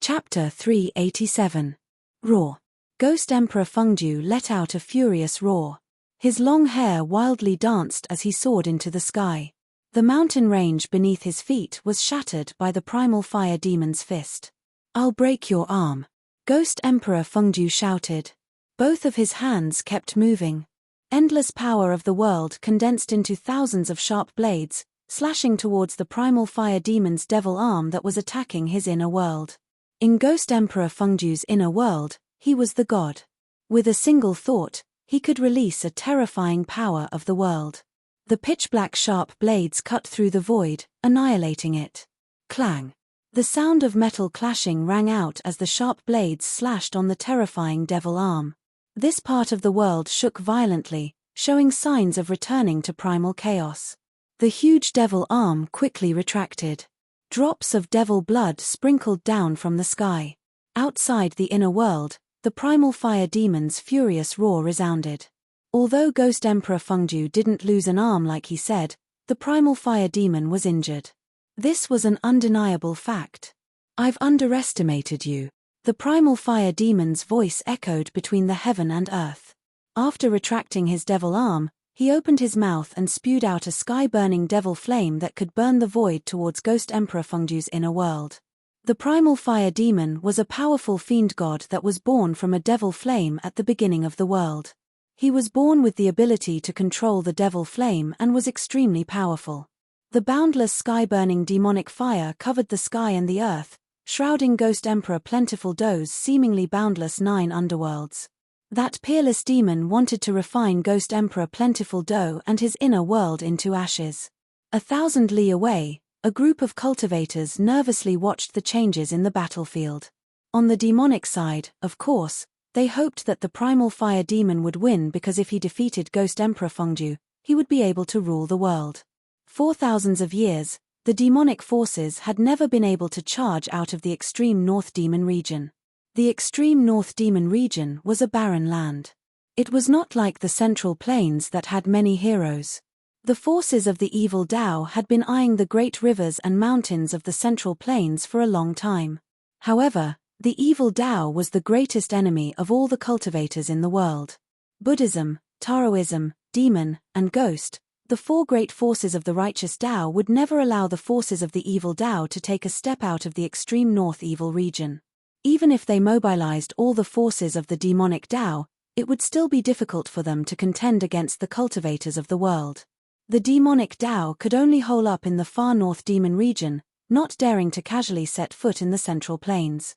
Chapter 387. Roar. Ghost Emperor Fengdu let out a furious roar. His long hair wildly danced as he soared into the sky. The mountain range beneath his feet was shattered by the primal fire demon's fist. "I'll break your arm," Ghost Emperor Fengdu shouted. Both of his hands kept moving. Endless power of the world condensed into thousands of sharp blades, slashing towards the primal fire demon's devil arm that was attacking his inner world. In Ghost Emperor Fengdu's inner world, he was the god. With a single thought, he could release a terrifying power of the world. The pitch-black sharp blades cut through the void, annihilating it. Clang. The sound of metal clashing rang out as the sharp blades slashed on the terrifying devil arm. This part of the world shook violently, showing signs of returning to primal chaos. The huge devil arm quickly retracted. Drops of devil blood sprinkled down from the sky. Outside the inner world, the primal fire demon's furious roar resounded. Although Ghost Emperor Fengdu didn't lose an arm like he said, the primal fire demon was injured. This was an undeniable fact. "I've underestimated you." The primal fire demon's voice echoed between the heaven and earth. After retracting his devil arm, he opened his mouth and spewed out a sky-burning devil flame that could burn the void towards Ghost Emperor Fengdu's inner world. The primal fire demon was a powerful fiend god that was born from a devil flame at the beginning of the world. He was born with the ability to control the devil flame and was extremely powerful. The boundless sky-burning demonic fire covered the sky and the earth, shrouding Ghost Emperor Plentiful Do's seemingly boundless 9 underworlds. That peerless demon wanted to refine Ghost Emperor Plentiful Do and his inner world into ashes. 1,000 li away, a group of cultivators nervously watched the changes in the battlefield. On the demonic side, of course, they hoped that the primal fire demon would win because if he defeated Ghost Emperor Fengdu, he would be able to rule the world. For thousands of years, the demonic forces had never been able to charge out of the extreme North Demon region. The extreme North Demon region was a barren land. It was not like the Central Plains that had many heroes. The forces of the evil Tao had been eyeing the great rivers and mountains of the Central Plains for a long time. However, the evil Tao was the greatest enemy of all the cultivators in the world. Buddhism, Taoism, demon, and ghost, the 4 great forces of the righteous Tao would never allow the forces of the evil Tao to take a step out of the extreme North evil region. Even if they mobilized all the forces of the demonic Tao, it would still be difficult for them to contend against the cultivators of the world. The demonic Tao could only hole up in the far North Demon region, not daring to casually set foot in the Central Plains.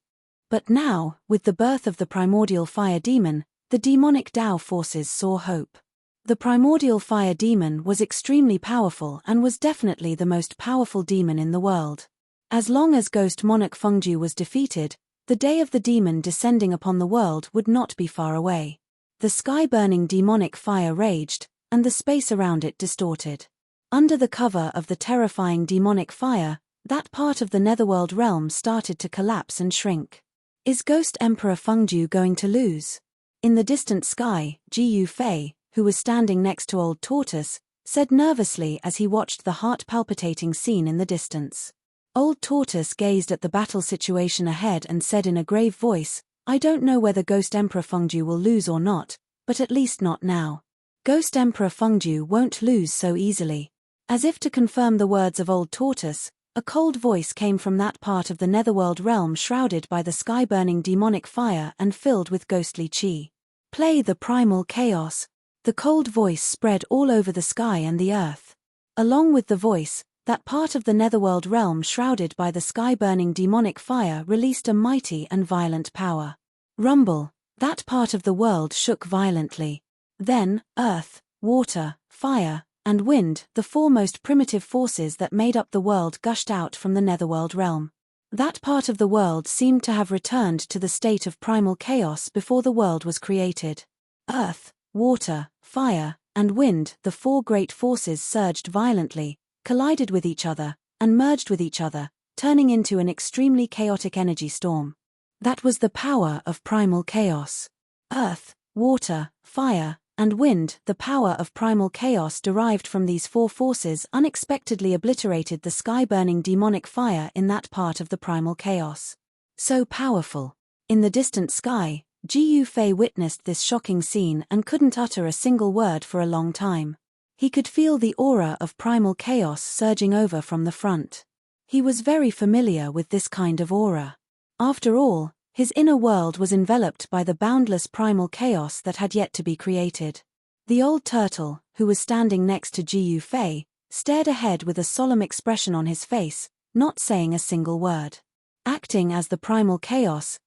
But now, with the birth of the primordial fire demon, the demonic Tao forces saw hope. The primordial fire demon was extremely powerful and was definitely the most powerful demon in the world. As long as Ghost Monarch Fengdu was defeated, the day of the demon descending upon the world would not be far away. The sky-burning demonic fire raged, and the space around it distorted. Under the cover of the terrifying demonic fire, that part of the netherworld realm started to collapse and shrink. Is Ghost Emperor Fengdu going to lose? In the distant sky, Jiu Fei, who was standing next to Old Tortoise, said nervously as he watched the heart-palpitating scene in the distance. Old Tortoise gazed at the battle situation ahead and said in a grave voice, "I don't know whether Ghost Emperor Fengdu will lose or not, but at least not now. Ghost Emperor Fengdu won't lose so easily." As if to confirm the words of Old Tortoise, a cold voice came from that part of the netherworld realm shrouded by the sky-burning demonic fire and filled with ghostly chi. "Play the primal chaos." The cold voice spread all over the sky and the earth. Along with the voice, that part of the netherworld realm shrouded by the sky-burning demonic fire released a mighty and violent power. Rumble. That part of the world shook violently. Then, earth, water, fire, and wind, the 4 most primitive forces that made up the world, gushed out from the netherworld realm. That part of the world seemed to have returned to the state of primal chaos before the world was created. Earth, water, fire, and wind, the 4 great forces surged violently, collided with each other, and merged with each other, turning into an extremely chaotic energy storm. That was the power of primal chaos. Earth, water, fire, and wind, the power of primal chaos derived from these 4 forces, unexpectedly obliterated the sky-burning demonic fire in that part of the primal chaos. So powerful. In the distant sky, Jiu Fei witnessed this shocking scene and couldn't utter a single word for a long time. He could feel the aura of primal chaos surging over from the front. He was very familiar with this kind of aura. After all, his inner world was enveloped by the boundless primal chaos that had yet to be created. The old turtle, who was standing next to Jiu Fei, stared ahead with a solemn expression on his face, not saying a single word. Acting as the primal chaos,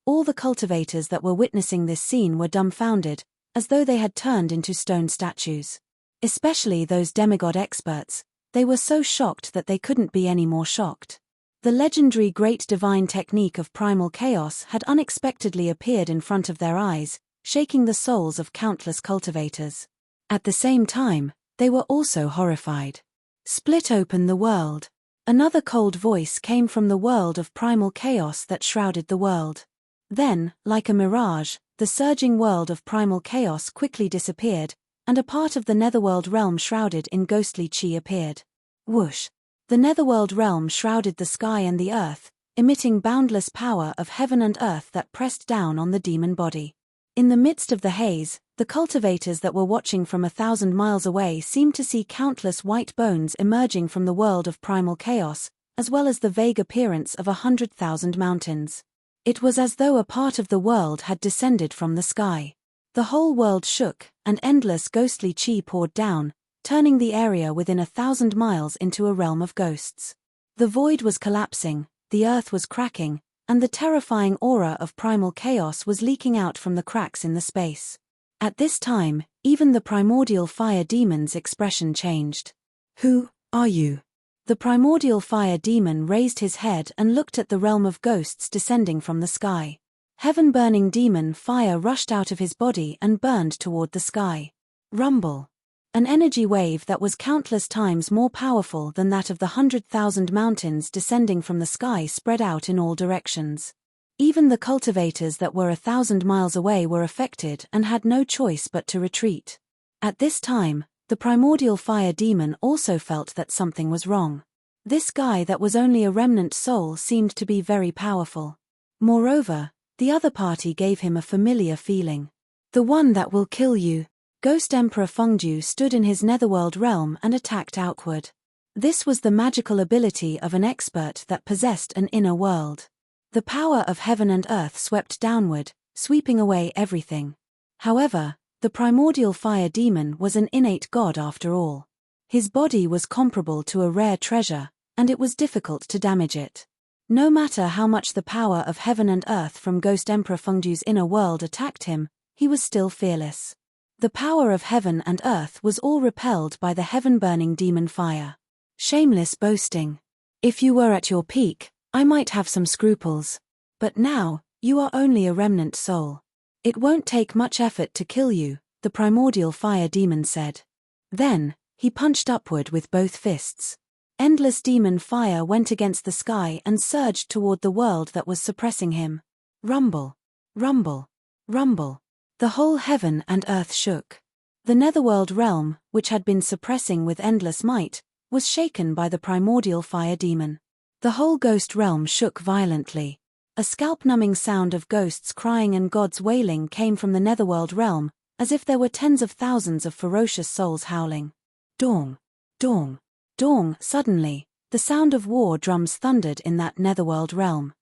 all the cultivators that were witnessing this scene were dumbfounded, as though they had turned into stone statues. Especially those demigod experts, they were so shocked that they couldn't be any more shocked. The legendary great divine technique of primal chaos had unexpectedly appeared in front of their eyes, shaking the souls of countless cultivators. At the same time, they were also horrified. Split open the world. Another cold voice came from the world of primal chaos that shrouded the world. Then, like a mirage, the surging world of primal chaos quickly disappeared, and a part of the netherworld realm shrouded in ghostly chi appeared. Whoosh! The netherworld realm shrouded the sky and the earth, emitting boundless power of heaven and earth that pressed down on the demon body. In the midst of the haze, the cultivators that were watching from 1,000 miles away seemed to see countless white bones emerging from the world of primal chaos, as well as the vague appearance of 100,000 mountains. It was as though a part of the world had descended from the sky. The whole world shook, and endless ghostly chi poured down, turning the area within 1,000 miles into a realm of ghosts. The void was collapsing, the earth was cracking, and the terrifying aura of primal chaos was leaking out from the cracks in the space. At this time, even the primordial fire demon's expression changed. "Who are you?" The primordial fire demon raised his head and looked at the realm of ghosts descending from the sky. Heaven-burning demon fire rushed out of his body and burned toward the sky. Rumble. An energy wave that was countless times more powerful than that of the 100,000 mountains descending from the sky spread out in all directions. Even the cultivators that were 1,000 miles away were affected and had no choice but to retreat. At this time, the primordial fire demon also felt that something was wrong. This guy that was only a remnant soul seemed to be very powerful. Moreover, the other party gave him a familiar feeling. "The one that will kill you." Ghost Emperor Fengdu stood in his netherworld realm and attacked outward. This was the magical ability of an expert that possessed an inner world. The power of heaven and earth swept downward, sweeping away everything. However, the primordial fire demon was an innate god after all. His body was comparable to a rare treasure, and it was difficult to damage it. No matter how much the power of heaven and earth from Ghost Emperor Fengdu's inner world attacked him, he was still fearless. The power of heaven and earth was all repelled by the heaven-burning demon fire. Shameless boasting. If you were at your peak, I might have some scruples. But now, you are only a remnant soul. It won't take much effort to kill you, the primordial fire demon said. Then, he punched upward with both fists. Endless demon fire went against the sky and surged toward the world that was suppressing him. Rumble. Rumble. Rumble. The whole heaven and earth shook. The netherworld realm, which had been suppressing with endless might, was shaken by the primordial fire demon. The whole ghost realm shook violently. A scalp-numbing sound of ghosts crying and gods wailing came from the netherworld realm, as if there were tens of thousands of ferocious souls howling. Dong! Dong! Dong! Suddenly, the sound of war drums thundered in that netherworld realm.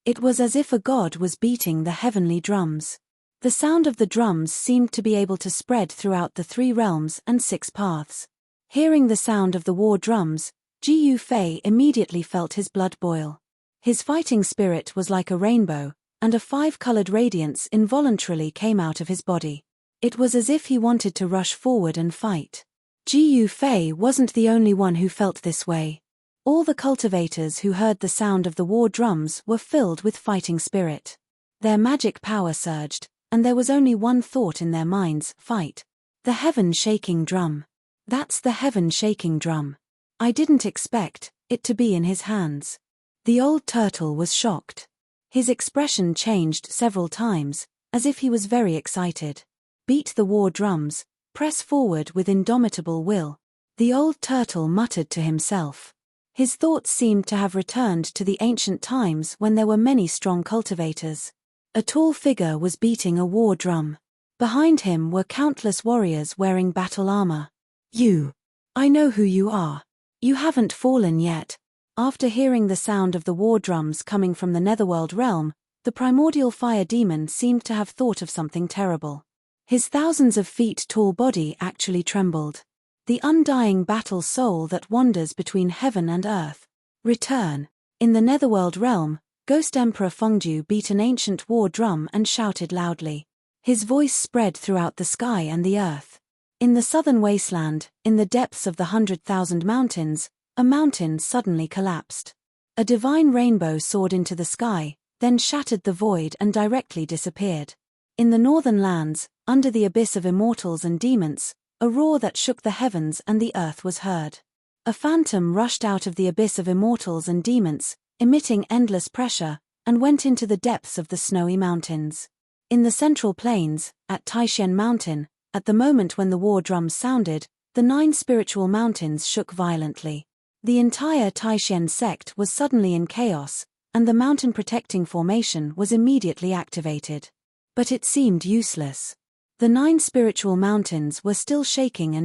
It was as if a god was beating the heavenly drums. The sound of the drums seemed to be able to spread throughout the 3 realms and 6 paths. Hearing the sound of the war drums, Jiu Fei immediately felt his blood boil. His fighting spirit was like a rainbow, and a 5-colored radiance involuntarily came out of his body. It was as if he wanted to rush forward and fight. Jiu Fei wasn't the only one who felt this way. All the cultivators who heard the sound of the war drums were filled with fighting spirit. Their magic power surged, and there was only one thought in their minds: fight. The heaven-shaking drum. That's the heaven-shaking drum. I didn't expect it to be in his hands. The old turtle was shocked. His expression changed several times, as if he was very excited. Beat the war drums, press forward with indomitable will. The old turtle muttered to himself. His thoughts seemed to have returned to the ancient times when there were many strong cultivators. A tall figure was beating a war drum. Behind him were countless warriors wearing battle armor. I know who you are. You haven't fallen yet. After hearing the sound of the war drums coming from the netherworld realm, the primordial fire demon seemed to have thought of something terrible. His thousands of feet tall body actually trembled. The undying battle soul that wanders between heaven and earth. Return. In the netherworld realm, Ghost Emperor Fengdu beat an ancient war drum and shouted loudly. His voice spread throughout the sky and the earth. In the southern wasteland, in the depths of the 100,000 mountains, a mountain suddenly collapsed. A divine rainbow soared into the sky, then shattered the void and directly disappeared. In the northern lands, under the abyss of immortals and demons, a roar that shook the heavens and the earth was heard. A phantom rushed out of the abyss of immortals and demons, emitting endless pressure, and went into the depths of the snowy mountains. In the central plains, at Taishan Mountain, at the moment when the war drums sounded, the 9 spiritual mountains shook violently. The entire Taishan sect was suddenly in chaos, and the mountain protecting formation was immediately activated. But it seemed useless. The 9 spiritual mountains were still shaking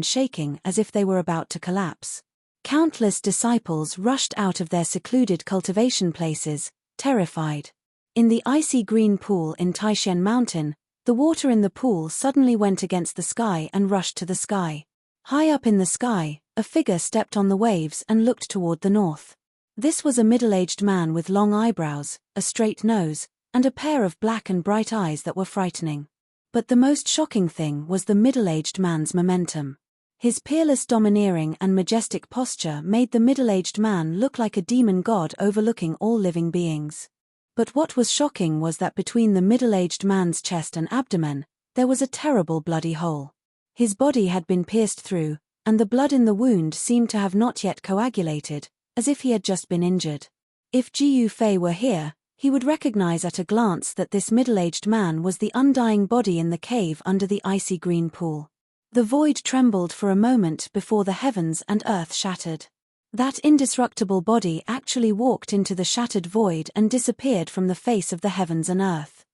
as if they were about to collapse. Countless disciples rushed out of their secluded cultivation places, terrified. In the icy green pool in Taishan Mountain, the water in the pool suddenly went against the sky and rushed to the sky. High up in the sky, a figure stepped on the waves and looked toward the north. This was a middle-aged man with long eyebrows, a straight nose, and a pair of black and bright eyes that were frightening. But the most shocking thing was the middle-aged man's momentum. His peerless domineering and majestic posture made the middle-aged man look like a demon god overlooking all living beings. But what was shocking was that between the middle-aged man's chest and abdomen, there was a terrible bloody hole. His body had been pierced through, and the blood in the wound seemed to have not yet coagulated, as if he had just been injured. If Ji Yufei were here, he would recognize at a glance that this middle-aged man was the undying body in the cave under the icy green pool. The void trembled for a moment before the heavens and earth shattered. That indestructible body actually walked into the shattered void and disappeared from the face of the heavens and earth.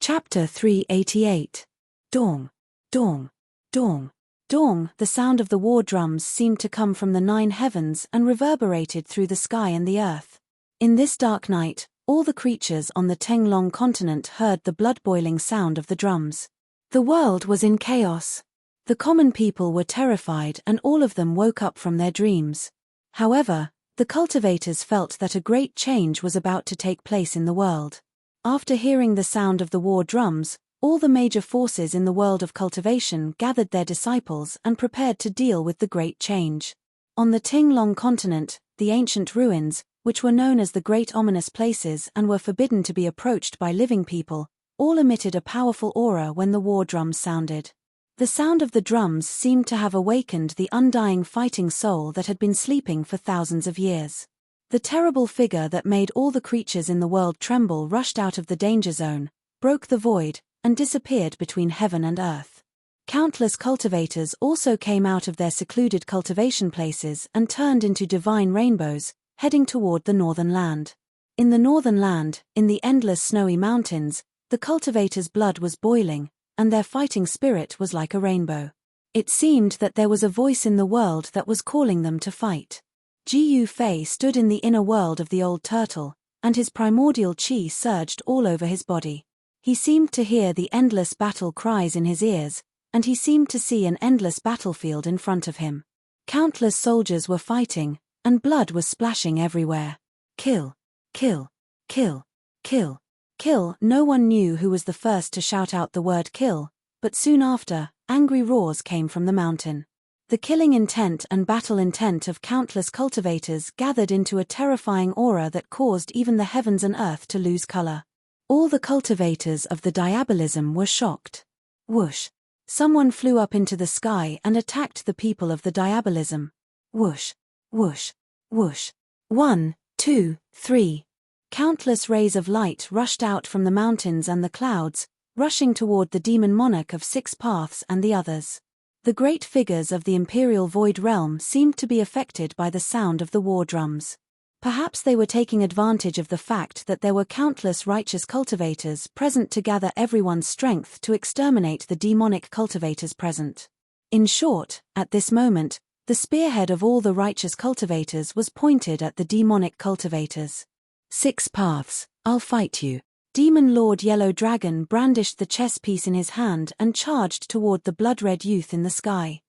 Chapter 388. Dong. Dong. Dong. Dong. The sound of the war drums seemed to come from the 9 heavens and reverberated through the sky and the earth. In this dark night, all the creatures on the Tenglong continent heard the blood-boiling sound of the drums. The world was in chaos. The common people were terrified and all of them woke up from their dreams. However, the cultivators felt that a great change was about to take place in the world. After hearing the sound of the war drums, all the major forces in the world of cultivation gathered their disciples and prepared to deal with the great change. On the Tinglong continent, the ancient ruins, which were known as the Great Ominous Places and were forbidden to be approached by living people, all emitted a powerful aura when the war drums sounded. The sound of the drums seemed to have awakened the undying fighting soul that had been sleeping for thousands of years. The terrible figure that made all the creatures in the world tremble rushed out of the danger zone, broke the void, and disappeared between heaven and earth. Countless cultivators also came out of their secluded cultivation places and turned into divine rainbows, heading toward the northern land. In the northern land, in the endless snowy mountains, the cultivators' blood was boiling, and their fighting spirit was like a rainbow. It seemed that there was a voice in the world that was calling them to fight. Ji Yufei stood in the inner world of the old turtle, and his primordial chi surged all over his body. He seemed to hear the endless battle cries in his ears, and he seemed to see an endless battlefield in front of him. Countless soldiers were fighting, and blood was splashing everywhere. Kill! Kill! Kill! Kill! Kill! No one knew who was the first to shout out the word kill, but soon after, angry roars came from the mountain. The killing intent and battle intent of countless cultivators gathered into a terrifying aura that caused even the heavens and earth to lose color. All the cultivators of the diabolism were shocked. Whoosh! Someone flew up into the sky and attacked the people of the diabolism. Whoosh! Whoosh! Whoosh! 1, 2, 3. Countless rays of light rushed out from the mountains and the clouds, rushing toward the demon monarch of 6 paths and the others. The great figures of the imperial void realm seemed to be affected by the sound of the war drums. Perhaps they were taking advantage of the fact that there were countless righteous cultivators present to gather everyone's strength to exterminate the demonic cultivators present. In short, at this moment, the spearhead of all the righteous cultivators was pointed at the demonic cultivators. 6 paths, I'll fight you. Demon Lord Yellow Dragon brandished the chess piece in his hand and charged toward the blood-red youth in the sky.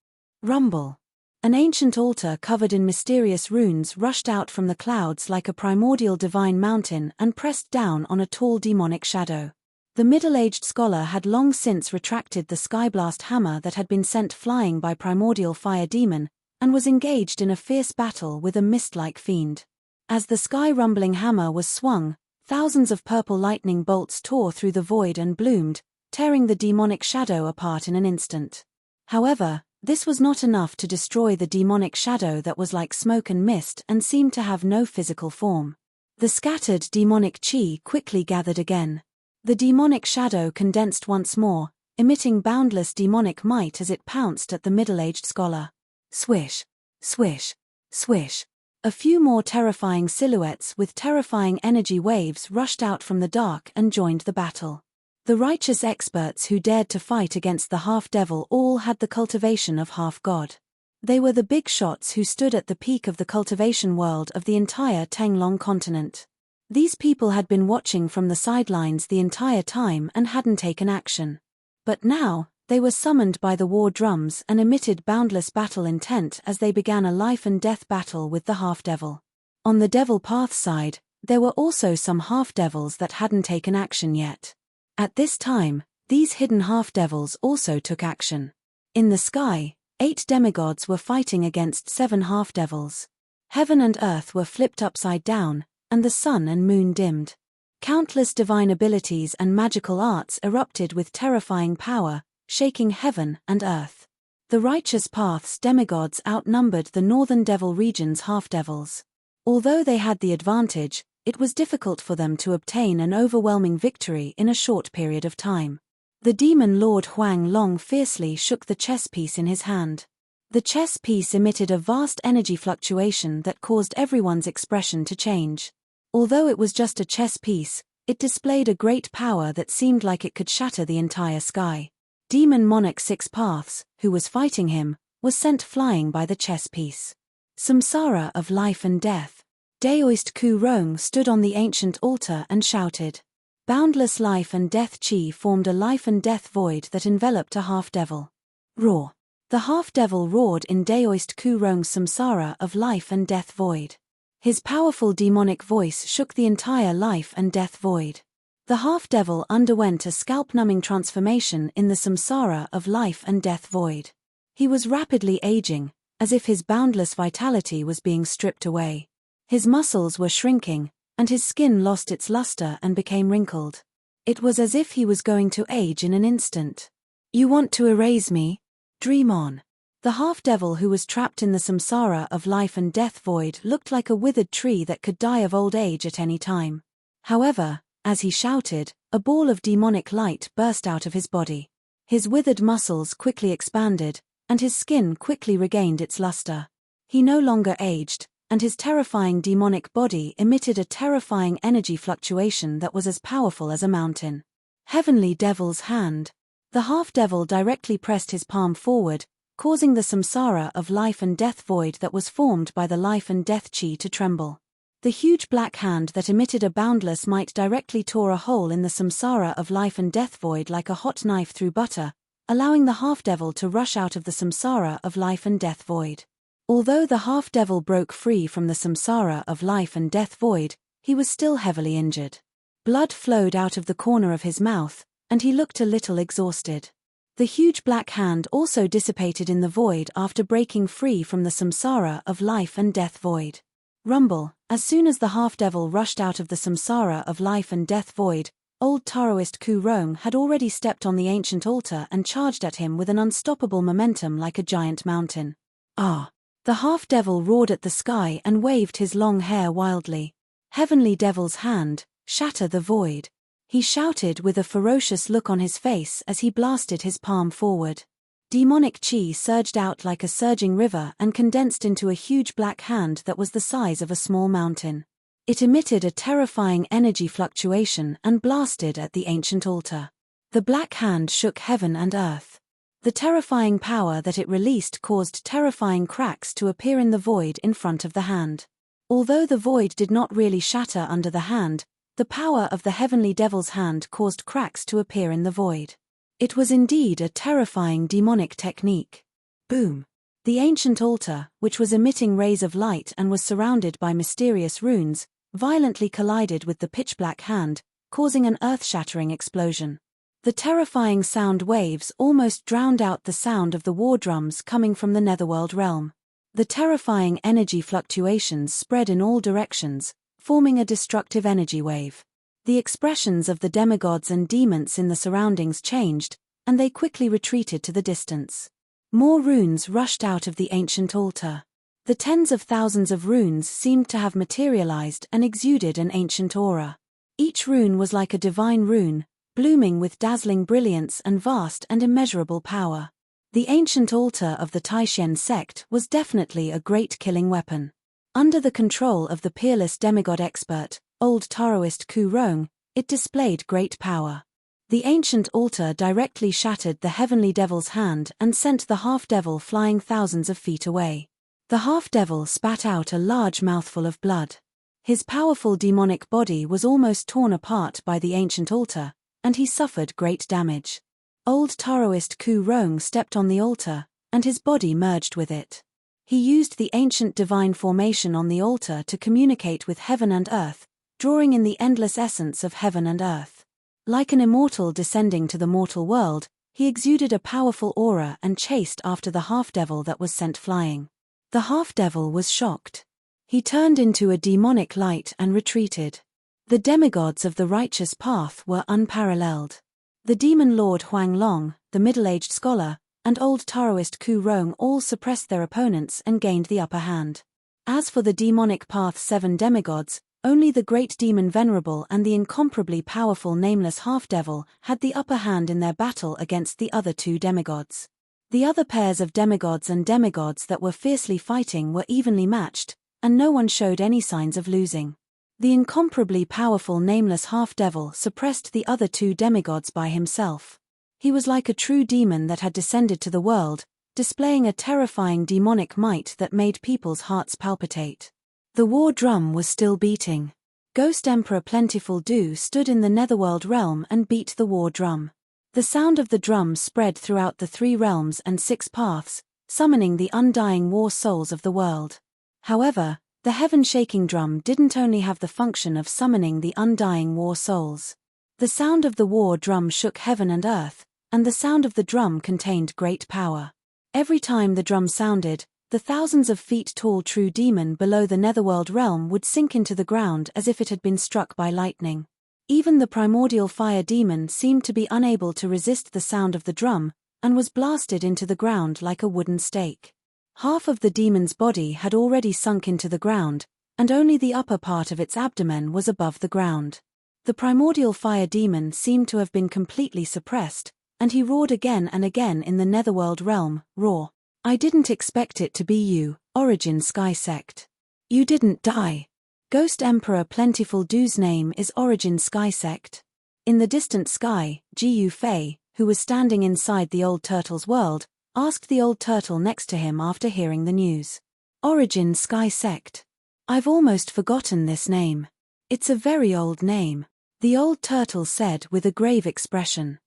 Rumble. An ancient altar covered in mysterious runes rushed out from the clouds like a primordial divine mountain and pressed down on a tall demonic shadow. The middle-aged scholar had long since retracted the skyblast hammer that had been sent flying by primordial fire demon, and was engaged in a fierce battle with a mist-like fiend. As the sky-rumbling hammer was swung, thousands of purple lightning bolts tore through the void and bloomed, tearing the demonic shadow apart in an instant. However, this was not enough to destroy the demonic shadow that was like smoke and mist and seemed to have no physical form. The scattered demonic chi quickly gathered again. The demonic shadow condensed once more, emitting boundless demonic might as it pounced at the middle-aged scholar. Swish, swish, swish. A few more terrifying silhouettes with terrifying energy waves rushed out from the dark and joined the battle. The righteous experts who dared to fight against the half-devil all had the cultivation of half-god. They were the big shots who stood at the peak of the cultivation world of the entire Tenglong continent. These people had been watching from the sidelines the entire time and hadn't taken action. But now, they were summoned by the war drums and emitted boundless battle intent as they began a life-and-death battle with the half-devil. On the devil path side, there were also some half-devils that hadn't taken action yet. At this time, these hidden half-devils also took action. In the sky, 8 demigods were fighting against 7 half-devils. Heaven and earth were flipped upside down, and the sun and moon dimmed. Countless divine abilities and magical arts erupted with terrifying power, shaking heaven and earth. The righteous path's demigods outnumbered the northern devil region's half-devils. Although they had the advantage, it was difficult for them to obtain an overwhelming victory in a short period of time. The demon lord Huang Long fiercely shook the chess piece in his hand. The chess piece emitted a vast energy fluctuation that caused everyone's expression to change. Although it was just a chess piece, it displayed a great power that seemed like it could shatter the entire sky. Demon Monarch 6 Paths, who was fighting him, was sent flying by the chess piece. Samsara of life and death. Daoist Ku Rong stood on the ancient altar and shouted. Boundless life and death chi formed a life and death void that enveloped a half-devil. Roar. The half-devil roared in Daoist Ku Rong's samsara of life and death void. His powerful demonic voice shook the entire life and death void. The half-devil underwent a scalp-numbing transformation in the samsara of life and death void. He was rapidly aging, as if his boundless vitality was being stripped away. His muscles were shrinking, and his skin lost its luster and became wrinkled. It was as if he was going to age in an instant. You want to erase me? Dream on. The half-devil who was trapped in the samsara of life and death void looked like a withered tree that could die of old age at any time. However, as he shouted, a ball of demonic light burst out of his body. His withered muscles quickly expanded, and his skin quickly regained its luster. He no longer aged, and his terrifying demonic body emitted a terrifying energy fluctuation that was as powerful as a mountain. Heavenly Devil's Hand. The half-devil directly pressed his palm forward, causing the samsara of life and death void that was formed by the life and death chi to tremble. The huge black hand that emitted a boundless might directly tore a hole in the samsara of life and death void like a hot knife through butter, allowing the half-devil to rush out of the samsara of life and death void. Although the half-devil broke free from the samsara of life and death void, he was still heavily injured. Blood flowed out of the corner of his mouth, and he looked a little exhausted. The huge black hand also dissipated in the void after breaking free from the samsara of life and death void. Rumble. As soon as the half-devil rushed out of the samsara of life and death void, old Taoist Ku Rong had already stepped on the ancient altar and charged at him with an unstoppable momentum like a giant mountain. Ah! The half-devil roared at the sky and waved his long hair wildly. Heavenly Devil's Hand, shatter the void. He shouted with a ferocious look on his face as he blasted his palm forward. Demonic chi surged out like a surging river and condensed into a huge black hand that was the size of a small mountain. It emitted a terrifying energy fluctuation and blasted at the ancient altar. The black hand shook heaven and earth. The terrifying power that it released caused terrifying cracks to appear in the void in front of the hand. Although the void did not really shatter under the hand, the power of the heavenly devil's hand caused cracks to appear in the void. It was indeed a terrifying demonic technique. Boom! The ancient altar, which was emitting rays of light and was surrounded by mysterious runes, violently collided with the pitch-black hand, causing an earth-shattering explosion. The terrifying sound waves almost drowned out the sound of the war drums coming from the netherworld realm. The terrifying energy fluctuations spread in all directions, forming a destructive energy wave. The expressions of the demigods and demons in the surroundings changed, and they quickly retreated to the distance. More runes rushed out of the ancient altar. The tens of thousands of runes seemed to have materialized and exuded an ancient aura. Each rune was like a divine rune, blooming with dazzling brilliance and vast and immeasurable power. The ancient altar of the Taishen sect was definitely a great killing weapon. Under the control of the peerless demigod expert, old Taoist Ku Rong, it displayed great power. The ancient altar directly shattered the heavenly devil's hand and sent the half-devil flying thousands of feet away. The half-devil spat out a large mouthful of blood. His powerful demonic body was almost torn apart by the ancient altar, and he suffered great damage. Old Taoist Ku Rong stepped on the altar, and his body merged with it. He used the ancient divine formation on the altar to communicate with heaven and earth, drawing in the endless essence of heaven and earth. Like an immortal descending to the mortal world, he exuded a powerful aura and chased after the half-devil that was sent flying. The half-devil was shocked. He turned into a demonic light and retreated. The demigods of the righteous path were unparalleled. The demon lord Huang Long, the middle-aged scholar, and old Taoist Ku Rong all suppressed their opponents and gained the upper hand. As for the demonic path's 7 demigods, only the great demon Venerable and the incomparably powerful nameless half-devil had the upper hand in their battle against the other 2 demigods. The other pairs of demigods and demigods that were fiercely fighting were evenly matched, and no one showed any signs of losing. The incomparably powerful nameless half-devil suppressed the other 2 demigods by himself. He was like a true demon that had descended to the world, displaying a terrifying demonic might that made people's hearts palpitate. The war drum was still beating. Ghost Emperor Plentiful Dew stood in the netherworld realm and beat the war drum. The sound of the drum spread throughout the 3 realms and 6 paths, summoning the undying war souls of the world. However, the heaven-shaking drum didn't only have the function of summoning the undying war souls. The sound of the war drum shook heaven and earth, and the sound of the drum contained great power. Every time the drum sounded, the thousands of feet tall true demon below the netherworld realm would sink into the ground as if it had been struck by lightning. Even the primordial fire demon seemed to be unable to resist the sound of the drum, and was blasted into the ground like a wooden stake. Half of the demon's body had already sunk into the ground, and only the upper part of its abdomen was above the ground. The primordial fire demon seemed to have been completely suppressed, and he roared again and again in the netherworld realm, "Roar! I didn't expect it to be you, Origin Sky Sect. You didn't die." Ghost Emperor Plentiful Dew's name is Origin Sky Sect. In the distant sky, Jiu Fei, who was standing inside the old turtle's world, asked the old turtle next to him after hearing the news. Origin Sky Sect. I've almost forgotten this name. It's a very old name, the old turtle said with a grave expression.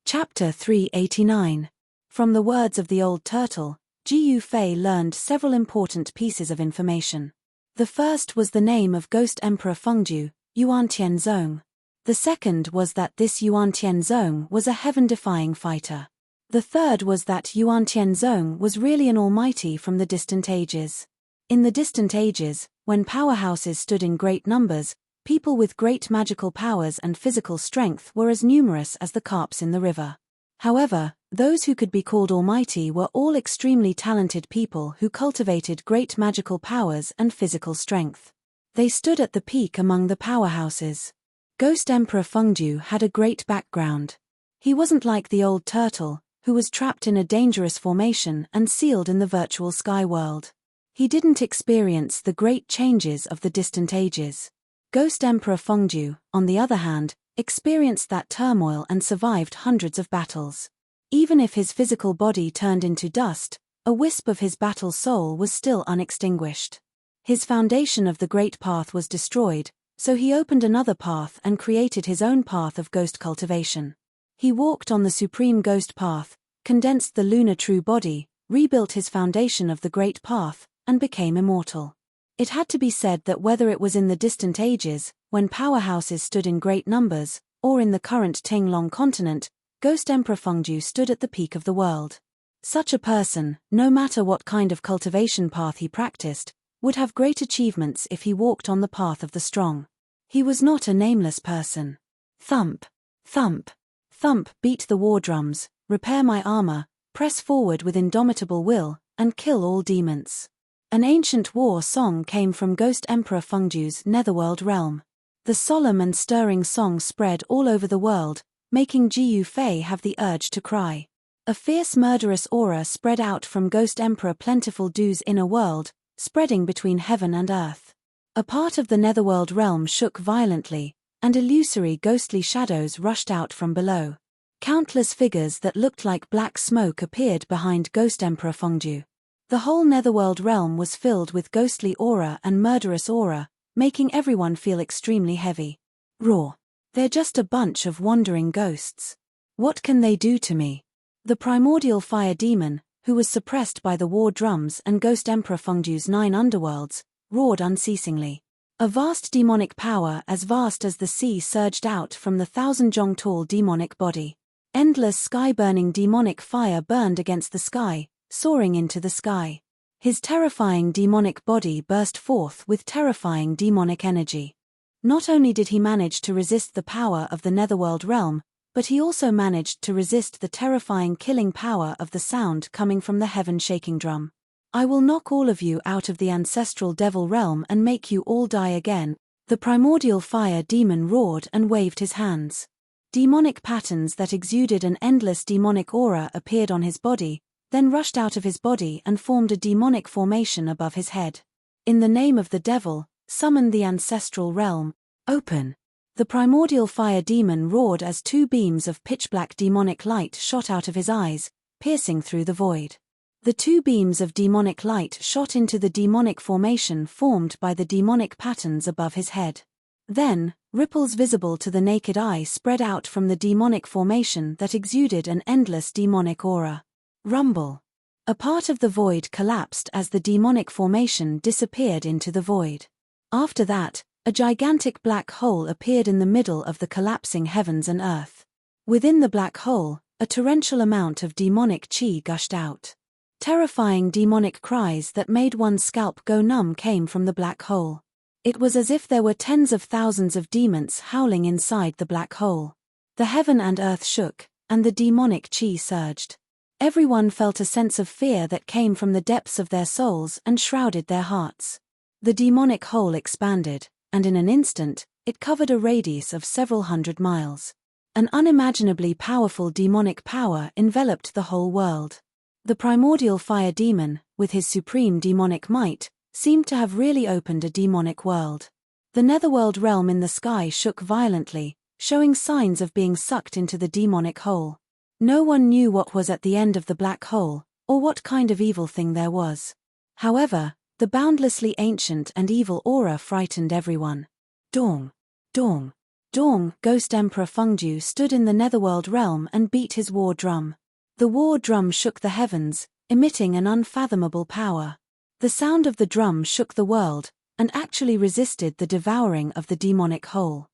Chapter 389. From the words of the old turtle, Jiu Fei learned several important pieces of information. The first was the name of Ghost Emperor Fengju, Yuan Tianzong. The second was that this Yuan Tianzong was a heaven-defying fighter. The third was that Yuan Tianzong was really an almighty from the distant ages. In the distant ages, when powerhouses stood in great numbers, people with great magical powers and physical strength were as numerous as the carps in the river. However, those who could be called almighty were all extremely talented people who cultivated great magical powers and physical strength. They stood at the peak among the powerhouses. Ghost Emperor Fengju had a great background. He wasn't like the old turtle, who was trapped in a dangerous formation and sealed in the virtual sky world. He didn't experience the great changes of the distant ages. Ghost Emperor Fengju, on the other hand, experienced that turmoil and survived hundreds of battles. Even if his physical body turned into dust, a wisp of his battle soul was still unextinguished. His foundation of the Great Path was destroyed, so he opened another path and created his own path of ghost cultivation. He walked on the supreme ghost path, condensed the lunar true body, rebuilt his foundation of the Great Path, and became immortal. It had to be said that whether it was in the distant ages, when powerhouses stood in great numbers, or in the current Tinglong continent, Ghost Emperor Fengju stood at the peak of the world. Such a person, no matter what kind of cultivation path he practiced, would have great achievements if he walked on the path of the strong. He was not a nameless person. Thump, thump, thump beat the war drums, repair my armor, press forward with indomitable will, and kill all demons. An ancient war song came from Ghost Emperor Fengju's netherworld realm. The solemn and stirring song spread all over the world, making Jiyu Fei have the urge to cry. A fierce murderous aura spread out from Ghost Emperor Plentiful Du's inner world, spreading between heaven and earth. A part of the netherworld realm shook violently, and illusory ghostly shadows rushed out from below. Countless figures that looked like black smoke appeared behind Ghost Emperor Fengju. The whole netherworld realm was filled with ghostly aura and murderous aura, making everyone feel extremely heavy. Roar. They're just a bunch of wandering ghosts. What can they do to me? The primordial fire demon, who was suppressed by the war drums and Ghost Emperor Fengju's 9 underworlds, roared unceasingly. A vast demonic power as vast as the sea surged out from the 1,000-jong-tall demonic body. Endless sky-burning demonic fire burned against the sky, soaring into the sky. His terrifying demonic body burst forth with terrifying demonic energy. Not only did he manage to resist the power of the netherworld realm, but he also managed to resist the terrifying killing power of the sound coming from the heaven-shaking drum. I will knock all of you out of the ancestral devil realm and make you all die again. The primordial fire demon roared and waved his hands. Demonic patterns that exuded an endless demonic aura appeared on his body, then rushed out of his body and formed a demonic formation above his head. In the name of the devil, summon the ancestral realm. Open. The primordial fire demon roared as 2 beams of pitch-black demonic light shot out of his eyes, piercing through the void. The 2 beams of demonic light shot into the demonic formation formed by the demonic patterns above his head. Then, ripples visible to the naked eye spread out from the demonic formation that exuded an endless demonic aura. Rumble. A part of the void collapsed as the demonic formation disappeared into the void. After that, a gigantic black hole appeared in the middle of the collapsing heavens and earth. Within the black hole, a torrential amount of demonic chi gushed out. Terrifying demonic cries that made one's scalp go numb came from the black hole. It was as if there were tens of thousands of demons howling inside the black hole. The heaven and earth shook, and the demonic chi surged. Everyone felt a sense of fear that came from the depths of their souls and shrouded their hearts. The demonic hole expanded, and in an instant, it covered a radius of several hundred miles. An unimaginably powerful demonic power enveloped the whole world. The primordial fire demon, with his supreme demonic might, seemed to have really opened a demonic world. The netherworld realm in the sky shook violently, showing signs of being sucked into the demonic hole. No one knew what was at the end of the black hole, or what kind of evil thing there was. However, the boundlessly ancient and evil aura frightened everyone. Dong! Dong! Dong! Ghost Emperor Fengju stood in the netherworld realm and beat his war drum. The war drum shook the heavens, emitting an unfathomable power. The sound of the drum shook the world, and actually resisted the devouring of the demonic hole.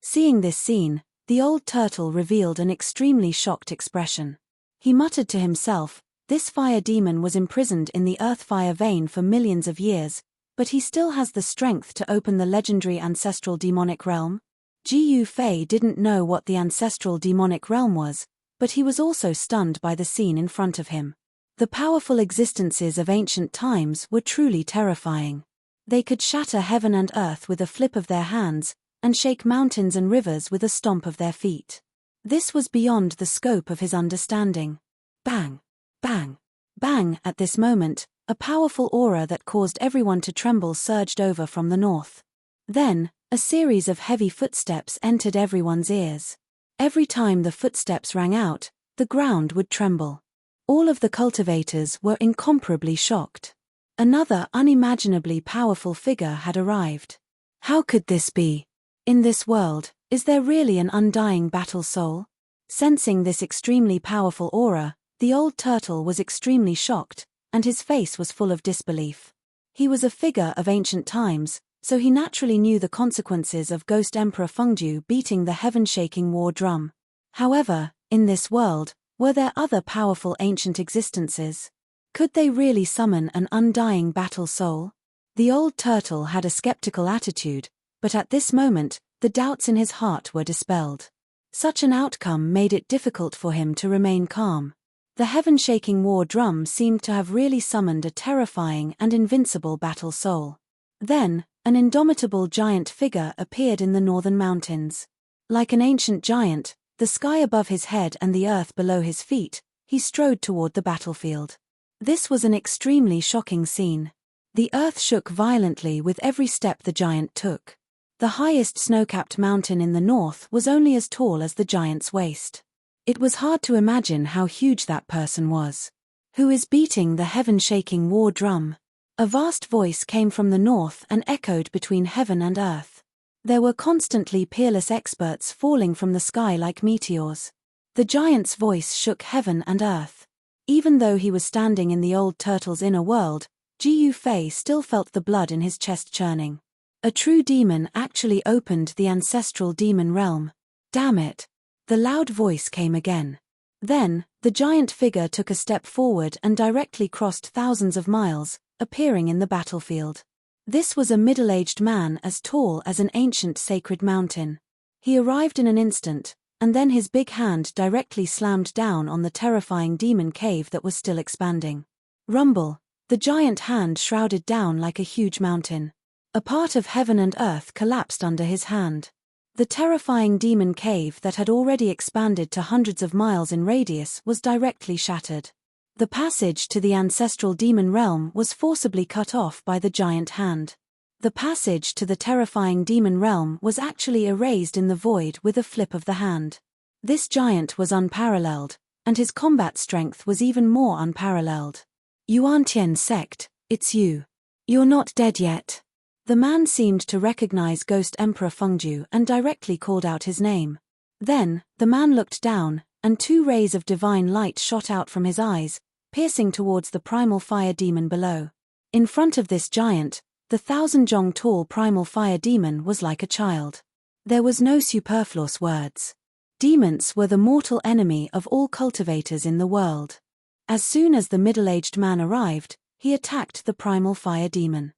Seeing this scene, the old turtle revealed an extremely shocked expression. He muttered to himself, "This fire demon was imprisoned in the earth fire vein for millions of years, but he still has the strength to open the legendary ancestral demonic realm?" Jiyu Fei didn't know what the ancestral demonic realm was, but he was also stunned by the scene in front of him. The powerful existences of ancient times were truly terrifying. They could shatter heaven and earth with a flip of their hands, and shake mountains and rivers with a stomp of their feet. This was beyond the scope of his understanding. Bang! Bang! Bang! At this moment, a powerful aura that caused everyone to tremble surged over from the north. Then, a series of heavy footsteps entered everyone's ears. Every time the footsteps rang out, the ground would tremble. All of the cultivators were incomparably shocked. Another unimaginably powerful figure had arrived. How could this be? In this world, is there really an undying battle soul? Sensing this extremely powerful aura, the old turtle was extremely shocked, and his face was full of disbelief. He was a figure of ancient times, so he naturally knew the consequences of Ghost Emperor Fengdu beating the heaven-shaking war drum. However, in this world, were there other powerful ancient existences? Could they really summon an undying battle soul? The old turtle had a skeptical attitude, but at this moment, the doubts in his heart were dispelled. Such an outcome made it difficult for him to remain calm. The heaven-shaking war drum seemed to have really summoned a terrifying and invincible battle soul. Then, an indomitable giant figure appeared in the northern mountains. Like an ancient giant, the sky above his head and the earth below his feet, he strode toward the battlefield. This was an extremely shocking scene. The earth shook violently with every step the giant took. The highest snow-capped mountain in the north was only as tall as the giant's waist. It was hard to imagine how huge that person was. Who is beating the heaven-shaking war drum? A vast voice came from the north and echoed between heaven and earth. There were constantly peerless experts falling from the sky like meteors. The giant's voice shook heaven and earth. Even though he was standing in the old turtle's inner world, Ji Yufei still felt the blood in his chest churning. A true demon actually opened the ancestral demon realm. Damn it! The loud voice came again. Then, the giant figure took a step forward and directly crossed thousands of miles, appearing in the battlefield. This was a middle-aged man as tall as an ancient sacred mountain. He arrived in an instant, and then his big hand directly slammed down on the terrifying demon cave that was still expanding. Rumble! The giant hand shrouded down like a huge mountain. A part of heaven and earth collapsed under his hand. The terrifying demon cave that had already expanded to hundreds of miles in radius was directly shattered. The passage to the ancestral demon realm was forcibly cut off by the giant hand. The passage to the terrifying demon realm was actually erased in the void with a flip of the hand. This giant was unparalleled, and his combat strength was even more unparalleled. Yuantian sect, it's you. You're not dead yet. The man seemed to recognize Ghost Emperor Fengdu and directly called out his name. Then, the man looked down, and two rays of divine light shot out from his eyes, piercing towards the primal fire demon below. In front of this giant, the 1,000-jong-tall primal fire demon was like a child. There was no superfluous words. Demons were the mortal enemy of all cultivators in the world. As soon as the middle-aged man arrived, he attacked the primal fire demon.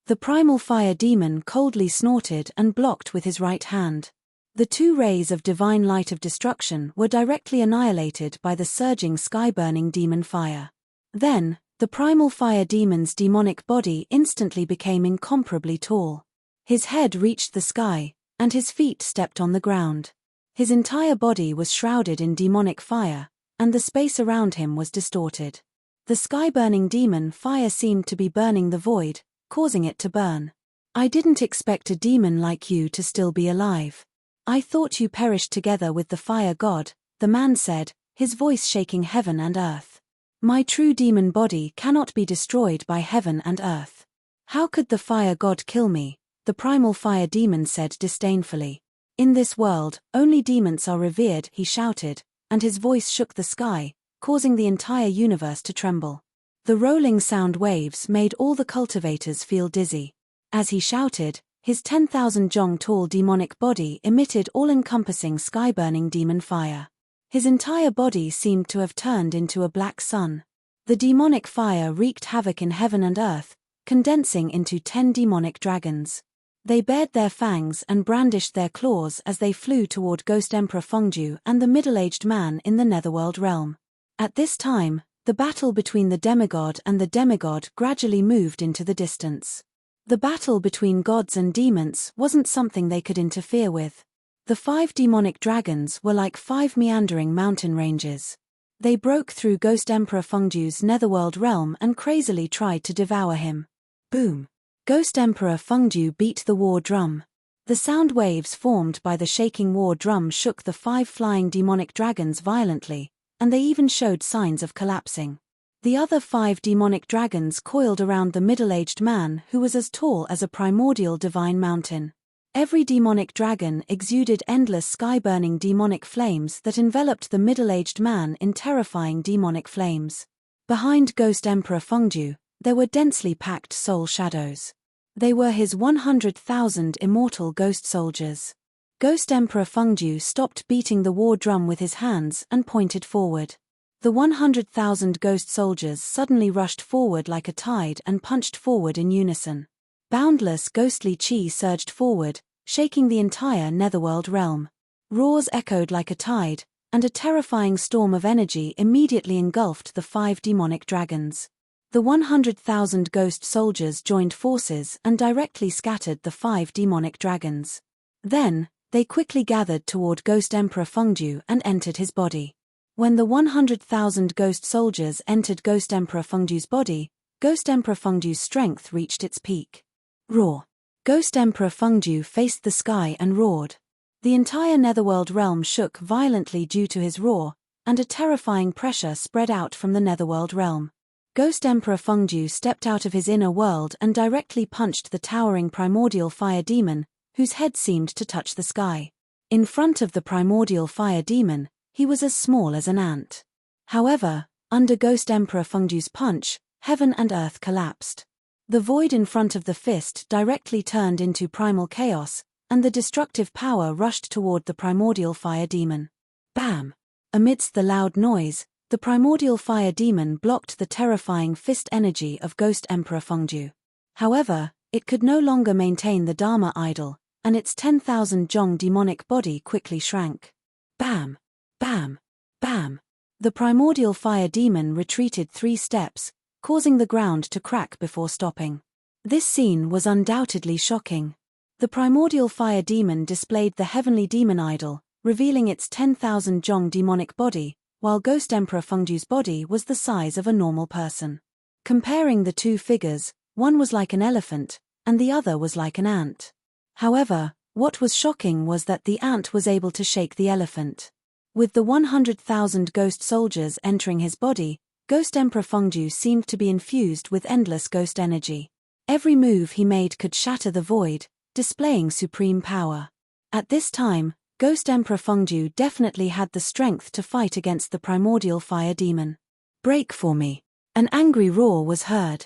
The primal fire demon coldly snorted and blocked with his right hand. The two rays of divine light of destruction were directly annihilated by the surging sky-burning demon fire. Then, the primal fire demon's demonic body instantly became incomparably tall. His head reached the sky, and his feet stepped on the ground. His entire body was shrouded in demonic fire, and the space around him was distorted. The sky-burning demon fire seemed to be burning the void, causing it to burn. I didn't expect a demon like you to still be alive. I thought you perished together with the fire god, the man said, his voice shaking heaven and earth. My true demon body cannot be destroyed by heaven and earth. How could the fire god kill me? The primal fire demon said disdainfully. In this world, only demons are revered, he shouted, and his voice shook the sky, causing the entire universe to tremble. The rolling sound waves made all the cultivators feel dizzy. As he shouted, his 10,000-jong-tall demonic body emitted all-encompassing sky-burning demon fire. His entire body seemed to have turned into a black sun. The demonic fire wreaked havoc in heaven and earth, condensing into 10 demonic dragons. They bared their fangs and brandished their claws as they flew toward Ghost Emperor Fengdu and the middle-aged man in the Netherworld realm. At this time, the battle between the demigod and the demigod gradually moved into the distance. The battle between gods and demons wasn't something they could interfere with. The 5 demonic dragons were like 5 meandering mountain ranges. They broke through Ghost Emperor Fengdu's Netherworld realm and crazily tried to devour him. Boom! Ghost Emperor Fengdu beat the war drum. The sound waves formed by the shaking war drum shook the 5 flying demonic dragons violently, and they even showed signs of collapsing. The other 5 demonic dragons coiled around the middle-aged man who was as tall as a primordial divine mountain. Every demonic dragon exuded endless sky-burning demonic flames that enveloped the middle-aged man in terrifying demonic flames. Behind Ghost Emperor Fengdu, there were densely packed soul shadows. They were his 100,000 immortal ghost soldiers. Ghost Emperor Fengdu stopped beating the war drum with his hands and pointed forward. The 100,000 ghost soldiers suddenly rushed forward like a tide and punched forward in unison. Boundless ghostly chi surged forward, shaking the entire netherworld realm. Roars echoed like a tide, and a terrifying storm of energy immediately engulfed the 5 demonic dragons. The 100,000 ghost soldiers joined forces and directly scattered the 5 demonic dragons. Then, they quickly gathered toward Ghost Emperor Fengdu and entered his body. When the 100,000 ghost soldiers entered Ghost Emperor Fengdu's body, Ghost Emperor Fengdu's strength reached its peak. Roar! Ghost Emperor Fengdu faced the sky and roared. The entire netherworld realm shook violently due to his roar, and a terrifying pressure spread out from the netherworld realm. Ghost Emperor Fengdu stepped out of his inner world and directly punched the towering primordial fire demon, whose head seemed to touch the sky. In front of the primordial fire demon, he was as small as an ant. However, under Ghost Emperor Fengdu's punch, heaven and earth collapsed. The void in front of the fist directly turned into primal chaos, and the destructive power rushed toward the primordial fire demon. Bam! Amidst the loud noise, the primordial fire demon blocked the terrifying fist energy of Ghost Emperor Fengdu. However, it could no longer maintain the Dharma idol, and its 10,000 Zhong demonic body quickly shrank. Bam! Bam! Bam! The primordial fire demon retreated 3 steps, causing the ground to crack before stopping. This scene was undoubtedly shocking. The primordial fire demon displayed the heavenly demon idol, revealing its 10,000 Zhong demonic body, while Ghost Emperor Fengdu's body was the size of a normal person. Comparing the 2 figures, one was like an elephant, and the other was like an ant. However, what was shocking was that the ant was able to shake the elephant. With the 100,000 ghost soldiers entering his body, Ghost Emperor Fengdu seemed to be infused with endless ghost energy. Every move he made could shatter the void, displaying supreme power. At this time, Ghost Emperor Fengdu definitely had the strength to fight against the primordial fire demon. Break for me! An angry roar was heard.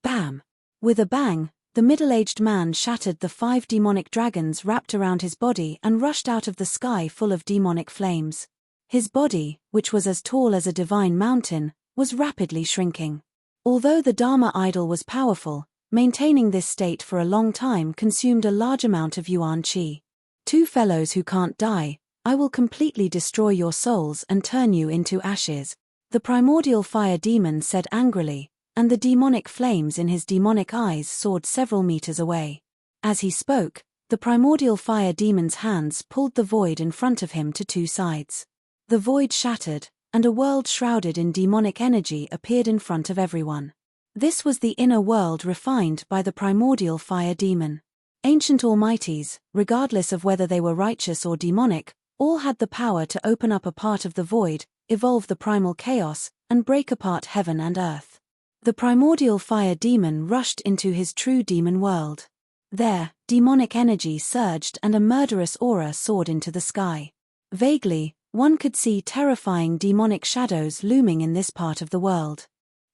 Bam! With a bang, the middle-aged man shattered the 5 demonic dragons wrapped around his body and rushed out of the sky full of demonic flames. His body, which was as tall as a divine mountain, was rapidly shrinking. Although the Dharma idol was powerful, maintaining this state for a long time consumed a large amount of Yuan Qi. 2 fellows who can't die, I will completely destroy your souls and turn you into ashes, the primordial fire demon said angrily, and the demonic flames in his demonic eyes soared several meters away. As he spoke, the primordial fire demon's hands pulled the void in front of him to 2 sides. The void shattered, and a world shrouded in demonic energy appeared in front of everyone. This was the inner world refined by the primordial fire demon. Ancient almighties, regardless of whether they were righteous or demonic, all had the power to open up a part of the void, evolve the primal chaos, and break apart heaven and earth. The primordial fire demon rushed into his true demon world. There, demonic energy surged and a murderous aura soared into the sky. Vaguely, one could see terrifying demonic shadows looming in this part of the world.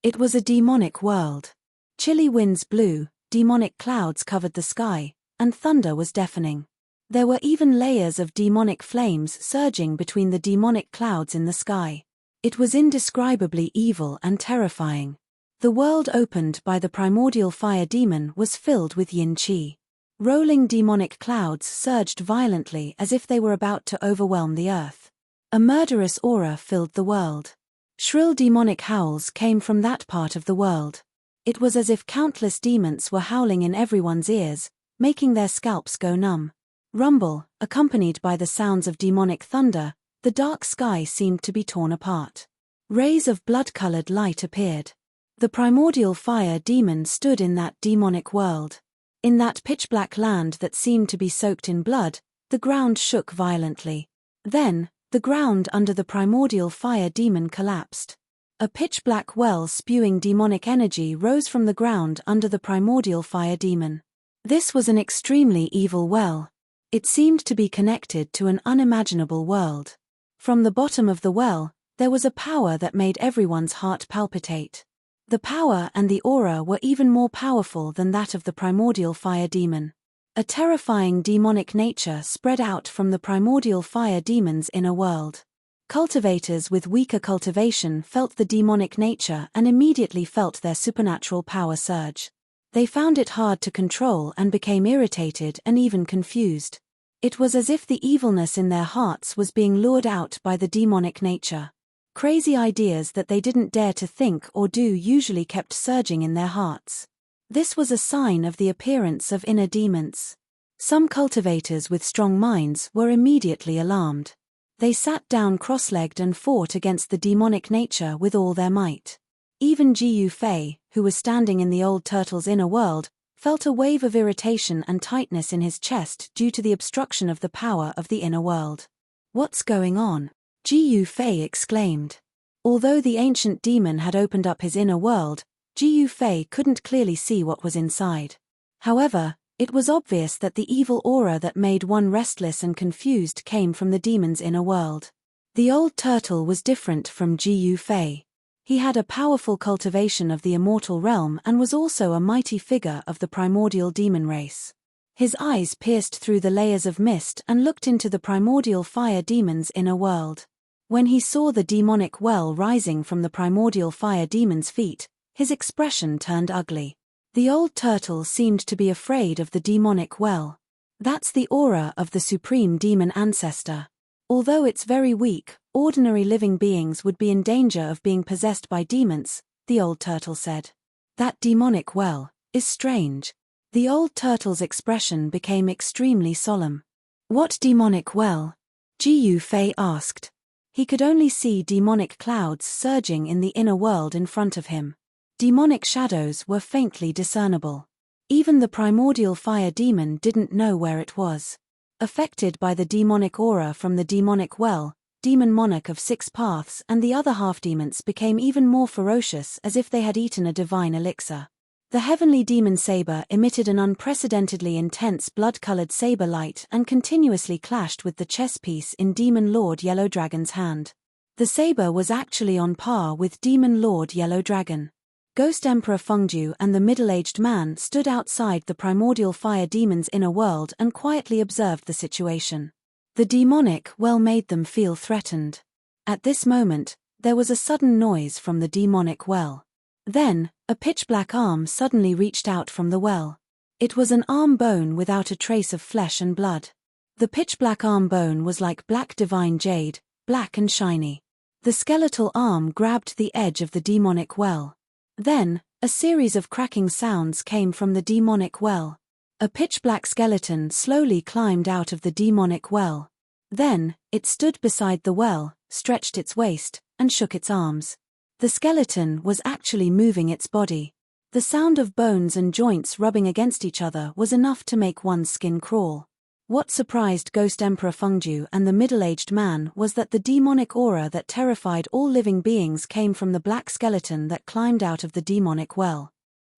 It was a demonic world. Chilly winds blew, demonic clouds covered the sky, and thunder was deafening. There were even layers of demonic flames surging between the demonic clouds in the sky. It was indescribably evil and terrifying. The world opened by the primordial fire demon was filled with yin qi. Rolling demonic clouds surged violently as if they were about to overwhelm the earth. A murderous aura filled the world. Shrill demonic howls came from that part of the world. It was as if countless demons were howling in everyone's ears, making their scalps go numb. Rumble, accompanied by the sounds of demonic thunder, the dark sky seemed to be torn apart. Rays of blood-colored light appeared. The primordial fire demon stood in that demonic world. In that pitch-black land that seemed to be soaked in blood, the ground shook violently. Then, the ground under the primordial fire demon collapsed. A pitch-black well spewing demonic energy rose from the ground under the primordial fire demon. This was an extremely evil well. It seemed to be connected to an unimaginable world. From the bottom of the well, there was a power that made everyone's heart palpitate. The power and the aura were even more powerful than that of the primordial fire demon. A terrifying demonic nature spread out from the primordial fire demon's inner world. Cultivators with weaker cultivation felt the demonic nature and immediately felt their supernatural power surge. They found it hard to control and became irritated and even confused. It was as if the evilness in their hearts was being lured out by the demonic nature. Crazy ideas that they didn't dare to think or do usually kept surging in their hearts. This was a sign of the appearance of inner demons. Some cultivators with strong minds were immediately alarmed. They sat down cross-legged and fought against the demonic nature with all their might. Even Jiu Fei, who was standing in the old turtle's inner world, felt a wave of irritation and tightness in his chest due to the obstruction of the power of the inner world. "What's going on?" Jiu Fei exclaimed. Although the ancient demon had opened up his inner world, Jiu Fei couldn't clearly see what was inside. However, it was obvious that the evil aura that made one restless and confused came from the demon's inner world. The old turtle was different from Jiu Fei. He had a powerful cultivation of the immortal realm and was also a mighty figure of the primordial demon race. His eyes pierced through the layers of mist and looked into the primordial fire demon's inner world. When he saw the demonic well rising from the primordial fire demon's feet, his expression turned ugly. The old turtle seemed to be afraid of the demonic well. "That's the aura of the supreme demon ancestor. Although it's very weak, ordinary living beings would be in danger of being possessed by demons," the old turtle said. "That demonic well is strange." The old turtle's expression became extremely solemn. "What demonic well?" Jiu Fei asked. He could only see demonic clouds surging in the inner world in front of him. Demonic shadows were faintly discernible. Even the primordial fire demon didn't know where it was. Affected by the demonic aura from the demonic well, Demon Monarch of Six Paths and the other half-demons became even more ferocious as if they had eaten a divine elixir. The heavenly demon saber emitted an unprecedentedly intense blood-colored saber light and continuously clashed with the chess piece in Demon Lord Yellow Dragon's hand. The saber was actually on par with Demon Lord Yellow Dragon. Ghost Emperor Fengju and the middle-aged man stood outside the primordial fire demon's inner world and quietly observed the situation. The demonic well made them feel threatened. At this moment, there was a sudden noise from the demonic well. Then, a pitch-black arm suddenly reached out from the well. It was an arm bone without a trace of flesh and blood. The pitch-black arm bone was like black divine jade, black and shiny. The skeletal arm grabbed the edge of the demonic well. Then, a series of cracking sounds came from the demonic well. A pitch-black skeleton slowly climbed out of the demonic well. Then, it stood beside the well, stretched its waist, and shook its arms. The skeleton was actually moving its body. The sound of bones and joints rubbing against each other was enough to make one's skin crawl. What surprised Ghost Emperor Fengju and the middle-aged man was that the demonic aura that terrified all living beings came from the black skeleton that climbed out of the demonic well.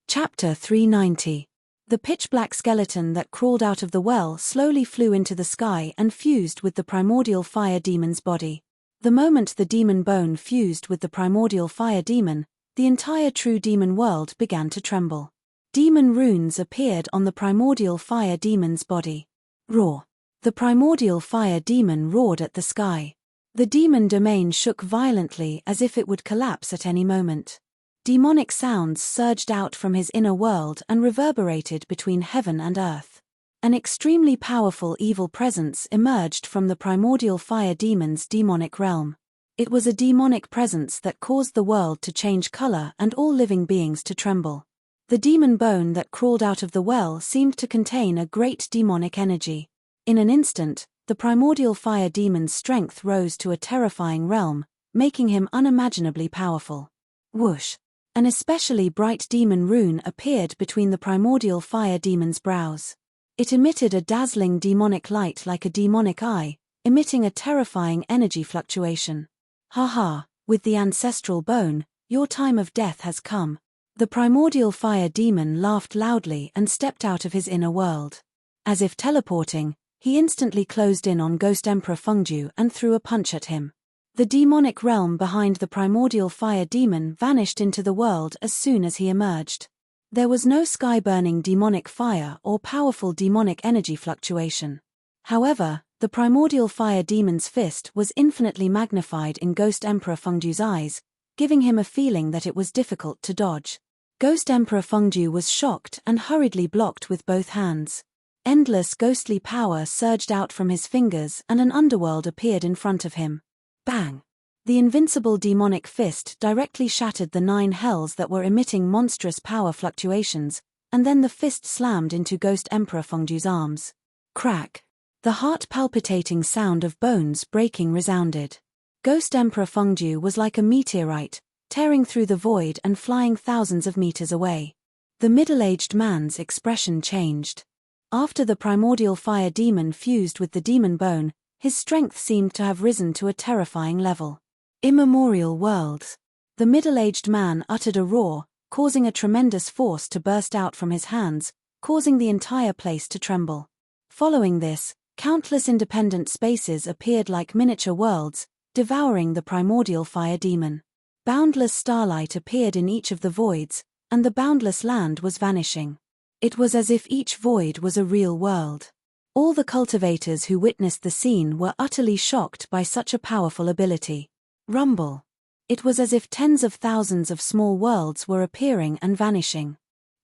Chapter 390. The pitch-black skeleton that crawled out of the well slowly flew into the sky and fused with the primordial fire demon's body. The moment the demon bone fused with the primordial fire demon, the entire true demon world began to tremble. Demon runes appeared on the primordial fire demon's body. Roar. The primordial fire demon roared at the sky. The demon domain shook violently as if it would collapse at any moment. Demonic sounds surged out from his inner world and reverberated between heaven and earth. An extremely powerful evil presence emerged from the primordial fire demon's demonic realm. It was a demonic presence that caused the world to change color and all living beings to tremble. The demon bone that crawled out of the well seemed to contain a great demonic energy. In an instant, the primordial fire demon's strength rose to a terrifying realm, making him unimaginably powerful. Whoosh! An especially bright demon rune appeared between the primordial fire demon's brows. It emitted a dazzling demonic light like a demonic eye, emitting a terrifying energy fluctuation. "Ha ha, with the ancestral bone, your time of death has come." The primordial fire demon laughed loudly and stepped out of his inner world. As if teleporting, he instantly closed in on Ghost Emperor Fengdu and threw a punch at him. The demonic realm behind the primordial fire demon vanished into the world as soon as he emerged. There was no sky-burning demonic fire or powerful demonic energy fluctuation. However, the primordial fire demon's fist was infinitely magnified in Ghost Emperor Fengdu's eyes, giving him a feeling that it was difficult to dodge. Ghost Emperor Fengdu was shocked and hurriedly blocked with both hands. Endless ghostly power surged out from his fingers and an underworld appeared in front of him. Bang! The invincible demonic fist directly shattered the 9 hells that were emitting monstrous power fluctuations, and then the fist slammed into Ghost Emperor Fengdu's arms. Crack! The heart-palpitating sound of bones breaking resounded. Ghost Emperor Fengdu was like a meteorite, tearing through the void and flying thousands of meters away. The middle-aged man's expression changed. After the primordial fire demon fused with the demon bone, his strength seemed to have risen to a terrifying level. Immemorial worlds. The middle-aged man uttered a roar, causing a tremendous force to burst out from his hands, causing the entire place to tremble. Following this, countless independent spaces appeared like miniature worlds, devouring the primordial fire demon. Boundless starlight appeared in each of the voids, and the boundless land was vanishing. It was as if each void was a real world. All the cultivators who witnessed the scene were utterly shocked by such a powerful ability. Rumble. It was as if tens of thousands of small worlds were appearing and vanishing.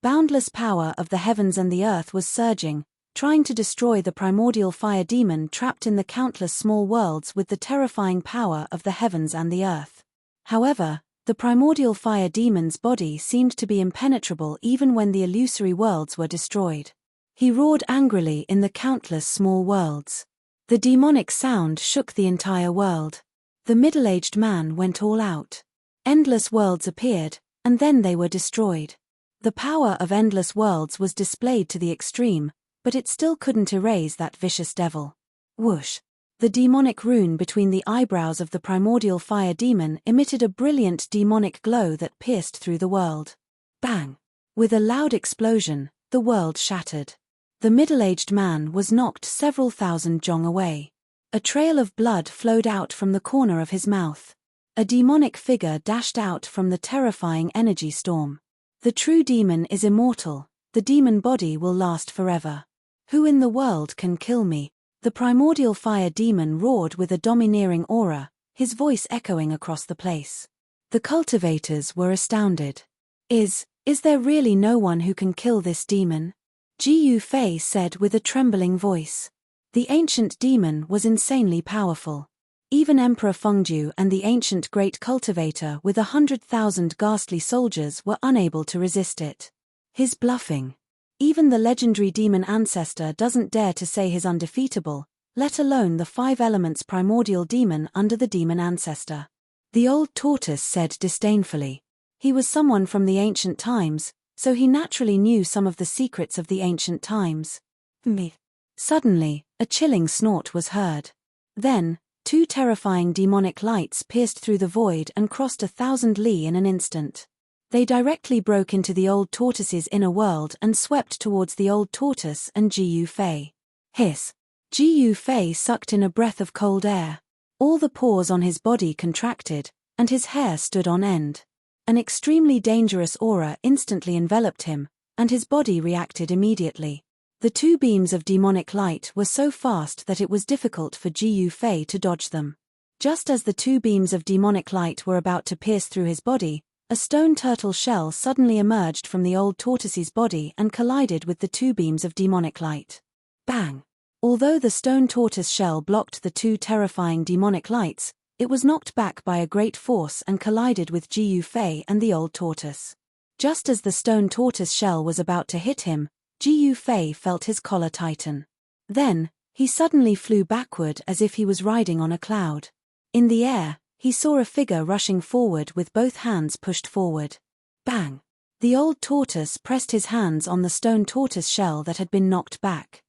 Boundless power of the heavens and the earth was surging, trying to destroy the primordial fire demon trapped in the countless small worlds with the terrifying power of the heavens and the earth. However, the primordial fire demon's body seemed to be impenetrable even when the illusory worlds were destroyed. He roared angrily in the countless small worlds. The demonic sound shook the entire world. The middle-aged man went all out. Endless worlds appeared, and then they were destroyed. The power of endless worlds was displayed to the extreme, but it still couldn't erase that vicious devil. Whoosh! The demonic rune between the eyebrows of the primordial fire demon emitted a brilliant demonic glow that pierced through the world. Bang! With a loud explosion, the world shattered. The middle-aged man was knocked several thousand jong away. A trail of blood flowed out from the corner of his mouth. A demonic figure dashed out from the terrifying energy storm. The true demon is immortal, the demon body will last forever. Who in the world can kill me? The primordial fire demon roared with a domineering aura, his voice echoing across the place. The cultivators were astounded. Is there really no one who can kill this demon? Ji Fei said with a trembling voice. The ancient demon was insanely powerful. Even Emperor Fengdu and the ancient great cultivator with 100,000 ghastly soldiers were unable to resist it. His bluffing. Even the legendary demon ancestor doesn't dare to say he's undefeatable, let alone the 5 elements primordial demon under the demon ancestor. The old tortoise said disdainfully. He was someone from the ancient times, so he naturally knew some of the secrets of the ancient times. Me. Suddenly, a chilling snort was heard. Then, 2 terrifying demonic lights pierced through the void and crossed 1,000 li in an instant. They directly broke into the old tortoise's inner world and swept towards the old tortoise and Ji Fei. Hiss. Ji Fei sucked in a breath of cold air. All the pores on his body contracted, and his hair stood on end. An extremely dangerous aura instantly enveloped him, and his body reacted immediately. The 2 beams of demonic light were so fast that it was difficult for Ji Fei to dodge them. Just as the 2 beams of demonic light were about to pierce through his body, a stone turtle shell suddenly emerged from the old tortoise's body and collided with the 2 beams of demonic light. Bang! Although the stone tortoise shell blocked the 2 terrifying demonic lights, it was knocked back by a great force and collided with Ji Fei and the old tortoise. Just as the stone tortoise shell was about to hit him, Ji Fei felt his collar tighten. Then, he suddenly flew backward as if he was riding on a cloud. In the air, he saw a figure rushing forward with both hands pushed forward. Bang! The old tortoise pressed his hands on the stone tortoise shell that had been knocked back.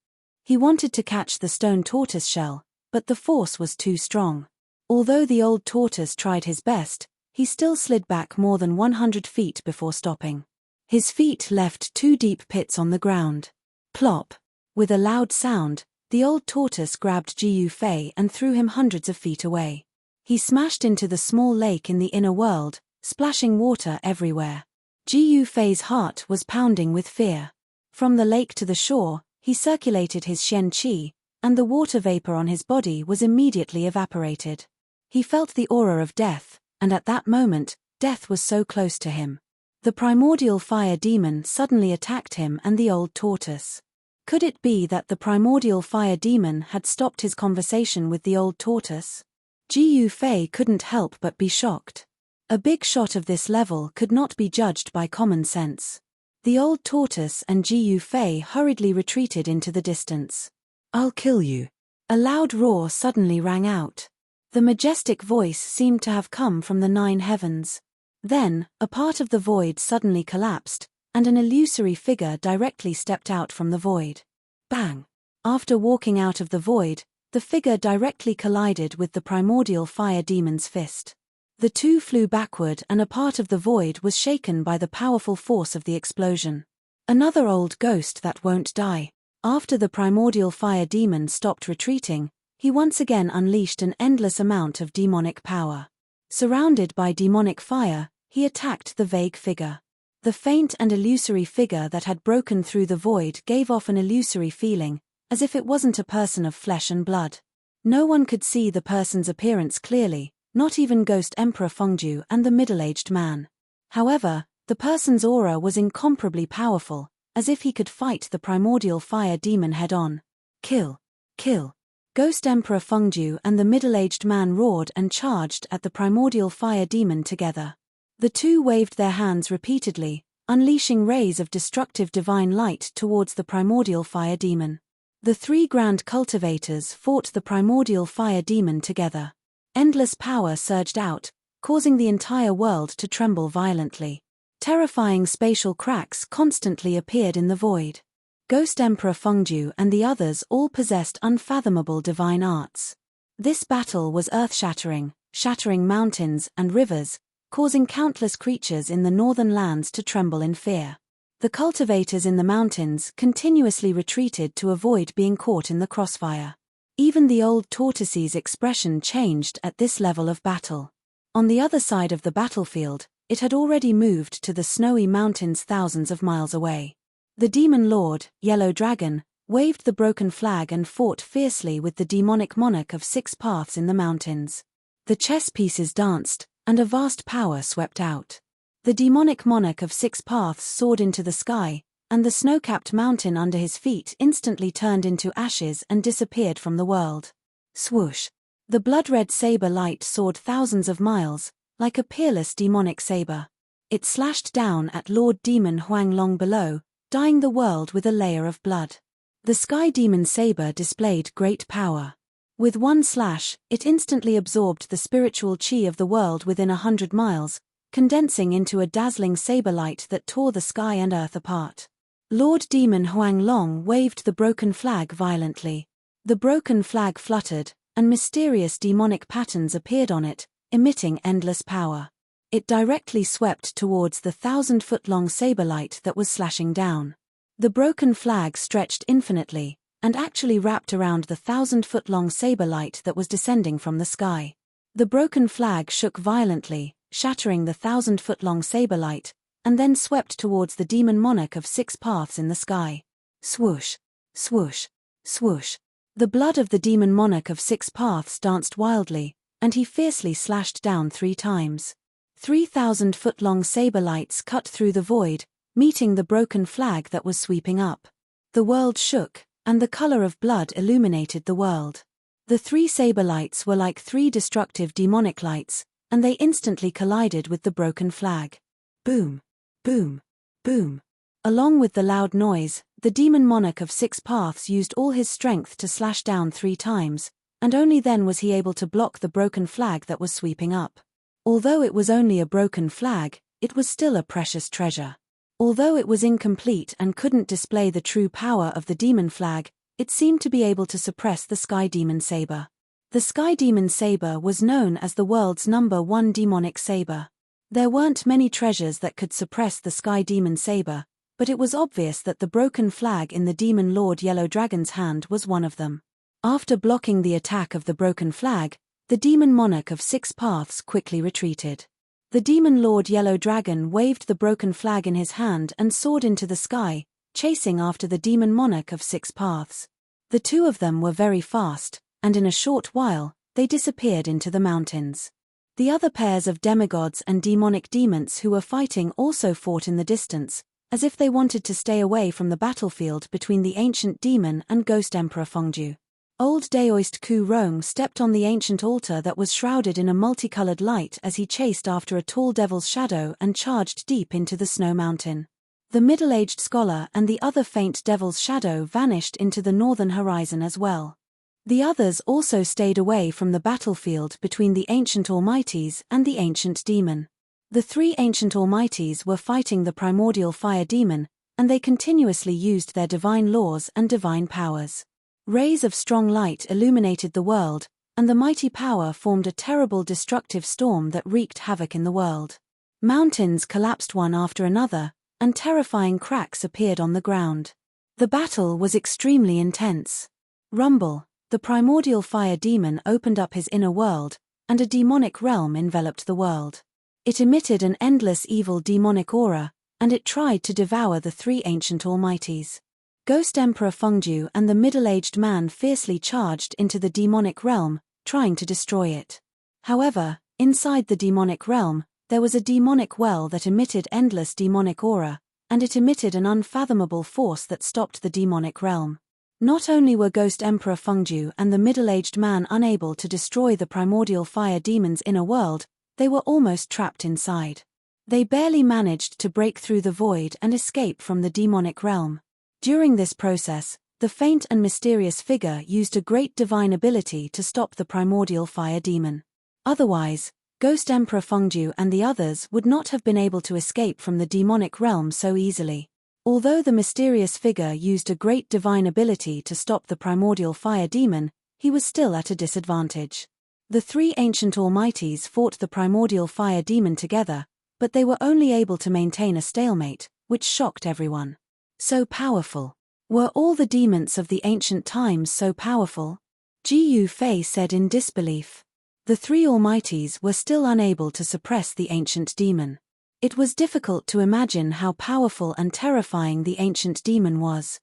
He wanted to catch the stone tortoise shell, but the force was too strong. Although the old tortoise tried his best, he still slid back more than 100 feet before stopping. His feet left 2 deep pits on the ground. Plop! With a loud sound, the old tortoise grabbed Jiu Fei and threw him hundreds of feet away. He smashed into the small lake in the inner world, splashing water everywhere. Jiu Fei's heart was pounding with fear. From the lake to the shore, he circulated his Xian Qi, and the water vapor on his body was immediately evaporated. He felt the aura of death, and at that moment, death was so close to him. The primordial fire demon suddenly attacked him and the old tortoise. Could it be that the primordial fire demon had stopped his conversation with the old tortoise? Jiu Fei couldn't help but be shocked. A big shot of this level could not be judged by common sense. The old tortoise and Jiu Fei hurriedly retreated into the distance. "I'll kill you." A loud roar suddenly rang out. The majestic voice seemed to have come from the 9 heavens. Then, a part of the void suddenly collapsed, and an illusory figure directly stepped out from the void. Bang! After walking out of the void, the figure directly collided with the primordial fire demon's fist. The two flew backward and a part of the void was shaken by the powerful force of the explosion. Another old ghost that won't die. After the primordial fire demon stopped retreating, he once again unleashed an endless amount of demonic power. Surrounded by demonic fire, he attacked the vague figure. The faint and illusory figure that had broken through the void gave off an illusory feeling, as if it wasn't a person of flesh and blood. No one could see the person's appearance clearly, not even Ghost Emperor Fengju and the middle-aged man. However, the person's aura was incomparably powerful, as if he could fight the primordial fire demon head-on. Kill! Kill! Ghost Emperor Fengju and the middle-aged man roared and charged at the primordial fire demon together. The two waved their hands repeatedly, unleashing rays of destructive divine light towards the primordial fire demon. The 3 grand cultivators fought the primordial fire demon together. Endless power surged out, causing the entire world to tremble violently. Terrifying spatial cracks constantly appeared in the void. Ghost Emperor Fengju and the others all possessed unfathomable divine arts. This battle was earth-shattering, shattering mountains and rivers, causing countless creatures in the northern lands to tremble in fear. The cultivators in the mountains continuously retreated to avoid being caught in the crossfire. Even the old tortoise's expression changed at this level of battle. On the other side of the battlefield, it had already moved to the snowy mountains thousands of miles away. The demon lord, Yellow Dragon, waved the broken flag and fought fiercely with the demonic monarch of 6 paths in the mountains. The chess pieces danced, and a vast power swept out. The demonic monarch of 6 paths soared into the sky, and the snow-capped mountain under his feet instantly turned into ashes and disappeared from the world. Swoosh! The blood-red saber light soared thousands of miles, like a peerless demonic saber. It slashed down at Lord Demon Huanglong below, dyeing the world with a layer of blood. The Sky Demon saber displayed great power. With one slash, it instantly absorbed the spiritual chi of the world within 100 miles, condensing into a dazzling saber light that tore the sky and earth apart. Lord Demon Huanglong waved the broken flag violently. The broken flag fluttered, and mysterious demonic patterns appeared on it, emitting endless power. It directly swept towards the 1,000-foot-long saber light that was slashing down. The broken flag stretched infinitely, and actually wrapped around the 1,000-foot-long saber light that was descending from the sky. The broken flag shook violently, shattering the 1,000-foot-long saber light, and then swept towards the demon monarch of 6 paths in the sky. Swoosh! Swoosh! Swoosh! The blood of the demon monarch of 6 paths danced wildly, and he fiercely slashed down 3 times. 3,000-foot-long saber lights cut through the void, meeting the broken flag that was sweeping up. The world shook, and the color of blood illuminated the world. The 3 saber lights were like 3 destructive demonic lights, and they instantly collided with the broken flag. Boom! Boom! Boom! Along with the loud noise, the demon monarch of 6 paths used all his strength to slash down 3 times, and only then was he able to block the broken flag that was sweeping up. Although it was only a broken flag, it was still a precious treasure. Although it was incomplete and couldn't display the true power of the demon flag, it seemed to be able to suppress the Sky Demon Saber. The Sky Demon Saber was known as the world's #1 demonic saber. There weren't many treasures that could suppress the Sky Demon Saber, but it was obvious that the broken flag in the Demon Lord Yellow Dragon's hand was one of them. After blocking the attack of the broken flag, the Demon Monarch of Six Paths quickly retreated. The Demon Lord Yellow Dragon waved the broken flag in his hand and soared into the sky, chasing after the Demon Monarch of Six Paths. The two of them were very fast, and in a short while, they disappeared into the mountains. The other pairs of demigods and demonic demons who were fighting also fought in the distance, as if they wanted to stay away from the battlefield between the ancient demon and Ghost Emperor Fengju. Old Daoist Ku Rong stepped on the ancient altar that was shrouded in a multicolored light as he chased after a tall devil's shadow and charged deep into the snow mountain. The middle-aged scholar and the other faint devil's shadow vanished into the northern horizon as well. The others also stayed away from the battlefield between the ancient almighties and the ancient demon. The three ancient almighties were fighting the primordial fire demon, and they continuously used their divine laws and divine powers. Rays of strong light illuminated the world, and the mighty power formed a terrible destructive storm that wreaked havoc in the world. Mountains collapsed one after another, and terrifying cracks appeared on the ground. The battle was extremely intense. Rumble, the primordial fire demon, opened up his inner world, and a demonic realm enveloped the world. It emitted an endless evil demonic aura, and it tried to devour the three ancient almighties. Ghost Emperor Fengju and the middle-aged man fiercely charged into the demonic realm, trying to destroy it. However, inside the demonic realm, there was a demonic well that emitted endless demonic aura, and it emitted an unfathomable force that stopped the demonic realm. Not only were Ghost Emperor Fengju and the middle-aged man unable to destroy the primordial fire demon's inner world, they were almost trapped inside. They barely managed to break through the void and escape from the demonic realm. During this process, the faint and mysterious figure used a great divine ability to stop the primordial fire demon. Otherwise, Ghost Emperor Fengju and the others would not have been able to escape from the demonic realm so easily. Although the mysterious figure used a great divine ability to stop the primordial fire demon, he was still at a disadvantage. The three ancient almighties fought the primordial fire demon together, but they were only able to maintain a stalemate, which shocked everyone. So powerful. Were all the demons of the ancient times so powerful? Ji Fei said in disbelief. The three almighties were still unable to suppress the ancient demon. It was difficult to imagine how powerful and terrifying the ancient demon was.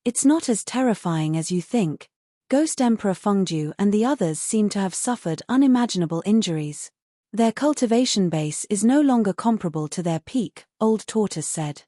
It's not as terrifying as you think. Ghost Emperor Fengju and the others seem to have suffered unimaginable injuries. Their cultivation base is no longer comparable to their peak, Old Tortoise said.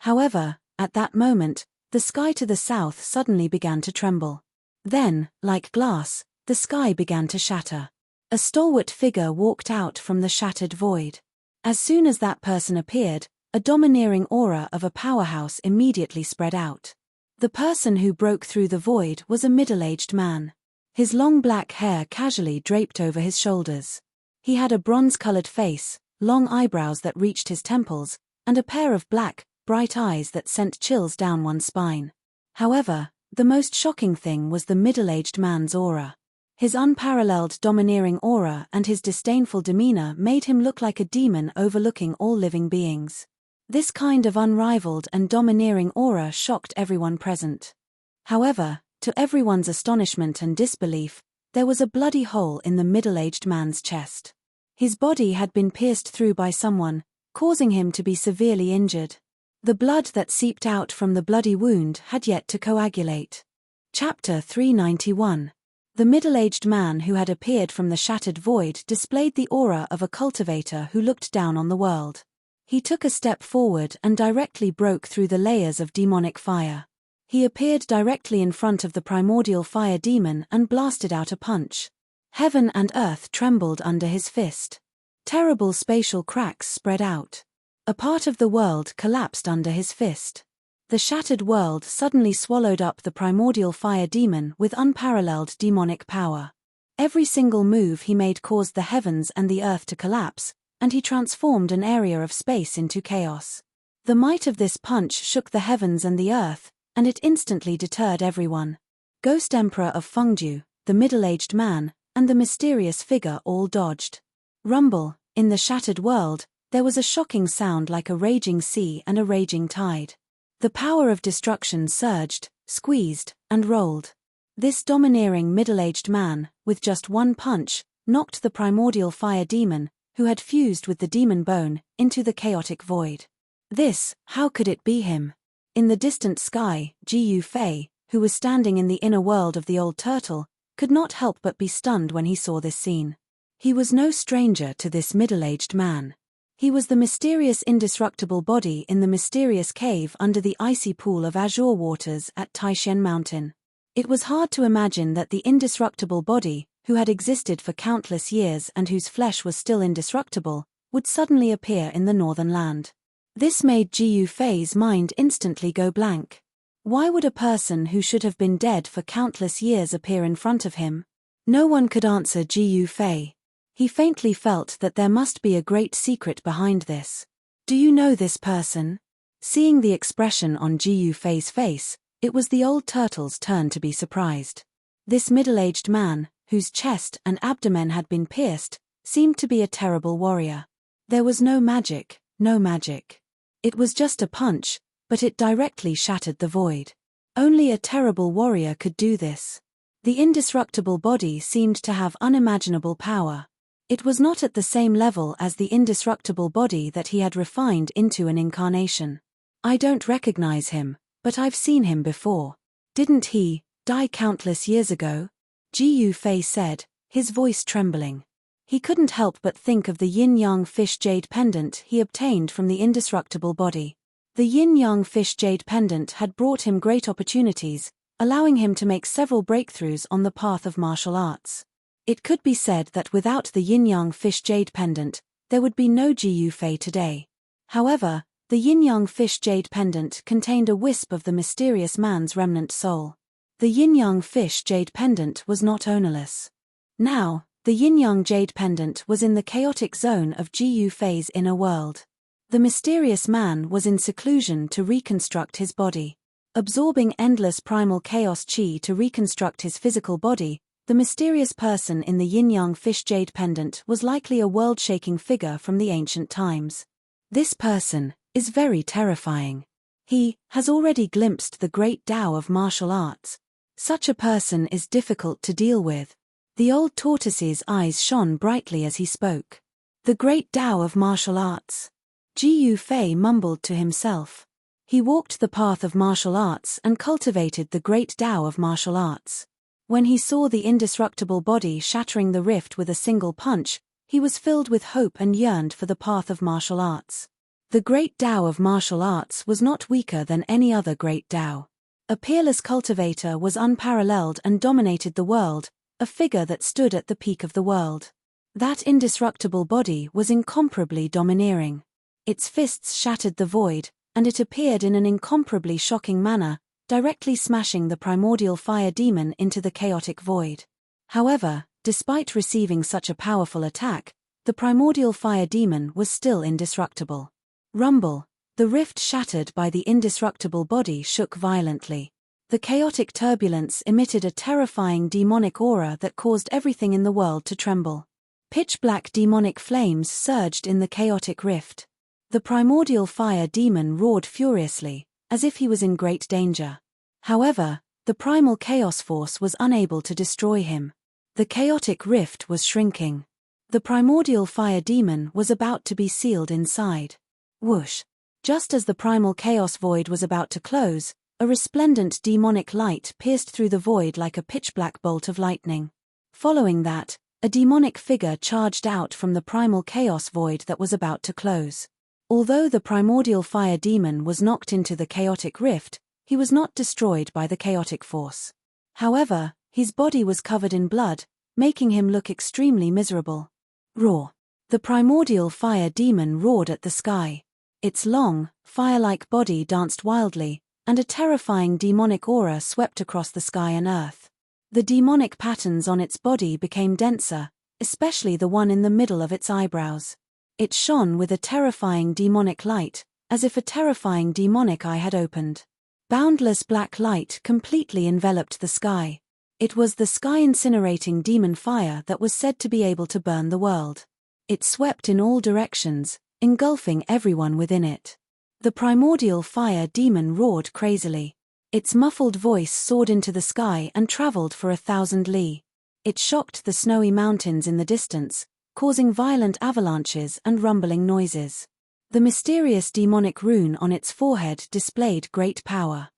However, at that moment, the sky to the south suddenly began to tremble. Then, like glass, the sky began to shatter. A stalwart figure walked out from the shattered void. As soon as that person appeared, a domineering aura of a powerhouse immediately spread out. The person who broke through the void was a middle-aged man. His long black hair casually draped over his shoulders. He had a bronze-colored face, long eyebrows that reached his temples, and a pair of black, bright eyes that sent chills down one's spine. However, the most shocking thing was the middle-aged man's aura. His unparalleled domineering aura and his disdainful demeanor made him look like a demon overlooking all living beings. This kind of unrivaled and domineering aura shocked everyone present. However, to everyone's astonishment and disbelief, there was a bloody hole in the middle-aged man's chest. His body had been pierced through by someone, causing him to be severely injured. The blood that seeped out from the bloody wound had yet to coagulate. Chapter 391. The middle-aged man who had appeared from the shattered void displayed the aura of a cultivator who looked down on the world. He took a step forward and directly broke through the layers of demonic fire. He appeared directly in front of the primordial fire demon and blasted out a punch. Heaven and earth trembled under his fist. Terrible spatial cracks spread out. A part of the world collapsed under his fist. The shattered world suddenly swallowed up the primordial fire demon with unparalleled demonic power. Every single move he made caused the heavens and the earth to collapse, and he transformed an area of space into chaos. The might of this punch shook the heavens and the earth, and it instantly deterred everyone. Ghost Emperor of Fengdu, the middle-aged man, and the mysterious figure all dodged. Rumble, in the shattered world, there was a shocking sound like a raging sea and a raging tide. The power of destruction surged, squeezed, and rolled. This domineering middle-aged man, with just one punch, knocked the primordial fire demon, who had fused with the demon bone, into the chaotic void. How could it be him? In the distant sky, Jiyu Fei, who was standing in the inner world of the old turtle, could not help but be stunned when he saw this scene. He was no stranger to this middle-aged man. He was the mysterious indestructible body in the mysterious cave under the icy pool of azure waters at Taishan Mountain. It was hard to imagine that the indestructible body, who had existed for countless years and whose flesh was still indestructible, would suddenly appear in the northern land. This made Jiyu Fei's mind instantly go blank. Why would a person who should have been dead for countless years appear in front of him? No one could answer Jiyu Fei. He faintly felt that there must be a great secret behind this. Do you know this person? Seeing the expression on Jiyu Fei's face, it was the old turtle's turn to be surprised. This middle-aged man, whose chest and abdomen had been pierced, seemed to be a terrible warrior. There was no magic, no magic. It was just a punch, but it directly shattered the void. Only a terrible warrior could do this. The indestructible body seemed to have unimaginable power. It was not at the same level as the indestructible body that he had refined into an incarnation. I don't recognize him, but I've seen him before. Didn't he die countless years ago? Jiyu Fei said, his voice trembling. He couldn't help but think of the yin-yang fish jade pendant he obtained from the indestructible body. The yin-yang fish jade pendant had brought him great opportunities, allowing him to make several breakthroughs on the path of martial arts. It could be said that without the yin-yang fish jade pendant, there would be no Jiyu Fei today. However, the yin-yang fish jade pendant contained a wisp of the mysterious man's remnant soul. The yin-yang fish jade pendant was not ownerless. Now, the yin-yang jade pendant was in the chaotic zone of Jiyu Fei's inner world. The mysterious man was in seclusion to reconstruct his body. Absorbing endless primal chaos chi to reconstruct his physical body, the mysterious person in the yin-yang fish jade pendant was likely a world-shaking figure from the ancient times. This person is very terrifying. He has already glimpsed the great Tao of martial arts. Such a person is difficult to deal with. The old tortoise's eyes shone brightly as he spoke. The great Tao of martial arts. Jiyu Fei mumbled to himself. He walked the path of martial arts and cultivated the great Tao of martial arts. When he saw the indestructible body shattering the rift with a single punch, he was filled with hope and yearned for the path of martial arts. The great Tao of martial arts was not weaker than any other great Tao. A peerless cultivator was unparalleled and dominated the world, a figure that stood at the peak of the world. That indestructible body was incomparably domineering. Its fists shattered the void, and it appeared in an incomparably shocking manner, directly smashing the primordial fire demon into the chaotic void. However, despite receiving such a powerful attack, the primordial fire demon was still indestructible. Rumble. The rift shattered by the indestructible body shook violently. The chaotic turbulence emitted a terrifying demonic aura that caused everything in the world to tremble. Pitch-black demonic flames surged in the chaotic rift. The primordial fire demon roared furiously, as if he was in great danger. However, the primal chaos force was unable to destroy him. The chaotic rift was shrinking. The primordial fire demon was about to be sealed inside. Whoosh! Just as the primal chaos void was about to close, a resplendent demonic light pierced through the void like a pitch-black bolt of lightning. Following that, a demonic figure charged out from the primal chaos void that was about to close. Although the primordial fire demon was knocked into the chaotic rift, he was not destroyed by the chaotic force. However, his body was covered in blood, making him look extremely miserable. Roar! The primordial fire demon roared at the sky. Its long, fire-like body danced wildly, and a terrifying demonic aura swept across the sky and earth. The demonic patterns on its body became denser, especially the one in the middle of its eyebrows. It shone with a terrifying demonic light, as if a terrifying demonic eye had opened. Boundless black light completely enveloped the sky. It was the sky-incinerating demon fire that was said to be able to burn the world. It swept in all directions, engulfing everyone within it. The primordial fire demon roared crazily. Its muffled voice soared into the sky and traveled for 1,000 li. It shocked the snowy mountains in the distance, causing violent avalanches and rumbling noises. The mysterious demonic rune on its forehead displayed great power.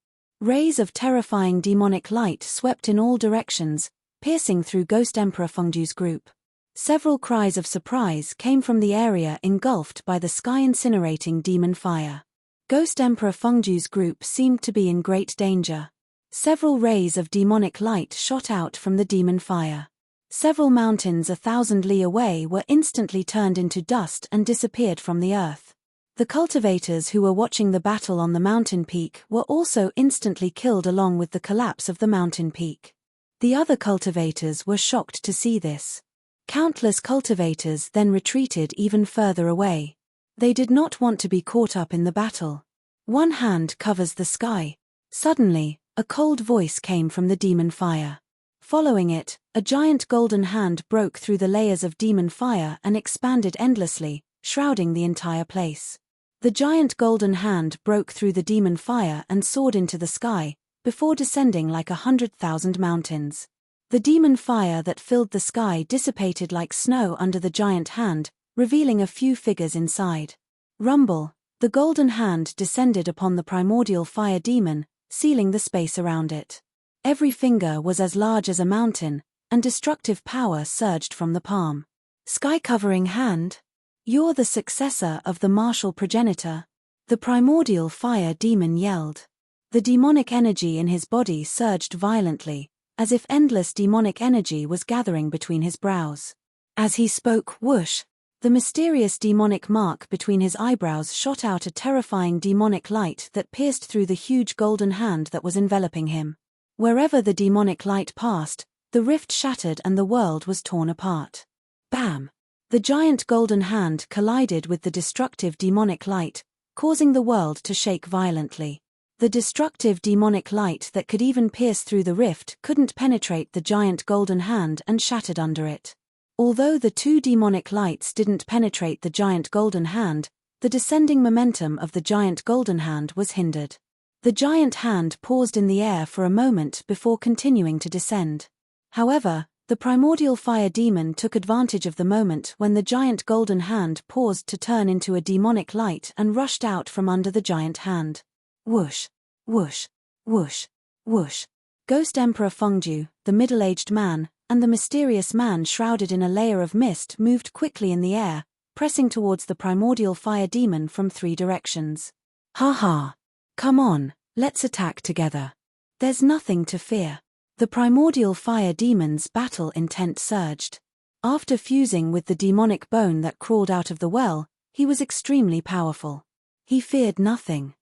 Rays of terrifying demonic light swept in all directions, piercing through Ghost Emperor Fengju's group. Several cries of surprise came from the area engulfed by the sky-incinerating demon fire. Ghost Emperor Fengju's group seemed to be in great danger. Several rays of demonic light shot out from the demon fire. Several mountains 1,000 li away were instantly turned into dust and disappeared from the earth. The cultivators who were watching the battle on the mountain peak were also instantly killed along with the collapse of the mountain peak. The other cultivators were shocked to see this. Countless cultivators then retreated even further away. They did not want to be caught up in the battle. One hand covers the sky. Suddenly, a cold voice came from the demon fire. Following it, a giant golden hand broke through the layers of demon fire and expanded endlessly, shrouding the entire place. The giant golden hand broke through the demon fire and soared into the sky, before descending like 100,000 mountains. The demon fire that filled the sky dissipated like snow under the giant hand, revealing a few figures inside. Rumble, the golden hand descended upon the primordial fire demon, sealing the space around it. Every finger was as large as a mountain, and destructive power surged from the palm. Sky-covering hand? You're the successor of the martial progenitor. The primordial fire demon yelled. The demonic energy in his body surged violently, as if endless demonic energy was gathering between his brows. As he spoke, whoosh, the mysterious demonic mark between his eyebrows shot out a terrifying demonic light that pierced through the huge golden hand that was enveloping him. Wherever the demonic light passed, the rift shattered and the world was torn apart. Bam! The giant golden hand collided with the destructive demonic light, causing the world to shake violently. The destructive demonic light that could even pierce through the rift couldn't penetrate the giant golden hand and shattered under it. Although the two demonic lights didn't penetrate the giant golden hand, the descending momentum of the giant golden hand was hindered. The giant hand paused in the air for a moment before continuing to descend. However, the primordial fire demon took advantage of the moment when the giant golden hand paused to turn into a demonic light and rushed out from under the giant hand. Whoosh, whoosh, whoosh, whoosh. Ghost Emperor Fengju, the middle-aged man, and the mysterious man shrouded in a layer of mist moved quickly in the air, pressing towards the primordial fire demon from 3 directions. Ha ha! Come on, let's attack together. There's nothing to fear. The primordial fire demon's battle intent surged. After fusing with the demonic bone that crawled out of the well, he was extremely powerful. He feared nothing.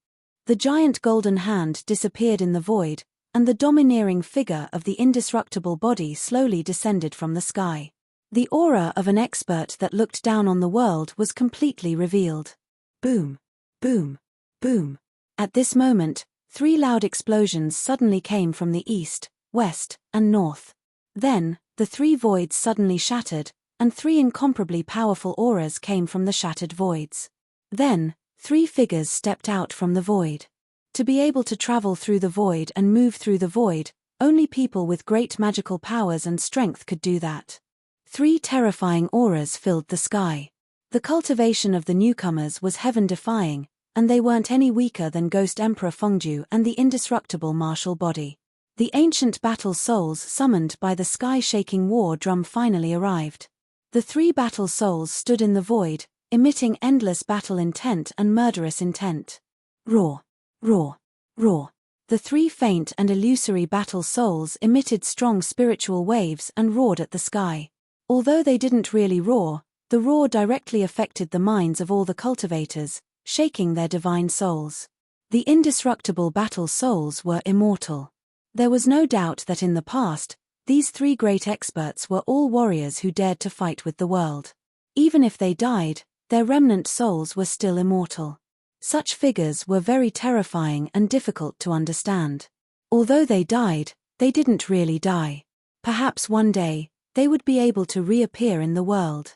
The giant golden hand disappeared in the void, and the domineering figure of the indestructible body slowly descended from the sky. The aura of an expert that looked down on the world was completely revealed. Boom, boom, boom. At this moment, 3 loud explosions suddenly came from the east, west, and north. Then, the 3 voids suddenly shattered, and 3 incomparably powerful auras came from the shattered voids. Then, 3 figures stepped out from the void. To be able to travel through the void and move through the void, only people with great magical powers and strength could do that. 3 terrifying auras filled the sky. The cultivation of the newcomers was heaven-defying, and they weren't any weaker than Ghost Emperor Fengju and the indestructible martial body. The ancient battle souls summoned by the sky-shaking war drum finally arrived. The 3 battle souls stood in the void, emitting endless battle intent and murderous intent. Roar, roar, roar. The 3 faint and illusory battle souls emitted strong spiritual waves and roared at the sky. Although they didn't really roar, the roar directly affected the minds of all the cultivators, shaking their divine souls. The indestructible battle souls were immortal. There was no doubt that in the past, these 3 great experts were all warriors who dared to fight with the world. Even if they died, their remnant souls were still immortal. Such figures were very terrifying and difficult to understand. Although they died, they didn't really die. Perhaps one day, they would be able to reappear in the world.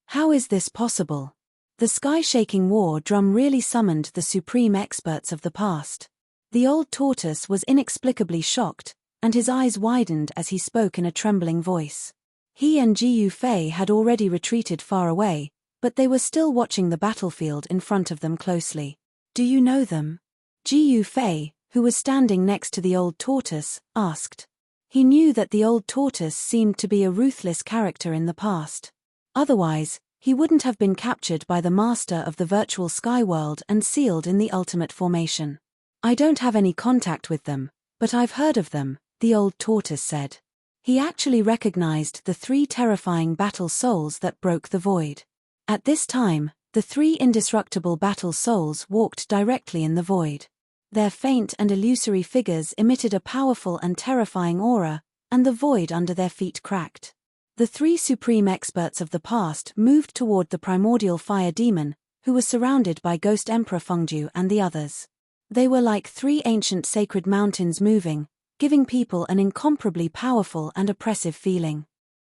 How is this possible? The sky-shaking war drum really summoned the supreme experts of the past. The old tortoise was inexplicably shocked, and his eyes widened as he spoke in a trembling voice. He and Jiu Fei had already retreated far away, but they were still watching the battlefield in front of them closely. Do you know them? Jiu Fei, who was standing next to the old tortoise, asked. He knew that the old tortoise seemed to be a ruthless character in the past. Otherwise, he wouldn't have been captured by the master of the virtual sky world and sealed in the ultimate formation. I don't have any contact with them, but I've heard of them, the old tortoise said. He actually recognized the 3 terrifying battle souls that broke the void. At this time, the 3 indestructible battle souls walked directly in the void. Their faint and illusory figures emitted a powerful and terrifying aura, and the void under their feet cracked. The 3 supreme experts of the past moved toward the primordial fire demon, who was surrounded by Ghost Emperor Fengju and the others. They were like 3 ancient sacred mountains moving, giving people an incomparably powerful and oppressive feeling.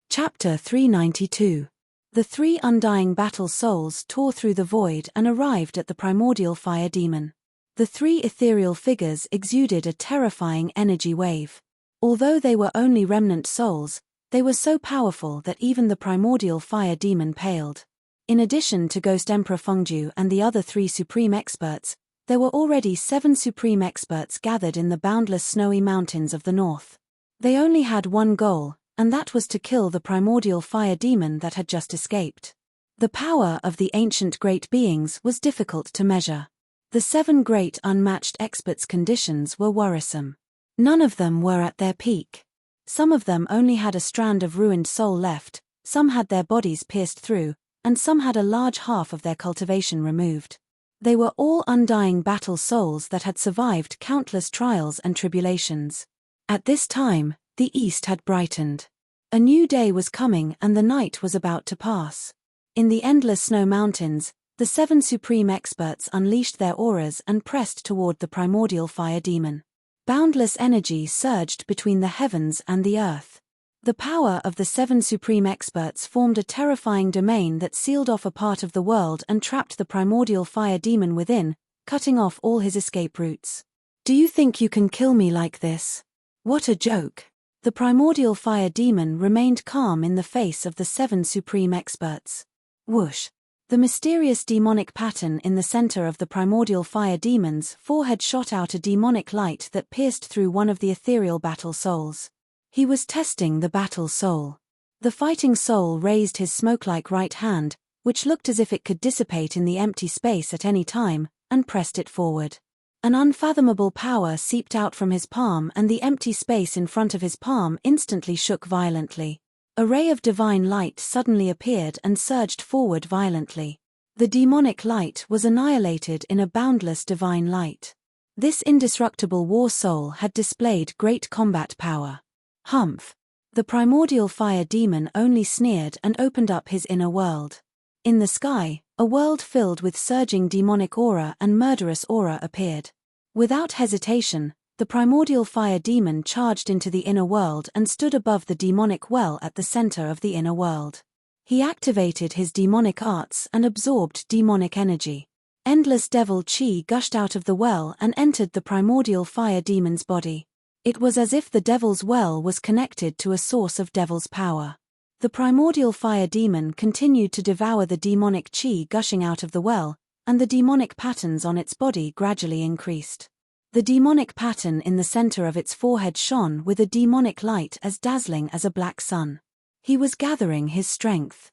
Chapter 392. The 3 undying battle souls tore through the void and arrived at the primordial fire demon. The 3 ethereal figures exuded a terrifying energy wave. Although they were only remnant souls, they were so powerful that even the primordial fire demon paled. In addition to Ghost Emperor Fengju and the other 3 supreme experts, there were already 7 supreme experts gathered in the boundless snowy mountains of the north. They only had one goal, and that was to kill the primordial fire demon that had just escaped. The power of the ancient great beings was difficult to measure. The 7 great unmatched experts' conditions were worrisome. None of them were at their peak. Some of them only had a strand of ruined soul left, some had their bodies pierced through, and some had a large half of their cultivation removed. They were all undying battle souls that had survived countless trials and tribulations. At this time, the east had brightened. A new day was coming and the night was about to pass. In the endless snow mountains, the 7 supreme experts unleashed their auras and pressed toward the primordial fire demon. Boundless energy surged between the heavens and the earth. The power of the 7 supreme experts formed a terrifying domain that sealed off a part of the world and trapped the primordial fire demon within, cutting off all his escape routes. Do you think you can kill me like this? What a joke! The primordial fire demon remained calm in the face of the 7 supreme experts. Whoosh! The mysterious demonic pattern in the center of the primordial fire demon's forehead shot out a demonic light that pierced through one of the ethereal battle souls. He was testing the battle soul. The fighting soul raised his smoke-like right hand, which looked as if it could dissipate in the empty space at any time, and pressed it forward. An unfathomable power seeped out from his palm and the empty space in front of his palm instantly shook violently. A ray of divine light suddenly appeared and surged forward violently. The demonic light was annihilated in a boundless divine light. This indestructible war soul had displayed great combat power. Humph! The primordial fire demon only sneered and opened up his inner world. In the sky, a world filled with surging demonic aura and murderous aura appeared. Without hesitation, the primordial fire demon charged into the inner world and stood above the demonic well at the center of the inner world. He activated his demonic arts and absorbed demonic energy. Endless devil chi gushed out of the well and entered the primordial fire demon's body. It was as if the devil's well was connected to a source of devil's power. The primordial fire demon continued to devour the demonic chi gushing out of the well, and the demonic patterns on its body gradually increased. The demonic pattern in the center of its forehead shone with a demonic light as dazzling as a black sun. He was gathering his strength.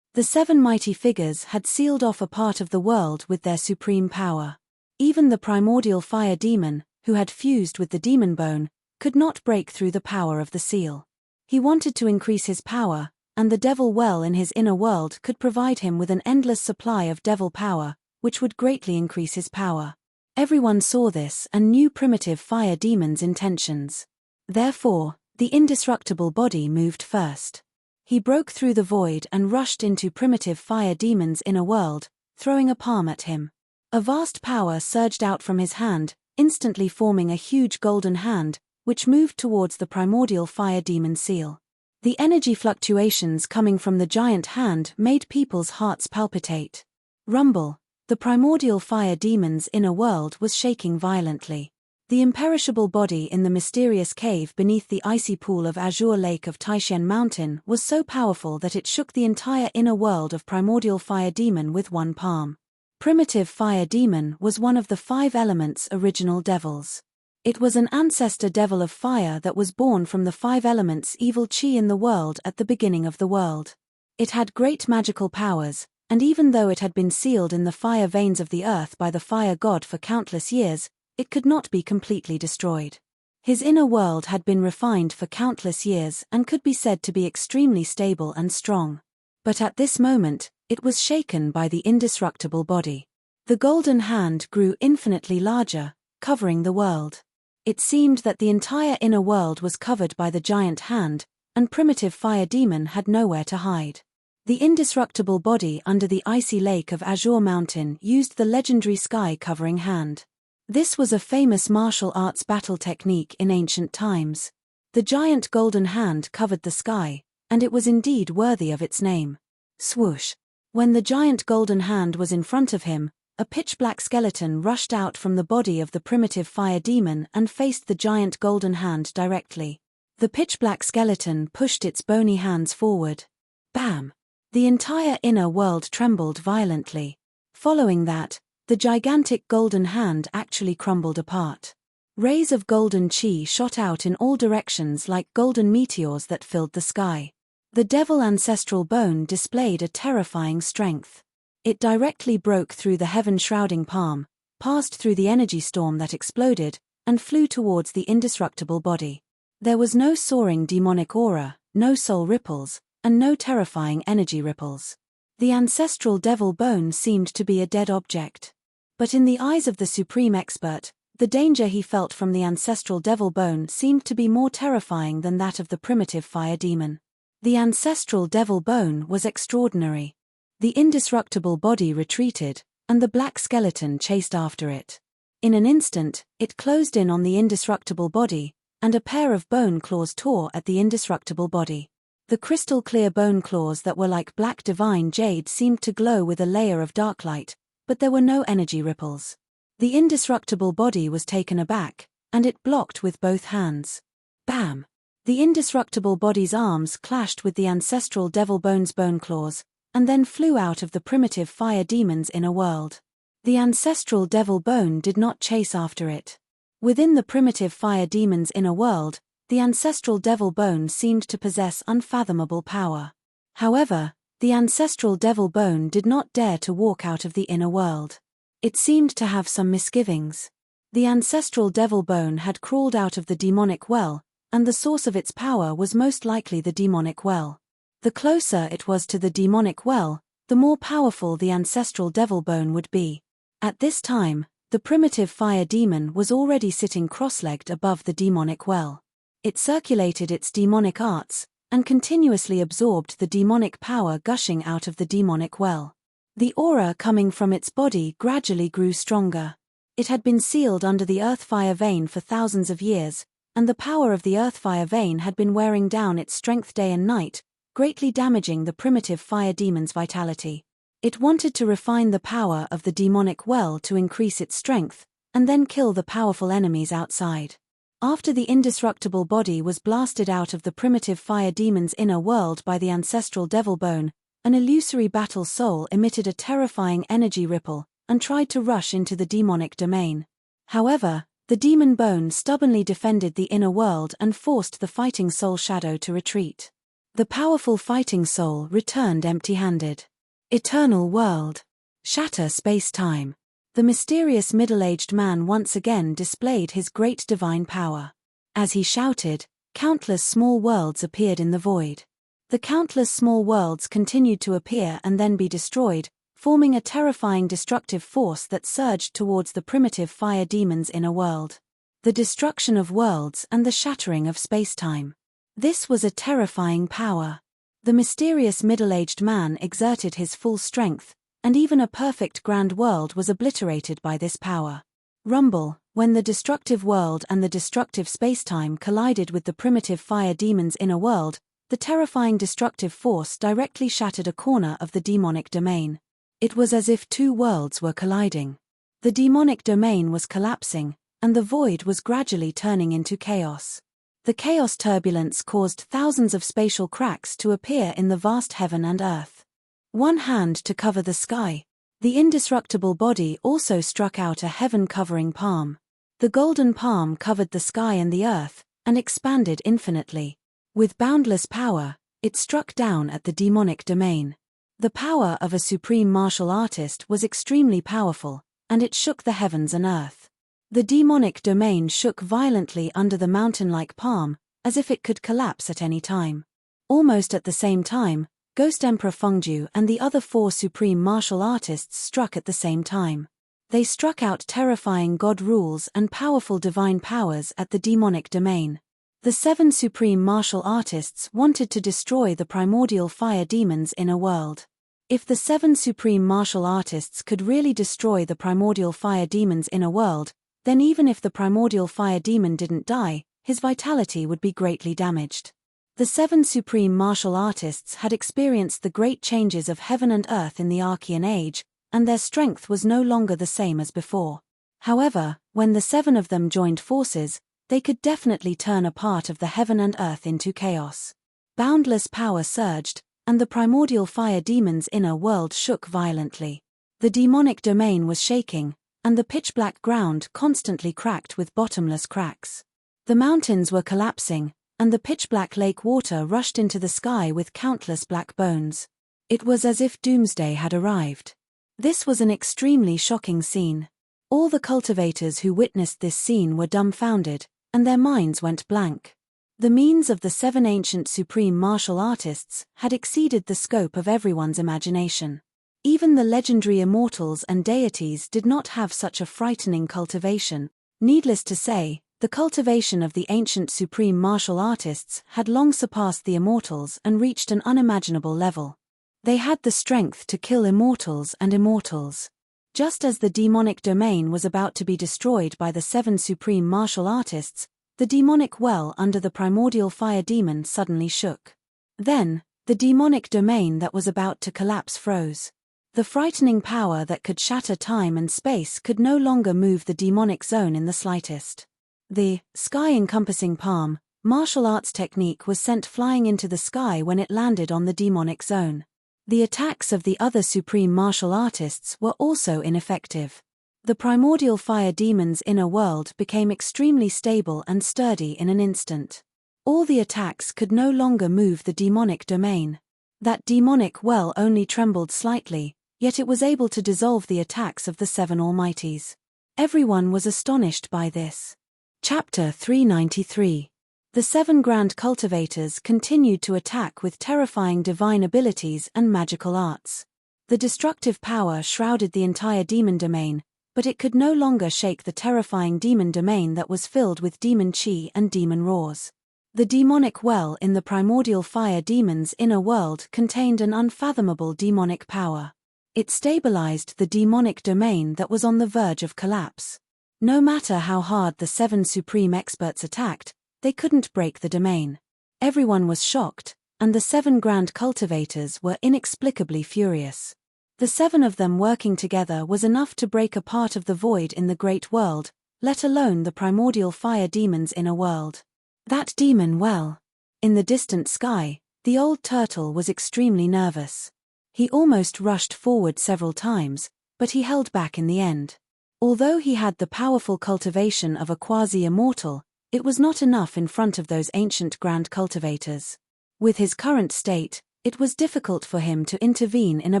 The 7 mighty figures had sealed off a part of the world with their supreme power. Even the primordial fire demon, who had fused with the demon bone, could not break through the power of the seal. He wanted to increase his power, and the devil well in his inner world could provide him with an endless supply of devil power, which would greatly increase his power. Everyone saw this and knew primitive fire demon's intentions. Therefore, the indestructible body moved first. He broke through the void and rushed into primitive fire demon's inner world, throwing a palm at him. A vast power surged out from his hand, instantly forming a huge golden hand, which moved towards the primordial fire demon seal. The energy fluctuations coming from the giant hand made people's hearts palpitate. Rumble. The primordial fire demon's inner world was shaking violently. The imperishable body in the mysterious cave beneath the icy pool of azure lake of Taishan Mountain was so powerful that it shook the entire inner world of primordial fire demon with one palm. Primitive fire demon was one of the 5 elements' original devils. It was an ancestor devil of fire that was born from the 5 elements' evil chi in the world at the beginning of the world. It had great magical powers, and even though it had been sealed in the fire veins of the earth by the fire god for countless years, it could not be completely destroyed. His inner world had been refined for countless years and could be said to be extremely stable and strong. But at this moment, it was shaken by the indestructible body. The golden hand grew infinitely larger, covering the world. It seemed that the entire inner world was covered by the giant hand, and primitive fire demon had nowhere to hide. The indestructible body under the icy lake of Azure Mountain used the legendary sky-covering hand. This was a famous martial arts battle technique in ancient times. The giant golden hand covered the sky, and it was indeed worthy of its name. Swoosh! When the giant golden hand was in front of him, a pitch-black skeleton rushed out from the body of the primitive fire demon and faced the giant golden hand directly. The pitch-black skeleton pushed its bony hands forward. Bam! The entire inner world trembled violently. Following that, the gigantic golden hand actually crumbled apart. Rays of golden chi shot out in all directions like golden meteors that filled the sky. The devil ancestral bone displayed a terrifying strength. It directly broke through the heaven-shrouding palm, passed through the energy storm that exploded, and flew towards the indestructible body. There was no soaring demonic aura, no soul ripples, and no terrifying energy ripples. The ancestral devil bone seemed to be a dead object. But in the eyes of the supreme expert, the danger he felt from the ancestral devil bone seemed to be more terrifying than that of the primitive fire demon. The ancestral devil bone was extraordinary. The indestructible body retreated, and the black skeleton chased after it. In an instant, it closed in on the indestructible body, and a pair of bone claws tore at the indestructible body. The crystal-clear bone claws that were like black divine jade seemed to glow with a layer of dark light, but there were no energy ripples. The indestructible body was taken aback, and it blocked with both hands. Bam! The indestructible body's arms clashed with the ancestral devil bone's bone claws, and then flew out of the primitive fire demon's inner world. The ancestral devil bone did not chase after it. Within the primitive fire demon's inner world, the ancestral devil bone seemed to possess unfathomable power. However, the ancestral devil bone did not dare to walk out of the inner world. It seemed to have some misgivings. The ancestral devil bone had crawled out of the demonic well, and the source of its power was most likely the demonic well. The closer it was to the demonic well, the more powerful the ancestral devil bone would be. At this time, the primitive fire demon was already sitting cross-legged above the demonic well. It circulated its demonic arts, and continuously absorbed the demonic power gushing out of the demonic well. The aura coming from its body gradually grew stronger. It had been sealed under the earth-fire vein for thousands of years, and the power of the earth-fire vein had been wearing down its strength day and night, greatly damaging the primitive fire demon's vitality. It wanted to refine the power of the demonic well to increase its strength, and then kill the powerful enemies outside. After the indestructible body was blasted out of the primitive fire demon's inner world by the ancestral devil bone, an illusory battle soul emitted a terrifying energy ripple, and tried to rush into the demonic domain. However, the demon bone stubbornly defended the inner world and forced the fighting soul shadow to retreat. The powerful fighting soul returned empty-handed. Eternal world. Shatter space-time. The mysterious middle-aged man once again displayed his great divine power. As he shouted, countless small worlds appeared in the void. The countless small worlds continued to appear and then be destroyed, forming a terrifying destructive force that surged towards the primitive fire demon's inner world. The destruction of worlds and the shattering of space-time. This was a terrifying power. The mysterious middle-aged man exerted his full strength, and even a perfect grand world was obliterated by this power. Rumble, when the destructive world and the destructive spacetime collided with the primitive fire demon's inner world, the terrifying destructive force directly shattered a corner of the demonic domain. It was as if two worlds were colliding. The demonic domain was collapsing, and the void was gradually turning into chaos. The chaos turbulence caused thousands of spatial cracks to appear in the vast heaven and earth. One hand to cover the sky. The indestructible body also struck out a heaven-covering palm. The golden palm covered the sky and the earth, and expanded infinitely. With boundless power, it struck down at the demonic domain. The power of a supreme martial artist was extremely powerful, and it shook the heavens and earth. The demonic domain shook violently under the mountain-like palm, as if it could collapse at any time. Almost at the same time, Ghost Emperor Fengdu and the other four supreme martial artists struck at the same time. They struck out terrifying god rules and powerful divine powers at the demonic domain. The seven supreme martial artists wanted to destroy the primordial fire demon's inner world. If the seven supreme martial artists could really destroy the primordial fire demon's inner world, then even if the primordial fire demon didn't die, his vitality would be greatly damaged. The seven supreme martial artists had experienced the great changes of heaven and earth in the Archean Age, and their strength was no longer the same as before. However, when the seven of them joined forces, they could definitely turn a part of the heaven and earth into chaos. Boundless power surged, and the primordial fire demon's inner world shook violently. The demonic domain was shaking, and the pitch-black ground constantly cracked with bottomless cracks. The mountains were collapsing, and the pitch-black lake water rushed into the sky with countless black bones. It was as if doomsday had arrived. This was an extremely shocking scene. All the cultivators who witnessed this scene were dumbfounded, and their minds went blank. The means of the seven ancient supreme martial artists had exceeded the scope of everyone's imagination. Even the legendary immortals and deities did not have such a frightening cultivation. Needless to say, the cultivation of the ancient supreme martial artists had long surpassed the immortals and reached an unimaginable level. They had the strength to kill immortals and immortals. Just as the demonic domain was about to be destroyed by the seven supreme martial artists, the demonic well under the primordial fire demon suddenly shook. Then, the demonic domain that was about to collapse froze. The frightening power that could shatter time and space could no longer move the demonic zone in the slightest. The sky-encompassing palm martial arts technique was sent flying into the sky when it landed on the demonic zone. The attacks of the other supreme martial artists were also ineffective. The primordial fire demon's inner world became extremely stable and sturdy in an instant. All the attacks could no longer move the demonic domain. That demonic well only trembled slightly, yet it was able to dissolve the attacks of the seven almighties. Everyone was astonished by this. Chapter 393. The seven grand cultivators continued to attack with terrifying divine abilities and magical arts. The destructive power shrouded the entire demon domain, but it could no longer shake the terrifying demon domain that was filled with demon chi and demon roars. The demonic well in the primordial fire demon's inner world contained an unfathomable demonic power. It stabilized the demonic domain that was on the verge of collapse. No matter how hard the seven supreme experts attacked, they couldn't break the domain. Everyone was shocked, and the seven grand cultivators were inexplicably furious. The seven of them working together was enough to break a part of the void in the great world, let alone the primordial fire demon's inner world. That demon well. In the distant sky, the old turtle was extremely nervous. He almost rushed forward several times, but he held back in the end. Although he had the powerful cultivation of a quasi-immortal, it was not enough in front of those ancient grand cultivators. With his current state, it was difficult for him to intervene in a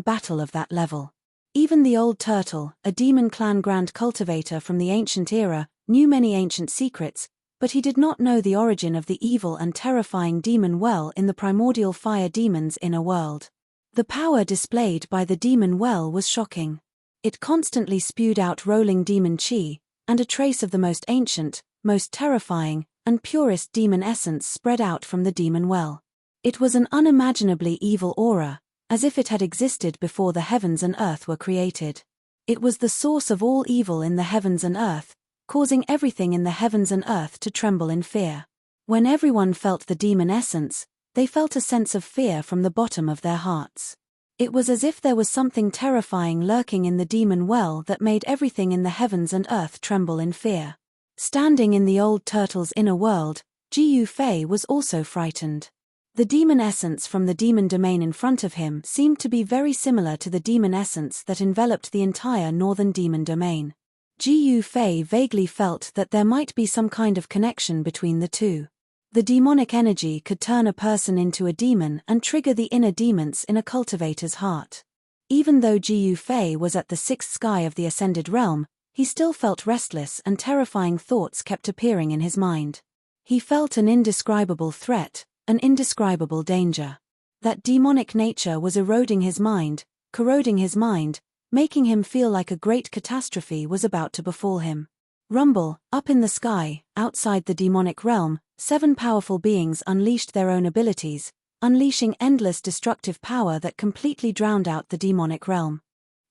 battle of that level. Even the old turtle, a demon clan grand cultivator from the ancient era, knew many ancient secrets, but he did not know the origin of the evil and terrifying demon well in the primordial fire demon's inner world. The power displayed by the demon well was shocking. It constantly spewed out rolling demon chi, and a trace of the most ancient, most terrifying, and purest demon essence spread out from the demon well. It was an unimaginably evil aura, as if it had existed before the heavens and earth were created. It was the source of all evil in the heavens and earth, causing everything in the heavens and earth to tremble in fear. When everyone felt the demon essence, they felt a sense of fear from the bottom of their hearts. It was as if there was something terrifying lurking in the demon well that made everything in the heavens and earth tremble in fear. Standing in the old turtle's inner world, Jiu Fei was also frightened. The demon essence from the demon domain in front of him seemed to be very similar to the demon essence that enveloped the entire northern demon domain. Jiu Fei vaguely felt that there might be some kind of connection between the two. The demonic energy could turn a person into a demon and trigger the inner demons in a cultivator's heart. Even though Jiu Fei was at the sixth sky of the ascended realm, he still felt restless and terrifying thoughts kept appearing in his mind. He felt an indescribable threat, an indescribable danger. That demonic nature was eroding his mind, corroding his mind, making him feel like a great catastrophe was about to befall him. Rumble, up in the sky, outside the demonic realm, 7 powerful beings unleashed their own abilities, unleashing endless destructive power that completely drowned out the demonic realm.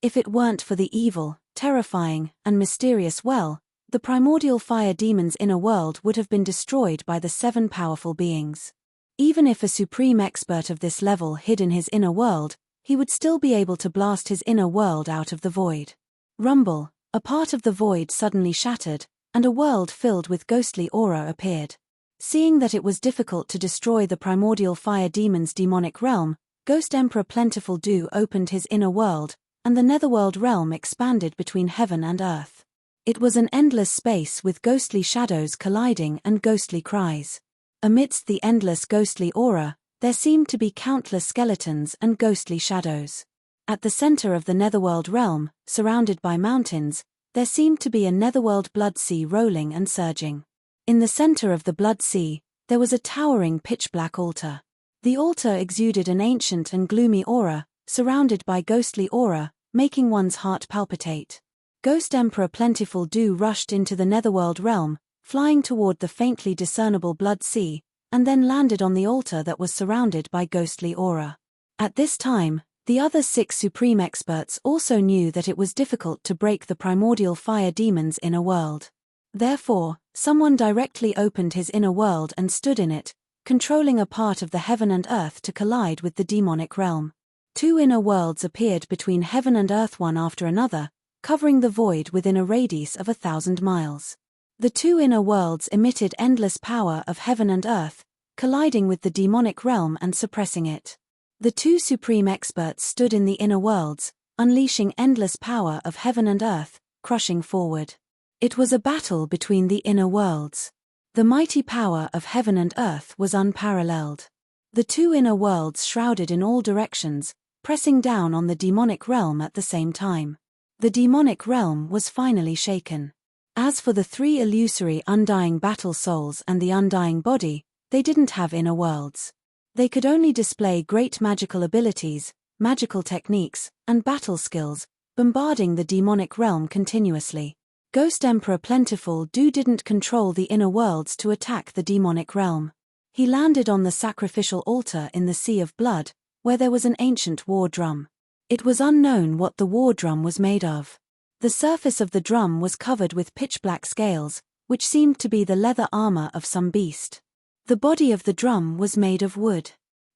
If it weren't for the evil, terrifying, and mysterious well, the primordial fire demon's inner world would have been destroyed by the 7 powerful beings. Even if a supreme expert of this level hid in his inner world, he would still be able to blast his inner world out of the void. Rumble, a part of the void suddenly shattered, and a world filled with ghostly aura appeared. Seeing that it was difficult to destroy the primordial fire demon's demonic realm, Ghost Emperor Plentiful Dew opened his inner world, and the netherworld realm expanded between heaven and earth. It was an endless space with ghostly shadows colliding and ghostly cries. Amidst the endless ghostly aura, there seemed to be countless skeletons and ghostly shadows. At the center of the netherworld realm, surrounded by mountains, there seemed to be a netherworld blood sea rolling and surging. In the center of the blood sea, there was a towering pitch-black altar. The altar exuded an ancient and gloomy aura, surrounded by ghostly aura, making one's heart palpitate. Ghost Emperor Plentiful Dew rushed into the netherworld realm, flying toward the faintly discernible blood sea, and then landed on the altar that was surrounded by ghostly aura. At this time, the other 6 supreme experts also knew that it was difficult to break the primordial fire demon's inner world. Therefore, someone directly opened his inner world and stood in it, controlling a part of the heaven and earth to collide with the demonic realm. 2 inner worlds appeared between heaven and earth one after another, covering the void within a radius of 1,000 miles. The 2 inner worlds emitted endless power of heaven and earth, colliding with the demonic realm and suppressing it. The 2 supreme experts stood in the inner worlds, unleashing endless power of heaven and earth, crushing forward. It was a battle between the inner worlds. The mighty power of heaven and earth was unparalleled. The 2 inner worlds shrouded in all directions, pressing down on the demonic realm at the same time. The demonic realm was finally shaken. As for the 3 illusory undying battle souls and the undying body, they didn't have inner worlds. They could only display great magical abilities, magical techniques, and battle skills, bombarding the demonic realm continuously. Ghost Emperor Plentiful Dew didn't control the inner worlds to attack the demonic realm. He landed on the sacrificial altar in the Sea of Blood, where there was an ancient war drum. It was unknown what the war drum was made of. The surface of the drum was covered with pitch-black scales, which seemed to be the leather armor of some beast. The body of the drum was made of wood.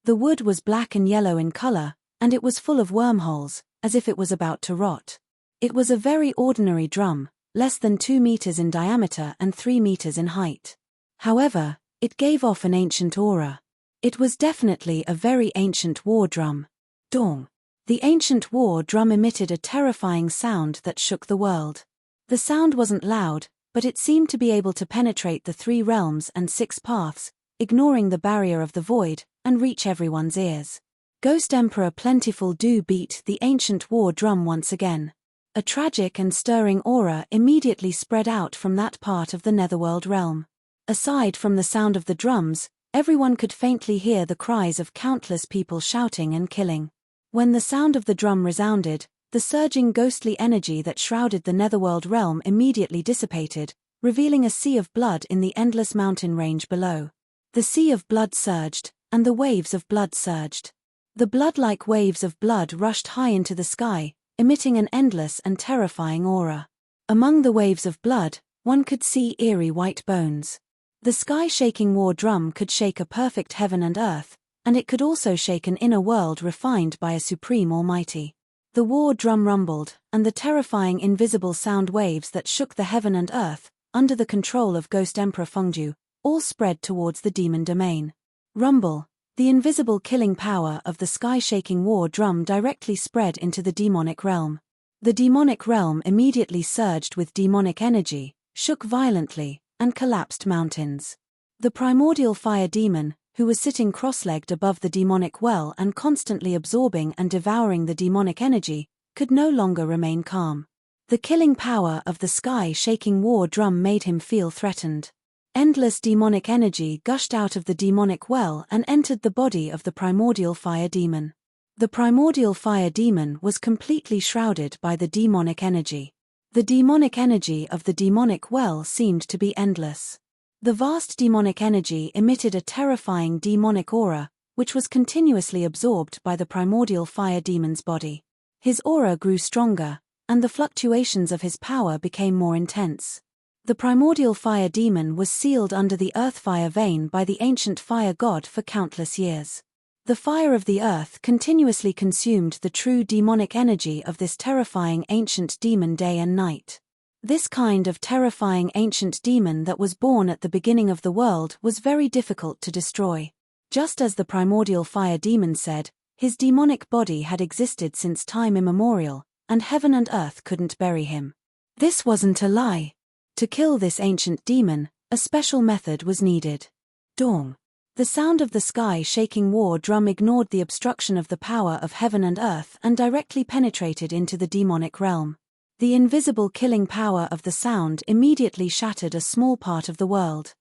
The wood was black and yellow in color, and it was full of wormholes, as if it was about to rot. It was a very ordinary drum, less than 2 meters in diameter and 3 meters in height. However, it gave off an ancient aura. It was definitely a very ancient war drum. Dong. The ancient war drum emitted a terrifying sound that shook the world. The sound wasn't loud, but it seemed to be able to penetrate the 3 realms and 6 paths, ignoring the barrier of the void, and reach everyone's ears. Ghost Emperor Plentiful Dew beat the ancient war drum once again. A tragic and stirring aura immediately spread out from that part of the netherworld realm. Aside from the sound of the drums, everyone could faintly hear the cries of countless people shouting and killing. When the sound of the drum resounded, the surging ghostly energy that shrouded the netherworld realm immediately dissipated, revealing a sea of blood in the endless mountain range below. The sea of blood surged, and the waves of blood surged. The blood-like waves of blood rushed high into the sky, emitting an endless and terrifying aura. Among the waves of blood, one could see eerie white bones. The sky-shaking war drum could shake a perfect heaven and earth, and it could also shake an inner world refined by a supreme almighty. The war drum rumbled, and the terrifying invisible sound waves that shook the heaven and earth, under the control of Ghost Emperor Fengju, all spread towards the demon domain. Rumble, the invisible killing power of the sky-shaking war drum directly spread into the demonic realm. The demonic realm immediately surged with demonic energy, shook violently, and collapsed mountains. The primordial fire demon, who was sitting cross-legged above the demonic well and constantly absorbing and devouring the demonic energy, could no longer remain calm. The killing power of the sky-shaking war drum made him feel threatened. Endless demonic energy gushed out of the demonic well and entered the body of the primordial fire demon. The primordial fire demon was completely shrouded by the demonic energy. The demonic energy of the demonic well seemed to be endless. The vast demonic energy emitted a terrifying demonic aura, which was continuously absorbed by the primordial fire demon's body. His aura grew stronger, and the fluctuations of his power became more intense. The primordial fire demon was sealed under the earth fire vein by the ancient fire god for countless years. The fire of the earth continuously consumed the true demonic energy of this terrifying ancient demon day and night. This kind of terrifying ancient demon that was born at the beginning of the world was very difficult to destroy. Just as the primordial fire demon said, his demonic body had existed since time immemorial, and heaven and earth couldn't bury him. This wasn't a lie. To kill this ancient demon, a special method was needed. Dong. The sound of the sky-shaking war drum ignored the obstruction of the power of heaven and earth and directly penetrated into the demonic realm. The invisible killing power of the sound immediately shattered a small part of the world.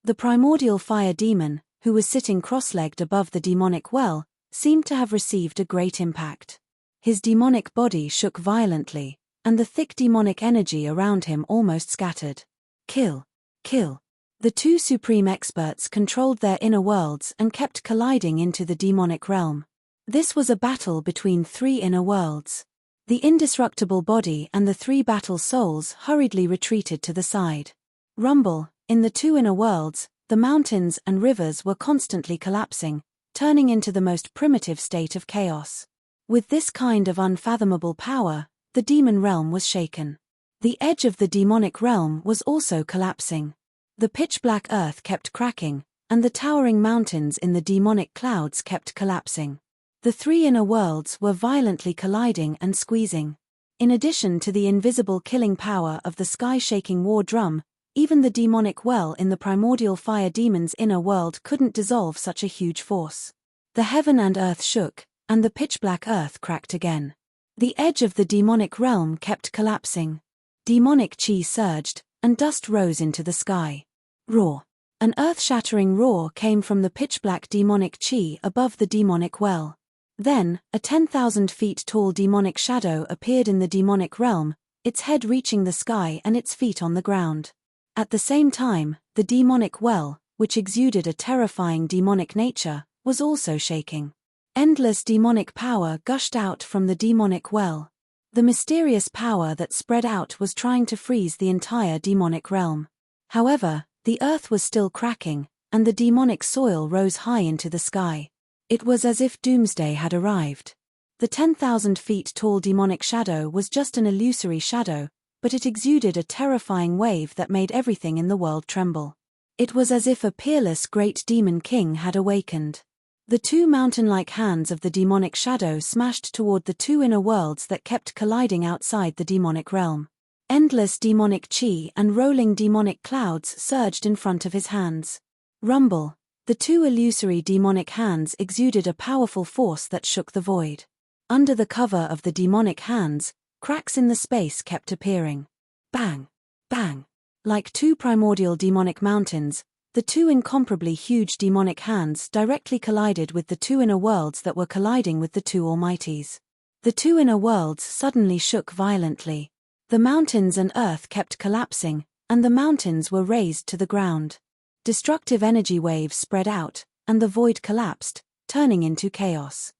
The primordial fire demon, who was sitting cross-legged above the demonic well, seemed to have received a great impact. His demonic body shook violently, and the thick demonic energy around him almost scattered. Kill. Kill. The two supreme experts controlled their inner worlds and kept colliding into the demonic realm. This was a battle between three inner worlds. The indestructible body and the three battle souls hurriedly retreated to the side. Rumble, in the two inner worlds, the mountains and rivers were constantly collapsing, turning into the most primitive state of chaos. With this kind of unfathomable power, the demon realm was shaken. The edge of the demonic realm was also collapsing. The pitch-black earth kept cracking, and the towering mountains in the demonic clouds kept collapsing. The three inner worlds were violently colliding and squeezing. In addition to the invisible killing power of the sky-shaking war drum, even the demonic well in the primordial fire demon's inner world couldn't dissolve such a huge force. The heaven and earth shook, and the pitch-black earth cracked again. The edge of the demonic realm kept collapsing. Demonic chi surged, and dust rose into the sky. Roar. An earth-shattering roar came from the pitch-black demonic chi above the demonic well. Then, a 10,000 feet tall demonic shadow appeared in the demonic realm, its head reaching the sky and its feet on the ground. At the same time, the demonic well, which exuded a terrifying demonic nature, was also shaking. Endless demonic power gushed out from the demonic well. The mysterious power that spread out was trying to freeze the entire demonic realm. However, the earth was still cracking, and the demonic soil rose high into the sky. It was as if doomsday had arrived. The 10,000 feet tall demonic shadow was just an illusory shadow, but it exuded a terrifying wave that made everything in the world tremble. It was as if a peerless great demon king had awakened. The two mountain-like hands of the demonic shadow smashed toward the two inner worlds that kept colliding outside the demonic realm. Endless demonic chi and rolling demonic clouds surged in front of his hands. Rumble. The two illusory demonic hands exuded a powerful force that shook the void. Under the cover of the demonic hands, cracks in the space kept appearing. Bang! Bang! Like two primordial demonic mountains, the two incomparably huge demonic hands directly collided with the two inner worlds that were colliding with the two almighties. The two inner worlds suddenly shook violently. The mountains and earth kept collapsing, and the mountains were razed to the ground. Destructive energy waves spread out, and the void collapsed, turning into chaos.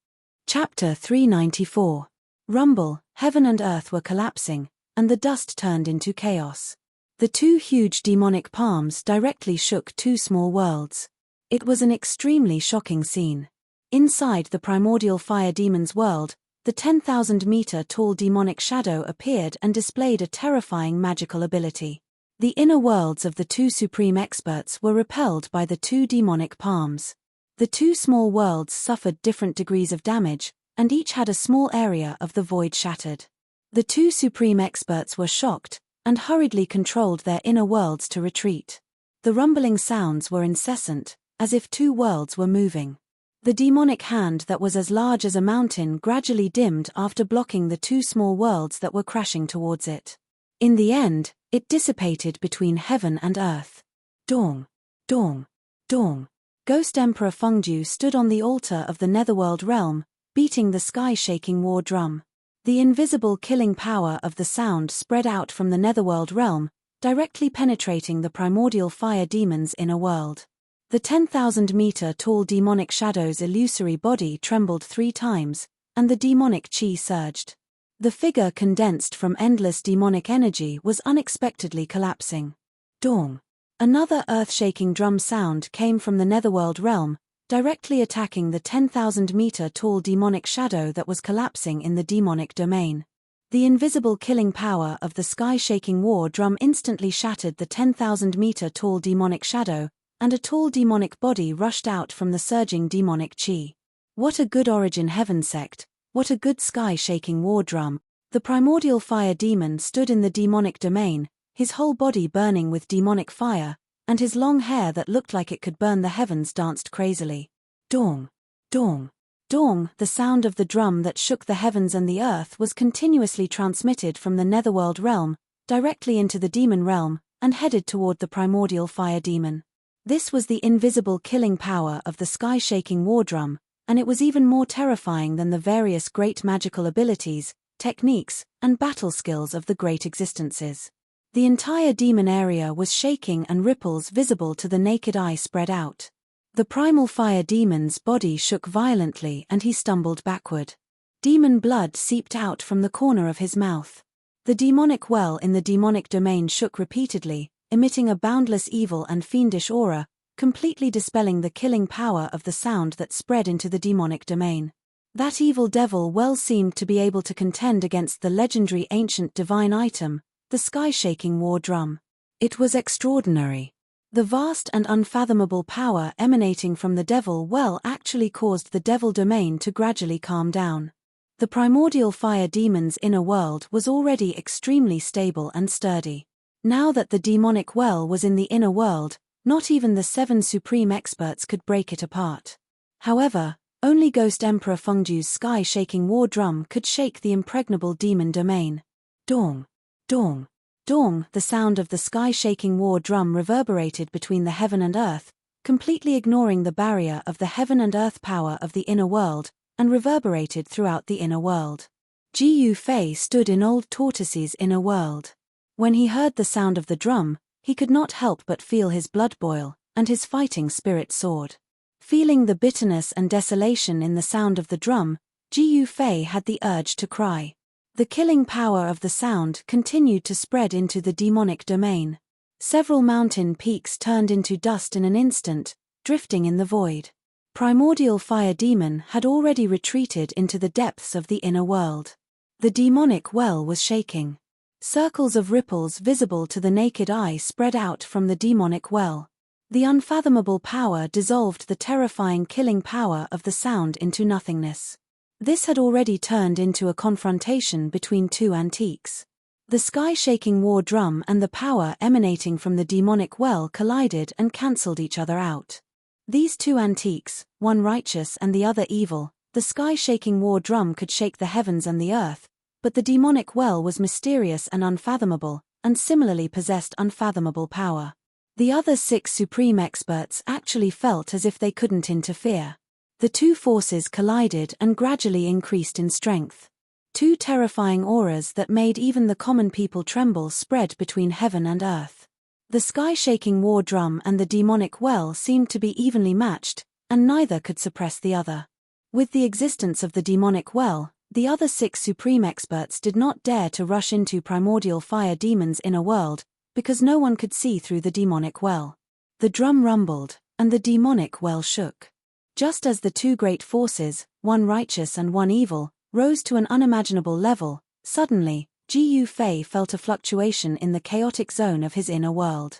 Chapter 394. Rumble. Heaven and earth were collapsing, and the dust turned into chaos. The two huge demonic palms directly shook two small worlds. It was an extremely shocking scene. Inside the primordial fire demon's world, the 10,000-meter-tall demonic shadow appeared and displayed a terrifying magical ability. The inner worlds of the two supreme experts were repelled by the two demonic palms. The two small worlds suffered different degrees of damage, and each had a small area of the void shattered. The two supreme experts were shocked, and hurriedly controlled their inner worlds to retreat. The rumbling sounds were incessant, as if two worlds were moving. The demonic hand that was as large as a mountain gradually dimmed after blocking the two small worlds that were crashing towards it. In the end, it dissipated between heaven and earth. Dong, dong, dong. Ghost Emperor Fengdu stood on the altar of the netherworld realm, beating the sky-shaking war drum. The invisible killing power of the sound spread out from the netherworld realm, directly penetrating the primordial fire demon's inner world. The 10,000-meter-tall demonic shadow's illusory body trembled 3 times, and the demonic chi surged. The figure, condensed from endless demonic energy, was unexpectedly collapsing. Dong. Another earth-shaking drum sound came from the netherworld realm, directly attacking the 10,000-meter-tall demonic shadow that was collapsing in the demonic domain. The invisible killing power of the sky-shaking war drum instantly shattered the 10,000-meter-tall demonic shadow, and a tall demonic body rushed out from the surging demonic chi. What a good origin heaven sect, what a good sky-shaking war drum. The primordial fire demon stood in the demonic domain, his whole body burning with demonic fire, and his long hair that looked like it could burn the heavens danced crazily. Dong, dong, dong. The sound of the drum that shook the heavens and the earth was continuously transmitted from the netherworld realm, directly into the demon realm, and headed toward the primordial fire demon. This was the invisible killing power of the sky-shaking war drum, and it was even more terrifying than the various great magical abilities, techniques, and battle skills of the great existences. The entire demon area was shaking, and ripples visible to the naked eye spread out. The primal fire demon's body shook violently and he stumbled backward. Demon blood seeped out from the corner of his mouth. The demonic well in the demonic domain shook repeatedly, emitting a boundless evil and fiendish aura, completely dispelling the killing power of the sound that spread into the demonic domain. That evil devil well seemed to be able to contend against the legendary ancient divine item, the sky-shaking war drum. It was extraordinary. The vast and unfathomable power emanating from the devil well actually caused the devil domain to gradually calm down. The primordial fire demon's inner world was already extremely stable and sturdy. Now that the demonic well was in the inner world, not even the 7 supreme experts could break it apart. However, only Ghost Emperor Fengdu's sky-shaking war drum could shake the impregnable demon domain. Dong. Dong, dong. The sound of the sky-shaking war drum reverberated between the heaven and earth, completely ignoring the barrier of the heaven and earth power of the inner world, and reverberated throughout the inner world. Ji Fei stood in Old Tortoise's inner world. When he heard the sound of the drum, he could not help but feel his blood boil, and his fighting spirit soared. Feeling the bitterness and desolation in the sound of the drum, Ji Fei had the urge to cry. The killing power of the sound continued to spread into the demonic domain. Several mountain peaks turned into dust in an instant, drifting in the void. Primordial fire demon had already retreated into the depths of the inner world. The demonic well was shaking. Circles of ripples visible to the naked eye spread out from the demonic well. The unfathomable power dissolved the terrifying killing power of the sound into nothingness. This had already turned into a confrontation between two antiques. The sky-shaking war drum and the power emanating from the demonic well collided and cancelled each other out. These two antiques, one righteous and the other evil, the sky-shaking war drum could shake the heavens and the earth, but the demonic well was mysterious and unfathomable, and similarly possessed unfathomable power. The other 6 supreme experts actually felt as if they couldn't interfere. The two forces collided and gradually increased in strength. Two terrifying auras that made even the common people tremble spread between heaven and earth. The sky-shaking war drum and the demonic well seemed to be evenly matched, and neither could suppress the other. With the existence of the demonic well, the other 6 supreme experts did not dare to rush into primordial fire demon's inner world, because no one could see through the demonic well. The drum rumbled, and the demonic well shook. Just as the 2 great forces, one righteous and one evil, rose to an unimaginable level, suddenly, Gu Fei felt a fluctuation in the chaotic zone of his inner world.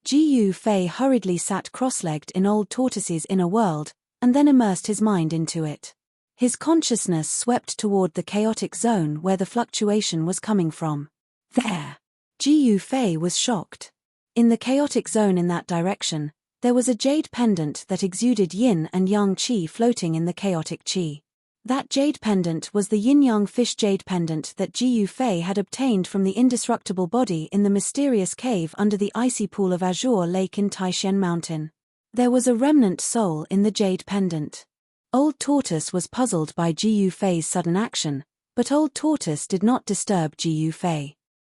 Gu Fei hurriedly sat cross-legged in Old Tortoise's inner world, and then immersed his mind into it. His consciousness swept toward the chaotic zone where the fluctuation was coming from. There! Gu Fei was shocked. In the chaotic zone in that direction, there was a jade pendant that exuded yin and yang qi floating in the chaotic qi. That jade pendant was the yin-yang fish jade pendant that Gu Fei had obtained from the indestructible body in the mysterious cave under the icy pool of azure lake in Taishen Mountain. There was a remnant soul in the jade pendant. Old Tortoise was puzzled by Gu Fei's sudden action, but Old Tortoise did not disturb Gu Fei.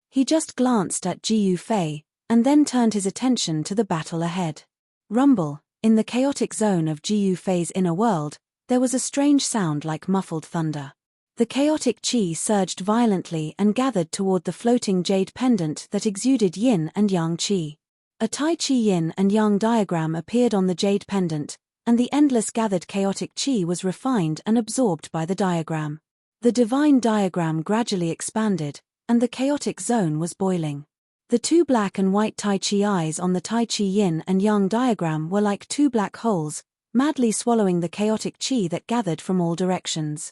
He just glanced at Gu Fei, and then turned his attention to the battle ahead. Rumble, in the chaotic zone of Gu Fei's inner world, there was a strange sound like muffled thunder. The chaotic qi surged violently and gathered toward the floating jade pendant that exuded yin and yang qi. A Tai Chi yin and yang diagram appeared on the jade pendant, and the endless gathered chaotic qi was refined and absorbed by the diagram. The divine diagram gradually expanded, and the chaotic zone was boiling. The 2 black and white Tai Chi eyes on the Tai Chi yin and yang diagram were like 2 black holes, madly swallowing the chaotic qi that gathered from all directions.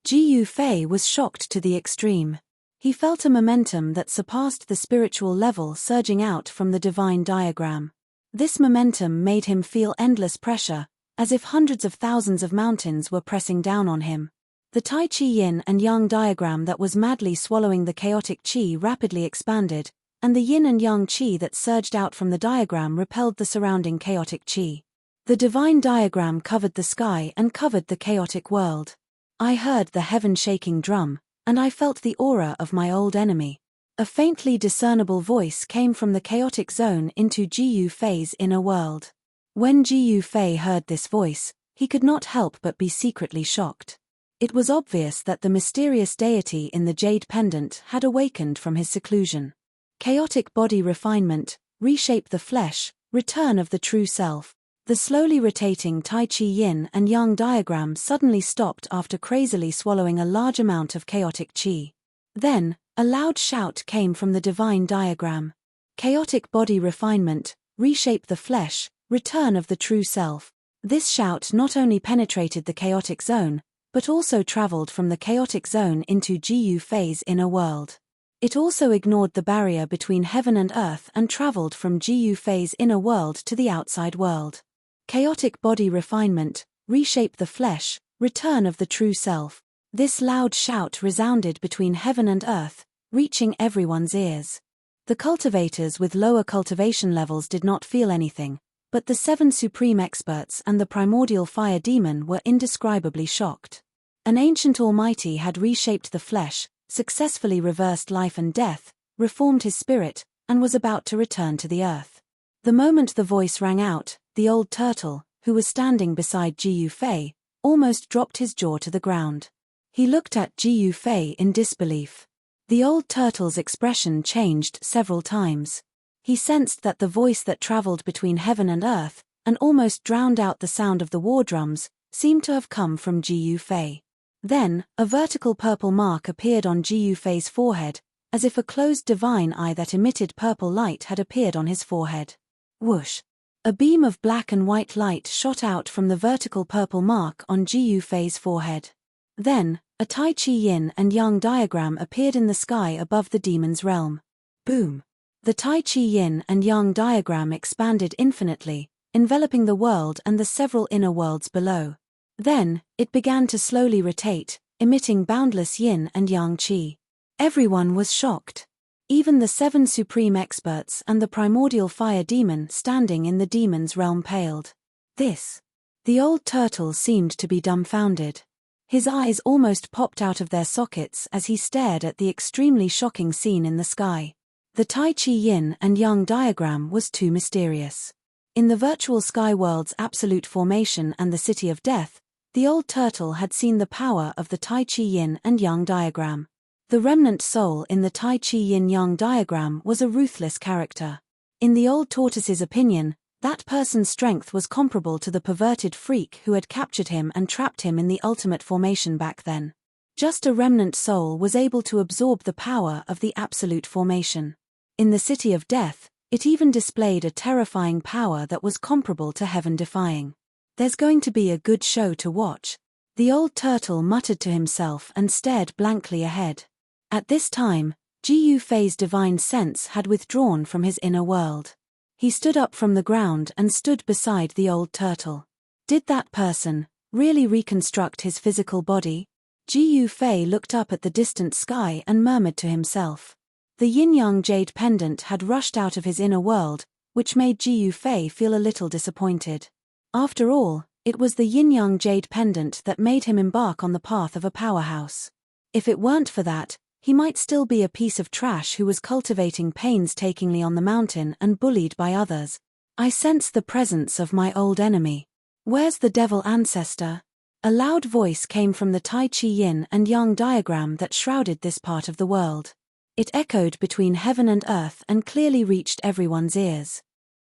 Gu Fei was shocked to the extreme. He felt a momentum that surpassed the spiritual level surging out from the divine diagram. This momentum made him feel endless pressure, as if hundreds of thousands of mountains were pressing down on him. The Tai Chi yin and yang diagram that was madly swallowing the chaotic qi rapidly expanded, and the yin and yang qi that surged out from the diagram repelled the surrounding chaotic qi. The divine diagram covered the sky and covered the chaotic world. I heard the heaven-shaking drum, and I felt the aura of my old enemy. A faintly discernible voice came from the chaotic zone into Gu Fei's inner world. When Gu Fei heard this voice, he could not help but be secretly shocked. It was obvious that the mysterious deity in the jade pendant had awakened from his seclusion. Chaotic body refinement, reshape the flesh, return of the true self. The slowly rotating Tai Chi yin and yang diagram suddenly stopped after crazily swallowing a large amount of chaotic qi. Then, a loud shout came from the divine diagram. Chaotic body refinement, reshape the flesh, return of the true self. This shout not only penetrated the chaotic zone, but also traveled from the chaotic zone into Gu Fei's inner world. It also ignored the barrier between heaven and earth and traveled from Gu Fei's inner world to the outside world. Chaotic body refinement, reshape the flesh, return of the true self. This loud shout resounded between heaven and earth, reaching everyone's ears. The cultivators with lower cultivation levels did not feel anything, but the 7 supreme experts and the primordial fire demon were indescribably shocked. An ancient almighty had reshaped the flesh, successfully reversed life and death, reformed his spirit, and was about to return to the earth. The moment the voice rang out, the old turtle, who was standing beside Gu Fei, almost dropped his jaw to the ground. He looked at Gu Fei in disbelief. The old turtle's expression changed several times. He sensed that the voice that traveled between heaven and earth, and almost drowned out the sound of the war drums, seemed to have come from Gu Fei. Then, a vertical purple mark appeared on Gu Fei's forehead, as if a closed divine eye that emitted purple light had appeared on his forehead. Whoosh! A beam of black and white light shot out from the vertical purple mark on Gu Fei's forehead. Then, a Tai Chi yin and yang diagram appeared in the sky above the demon's realm. Boom! The Tai Chi yin and yang diagram expanded infinitely, enveloping the world and the several inner worlds below. Then, it began to slowly rotate, emitting boundless yin and yang qi. Everyone was shocked. Even the 7 supreme experts and the primordial fire demon standing in the demon's realm paled. This. The old turtle seemed to be dumbfounded. His eyes almost popped out of their sockets as he stared at the extremely shocking scene in the sky. The Tai Chi yin and yang diagram was too mysterious. In the virtual sky world's absolute formation and the city of death, the old turtle had seen the power of the Tai Chi yin and yang diagram. The remnant soul in the Tai Chi yin-yang diagram was a ruthless character. In the old tortoise's opinion, that person's strength was comparable to the perverted freak who had captured him and trapped him in the ultimate formation back then. Just a remnant soul was able to absorb the power of the absolute formation. In the city of death, it even displayed a terrifying power that was comparable to heaven-defying. There's going to be a good show to watch. The old turtle muttered to himself and stared blankly ahead. At this time, Ji Yufei's divine sense had withdrawn from his inner world. He stood up from the ground and stood beside the old turtle. Did that person really reconstruct his physical body? Ji Yufei looked up at the distant sky and murmured to himself. The yin-yang jade pendant had rushed out of his inner world, which made Ji Yufei feel a little disappointed. After all, it was the yin-yang jade pendant that made him embark on the path of a powerhouse. If it weren't for that, he might still be a piece of trash who was cultivating painstakingly on the mountain and bullied by others. I sense the presence of my old enemy. Where's the devil ancestor? A loud voice came from the Tai Chi yin and yang diagram that shrouded this part of the world. It echoed between heaven and earth and clearly reached everyone's ears.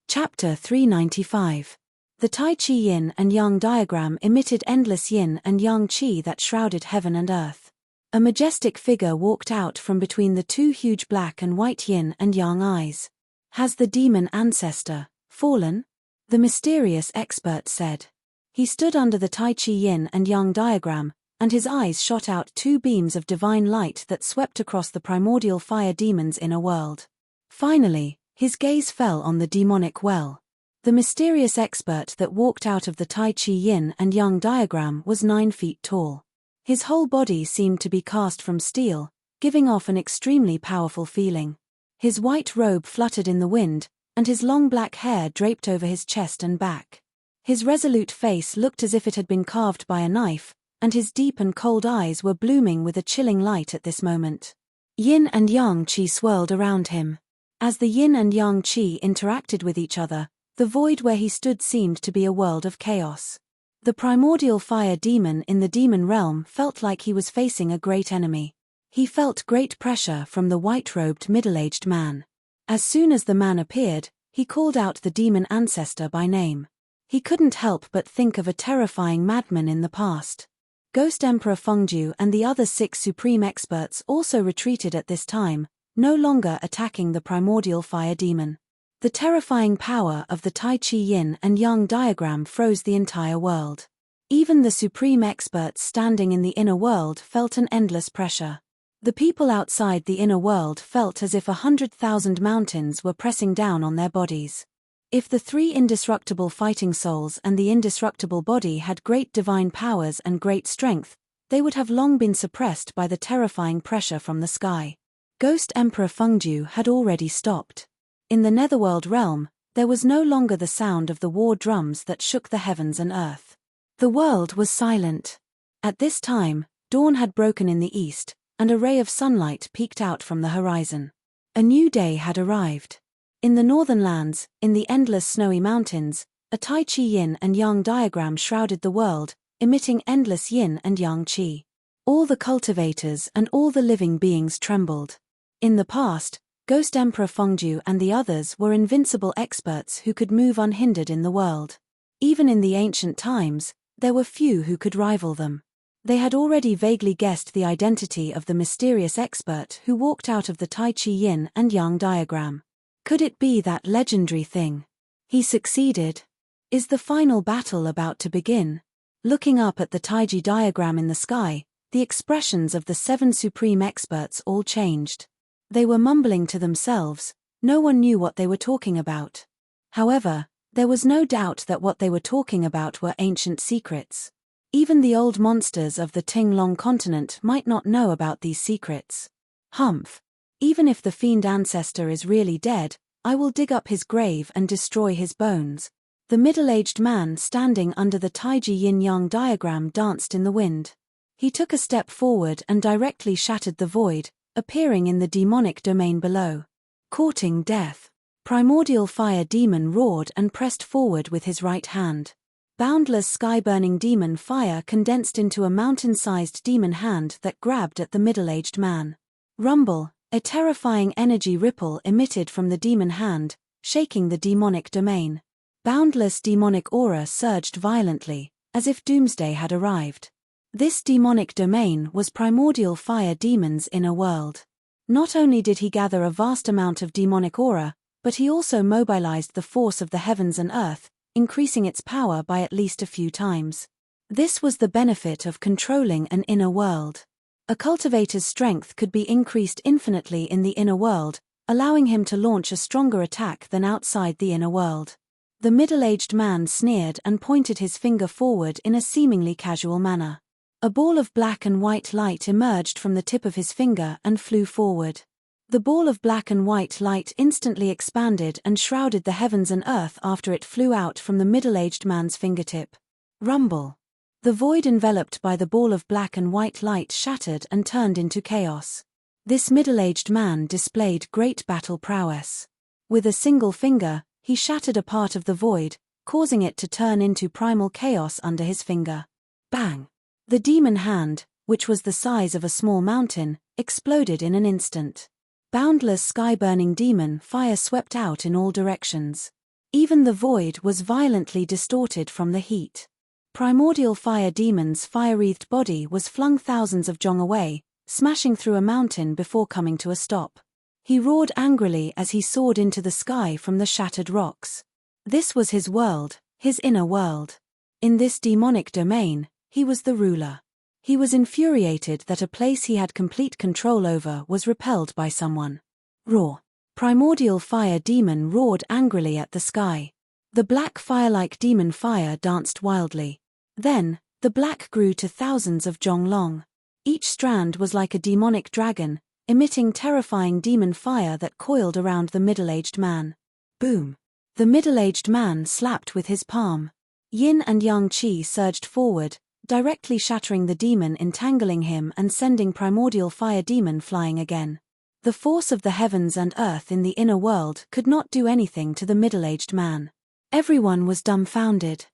Chapter 395. The Tai Chi yin and yang diagram emitted endless yin and yang qi that shrouded heaven and earth. A majestic figure walked out from between the two huge black and white yin and yang eyes. Has the demon ancestor fallen? The mysterious expert said. He stood under the Tai Chi yin and yang diagram, and his eyes shot out two beams of divine light that swept across the primordial fire demon's inner world. Finally, his gaze fell on the demonic well. The mysterious expert that walked out of the Tai Chi yin and yang diagram was 9 feet tall. His whole body seemed to be cast from steel, giving off an extremely powerful feeling. His white robe fluttered in the wind, and his long black hair draped over his chest and back. His resolute face looked as if it had been carved by a knife, and his deep and cold eyes were blooming with a chilling light at this moment. Yin and yang qi swirled around him. As the yin and yang qi interacted with each other, the void where he stood seemed to be a world of chaos. The primordial fire demon in the demon realm felt like he was facing a great enemy. He felt great pressure from the white-robed middle-aged man. As soon as the man appeared, he called out the demon ancestor by name. He couldn't help but think of a terrifying madman in the past. Ghost Emperor Fengju and the other 6 supreme experts also retreated at this time, no longer attacking the primordial fire demon. The terrifying power of the Tai Chi yin and yang diagram froze the entire world. Even the supreme experts standing in the inner world felt an endless pressure. The people outside the inner world felt as if 100,000 mountains were pressing down on their bodies. If the 3 indestructible fighting souls and the indestructible body had great divine powers and great strength, they would have long been suppressed by the terrifying pressure from the sky. Ghost Emperor Fengju had already stopped. In the netherworld realm, there was no longer the sound of the war drums that shook the heavens and earth. The world was silent. At this time, dawn had broken in the east, and a ray of sunlight peeked out from the horizon. A new day had arrived. In the northern lands, in the endless snowy mountains, a Tai Chi yin and yang diagram shrouded the world, emitting endless yin and yang qi. All the cultivators and all the living beings trembled. In the past, Ghost Emperor Fengju and the others were invincible experts who could move unhindered in the world. Even in the ancient times, there were few who could rival them. They had already vaguely guessed the identity of the mysterious expert who walked out of the Tai Chi yin and yang diagram. Could it be that legendary thing? He succeeded. Is the final battle about to begin? Looking up at the Taiji diagram in the sky, the expressions of the 7 supreme experts all changed. They were mumbling to themselves, no one knew what they were talking about. However, there was no doubt that what they were talking about were ancient secrets. Even the old monsters of the Ting-Long continent might not know about these secrets. Humph. Even if the fiend ancestor is really dead, I will dig up his grave and destroy his bones. The middle-aged man standing under the Taiji yin-yang diagram danced in the wind. He took a step forward and directly shattered the void, appearing in the demonic domain below. Courting death. Primordial fire demon roared and pressed forward with his right hand. Boundless sky-burning demon fire condensed into a mountain-sized demon hand that grabbed at the middle-aged man. Rumble, a terrifying energy ripple emitted from the demon hand, shaking the demonic domain. Boundless demonic aura surged violently, as if doomsday had arrived. This demonic domain was primordial fire demon's inner world. Not only did he gather a vast amount of demonic aura, but he also mobilized the force of the heavens and earth, increasing its power by at least a few times. This was the benefit of controlling an inner world. A cultivator's strength could be increased infinitely in the inner world, allowing him to launch a stronger attack than outside the inner world. The middle-aged man sneered and pointed his finger forward in a seemingly casual manner. A ball of black and white light emerged from the tip of his finger and flew forward. The ball of black and white light instantly expanded and shrouded the heavens and earth after it flew out from the middle-aged man's fingertip. Rumble. The void enveloped by the ball of black and white light shattered and turned into chaos. This middle-aged man displayed great battle prowess. With a single finger, he shattered a part of the void, causing it to turn into primal chaos under his finger. Bang! The demon hand, which was the size of a small mountain, exploded in an instant. Boundless sky-burning demon fire swept out in all directions. Even the void was violently distorted from the heat. Primordial fire demon's fire-wreathed body was flung thousands of jong away, smashing through a mountain before coming to a stop. He roared angrily as he soared into the sky from the shattered rocks. This was his world, his inner world. In this demonic domain, he was the ruler. He was infuriated that a place he had complete control over was repelled by someone. Roar. Primordial fire demon roared angrily at the sky. The black fire-like demon fire danced wildly. Then, the black grew to thousands of jong long. Each strand was like a demonic dragon, emitting terrifying demon fire that coiled around the middle-aged man. Boom! The middle-aged man slapped with his palm. Yin and yang qi surged forward, directly shattering the demon, entangling him and sending primordial fire demon flying again. The force of the heavens and earth in the inner world could not do anything to the middle-aged man. Everyone was dumbfounded.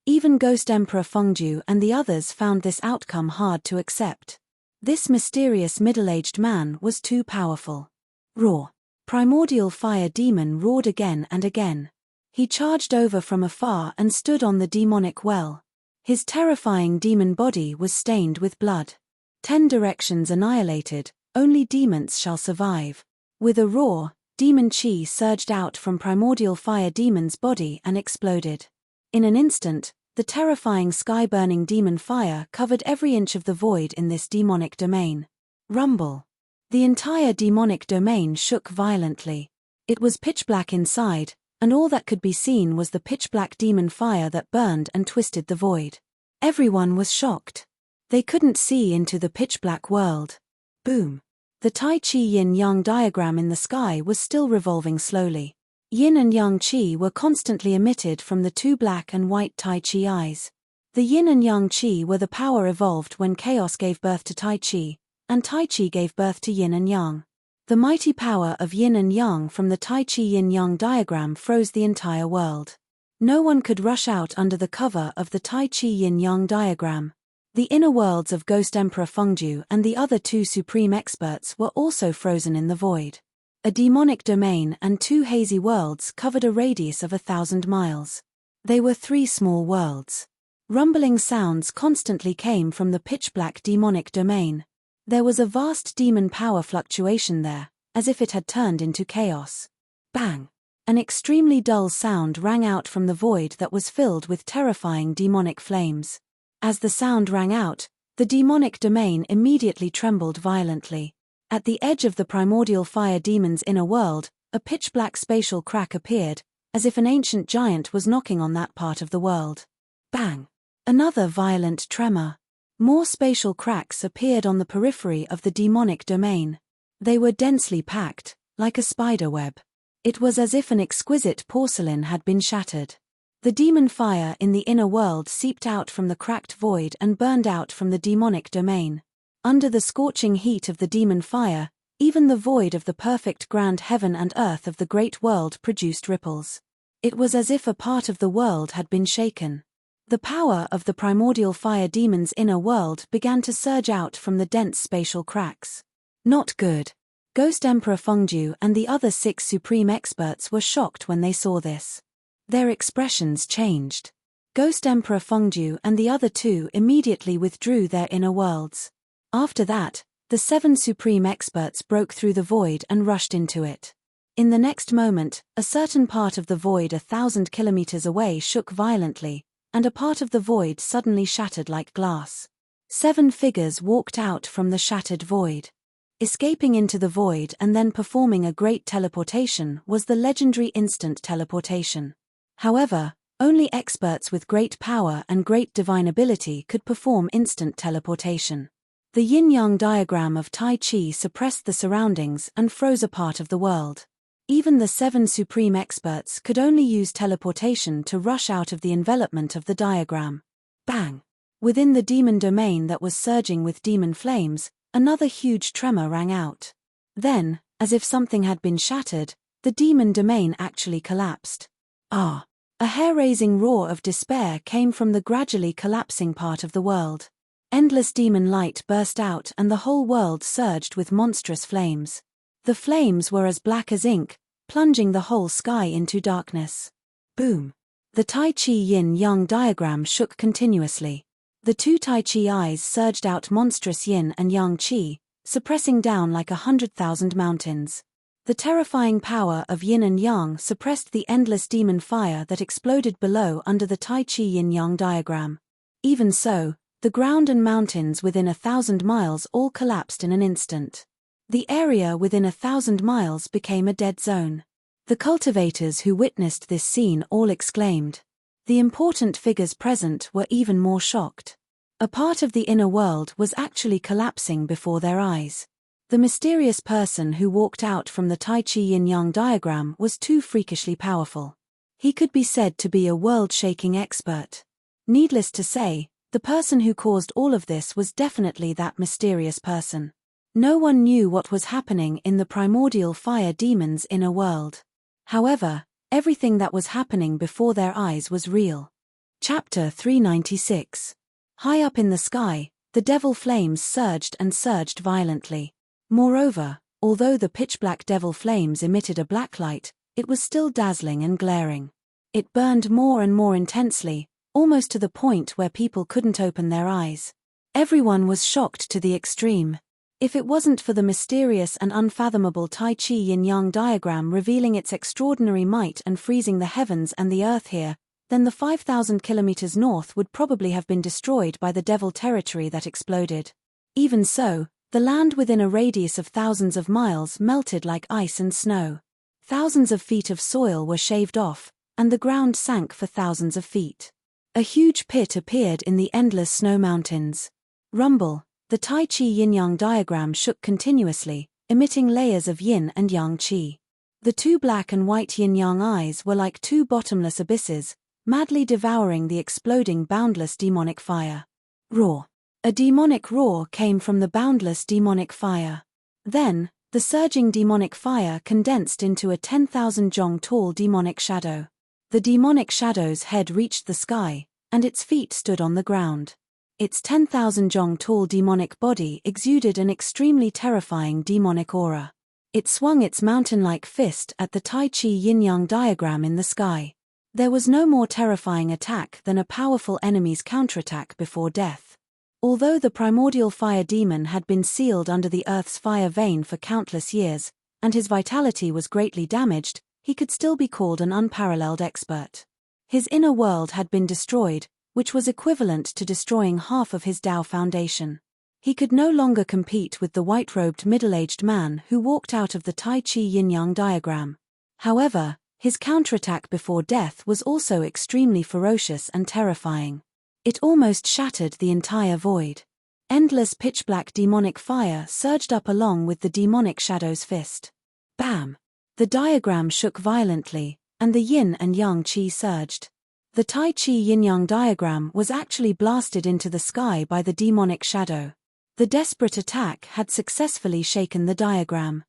Even Ghost Emperor Fengju and the others found this outcome hard to accept. This mysterious middle-aged man was too powerful. Roar. Primordial fire demon roared again and again. He charged over from afar and stood on the demonic well. His terrifying demon body was stained with blood. 10 directions annihilated, only demons shall survive. With a roar, demon chi surged out from primordial fire demon's body and exploded. In an instant, the terrifying sky-burning demon fire covered every inch of the void in this demonic domain. Rumble. The entire demonic domain shook violently. It was pitch black inside, and all that could be seen was the pitch-black demon fire that burned and twisted the void. Everyone was shocked. They couldn't see into the pitch-black world. Boom. The Tai Chi yin-yang diagram in the sky was still revolving slowly. Yin and yang chi were constantly emitted from the two black and white Tai Chi eyes. The yin and yang chi were the power evolved when chaos gave birth to Tai Chi, and Tai Chi gave birth to yin and yang. The mighty power of yin and yang from the Tai Chi yin-yang diagram froze the entire world. No one could rush out under the cover of the Tai Chi yin-yang diagram. The inner worlds of Ghost Emperor Fengju and the other 2 supreme experts were also frozen in the void. A demonic domain and 2 hazy worlds covered a radius of 1,000 miles. They were 3 small worlds. Rumbling sounds constantly came from the pitch-black demonic domain. There was a vast demon power fluctuation there, as if it had turned into chaos. Bang! An extremely dull sound rang out from the void that was filled with terrifying demonic flames. As the sound rang out, the demonic domain immediately trembled violently. At the edge of the primordial fire demon's inner world, a pitch-black spatial crack appeared, as if an ancient giant was knocking on that part of the world. Bang! Another violent tremor. More spatial cracks appeared on the periphery of the demonic domain. They were densely packed, like a spider web. It was as if an exquisite porcelain had been shattered. The demon fire in the inner world seeped out from the cracked void and burned out from the demonic domain. Under the scorching heat of the demon fire, Even the void of the perfect grand heaven and earth of the great world produced ripples. It was as if a part of the world had been shaken. The power of the primordial fire demon's inner world began to surge out from the dense spatial cracks. Not good. Ghost Emperor Fengdu and the other 6 supreme experts were shocked when they saw this. Their expressions changed. Ghost Emperor Fengdu and the other 2 immediately withdrew their inner worlds. After that, the 7 supreme experts broke through the void and rushed into it. In the next moment, a certain part of the void 1,000 kilometers away shook violently, and a part of the void suddenly shattered like glass. 7 figures walked out from the shattered void. Escaping into the void and then performing a great teleportation was the legendary instant teleportation. However, only experts with great power and great divine ability could perform instant teleportation. The yin-yang diagram of Tai Chi suppressed the surroundings and froze a part of the world. Even the 7 supreme experts could only use teleportation to rush out of the envelopment of the diagram. Bang! Within the demon domain that was surging with demon flames, another huge tremor rang out. Then, as if something had been shattered, the demon domain actually collapsed. Ah! A hair-raising roar of despair came from the gradually collapsing part of the world. Endless demon light burst out and the whole world surged with monstrous flames. The flames were as black as ink, plunging the whole sky into darkness. Boom! The Tai Chi yin-yang diagram shook continuously. The 2 Tai Chi eyes surged out monstrous yin and yang chi, suppressing down like 100,000 mountains. The terrifying power of yin and yang suppressed the endless demon fire that exploded below under the Tai Chi yin-yang diagram. Even so, the ground and mountains within 1,000 miles all collapsed in an instant. The area within 1,000 miles became a dead zone. The cultivators who witnessed this scene all exclaimed. The important figures present were even more shocked. A part of the inner world was actually collapsing before their eyes. The mysterious person who walked out from the Tai Chi yin-yang diagram was too freakishly powerful. He could be said to be a world-shaking expert. Needless to say, the person who caused all of this was definitely that mysterious person. No one knew what was happening in the primordial fire demon's inner world. However, everything that was happening before their eyes was real. Chapter 396. High up in the sky, the devil flames surged and surged violently. Moreover, although the pitch-black devil flames emitted a black light, it was still dazzling and glaring. It burned more and more intensely, almost to the point where people couldn't open their eyes. Everyone was shocked to the extreme. If it wasn't for the mysterious and unfathomable Tai Chi yin-yang diagram revealing its extraordinary might and freezing the heavens and the earth here, then the 5,000 kilometers north would probably have been destroyed by the devil territory that exploded. Even so, the land within a radius of thousands of miles melted like ice and snow. Thousands of feet of soil were shaved off, and the ground sank for thousands of feet. A huge pit appeared in the endless snow mountains. Rumble. The Tai Chi yin-yang diagram shook continuously, emitting layers of yin and yang chi. The 2 black and white yin-yang eyes were like 2 bottomless abysses, madly devouring the exploding boundless demonic fire. Roar. A demonic roar came from the boundless demonic fire. Then, the surging demonic fire condensed into a 10,000 jong tall demonic shadow. The demonic shadow's head reached the sky, and its feet stood on the ground. Its 10,000 jong tall demonic body exuded an extremely terrifying demonic aura. It swung its mountain-like fist at the Tai Chi yin-yang diagram in the sky. There was no more terrifying attack than a powerful enemy's counterattack before death. Although the primordial fire demon had been sealed under the earth's fire vein for countless years, and his vitality was greatly damaged, he could still be called an unparalleled expert. His inner world had been destroyed, which was equivalent to destroying half of his Tao foundation. He could no longer compete with the white-robed middle-aged man who walked out of the Tai Chi yin-yang diagram. However, his counterattack before death was also extremely ferocious and terrifying. It almost shattered the entire void. Endless pitch-black demonic fire surged up along with the demonic shadow's fist. Bam! The diagram shook violently, and the yin and yang chi surged. The Tai Chi yin-yang diagram was actually blasted into the sky by the demonic shadow. The desperate attack had successfully shaken the diagram.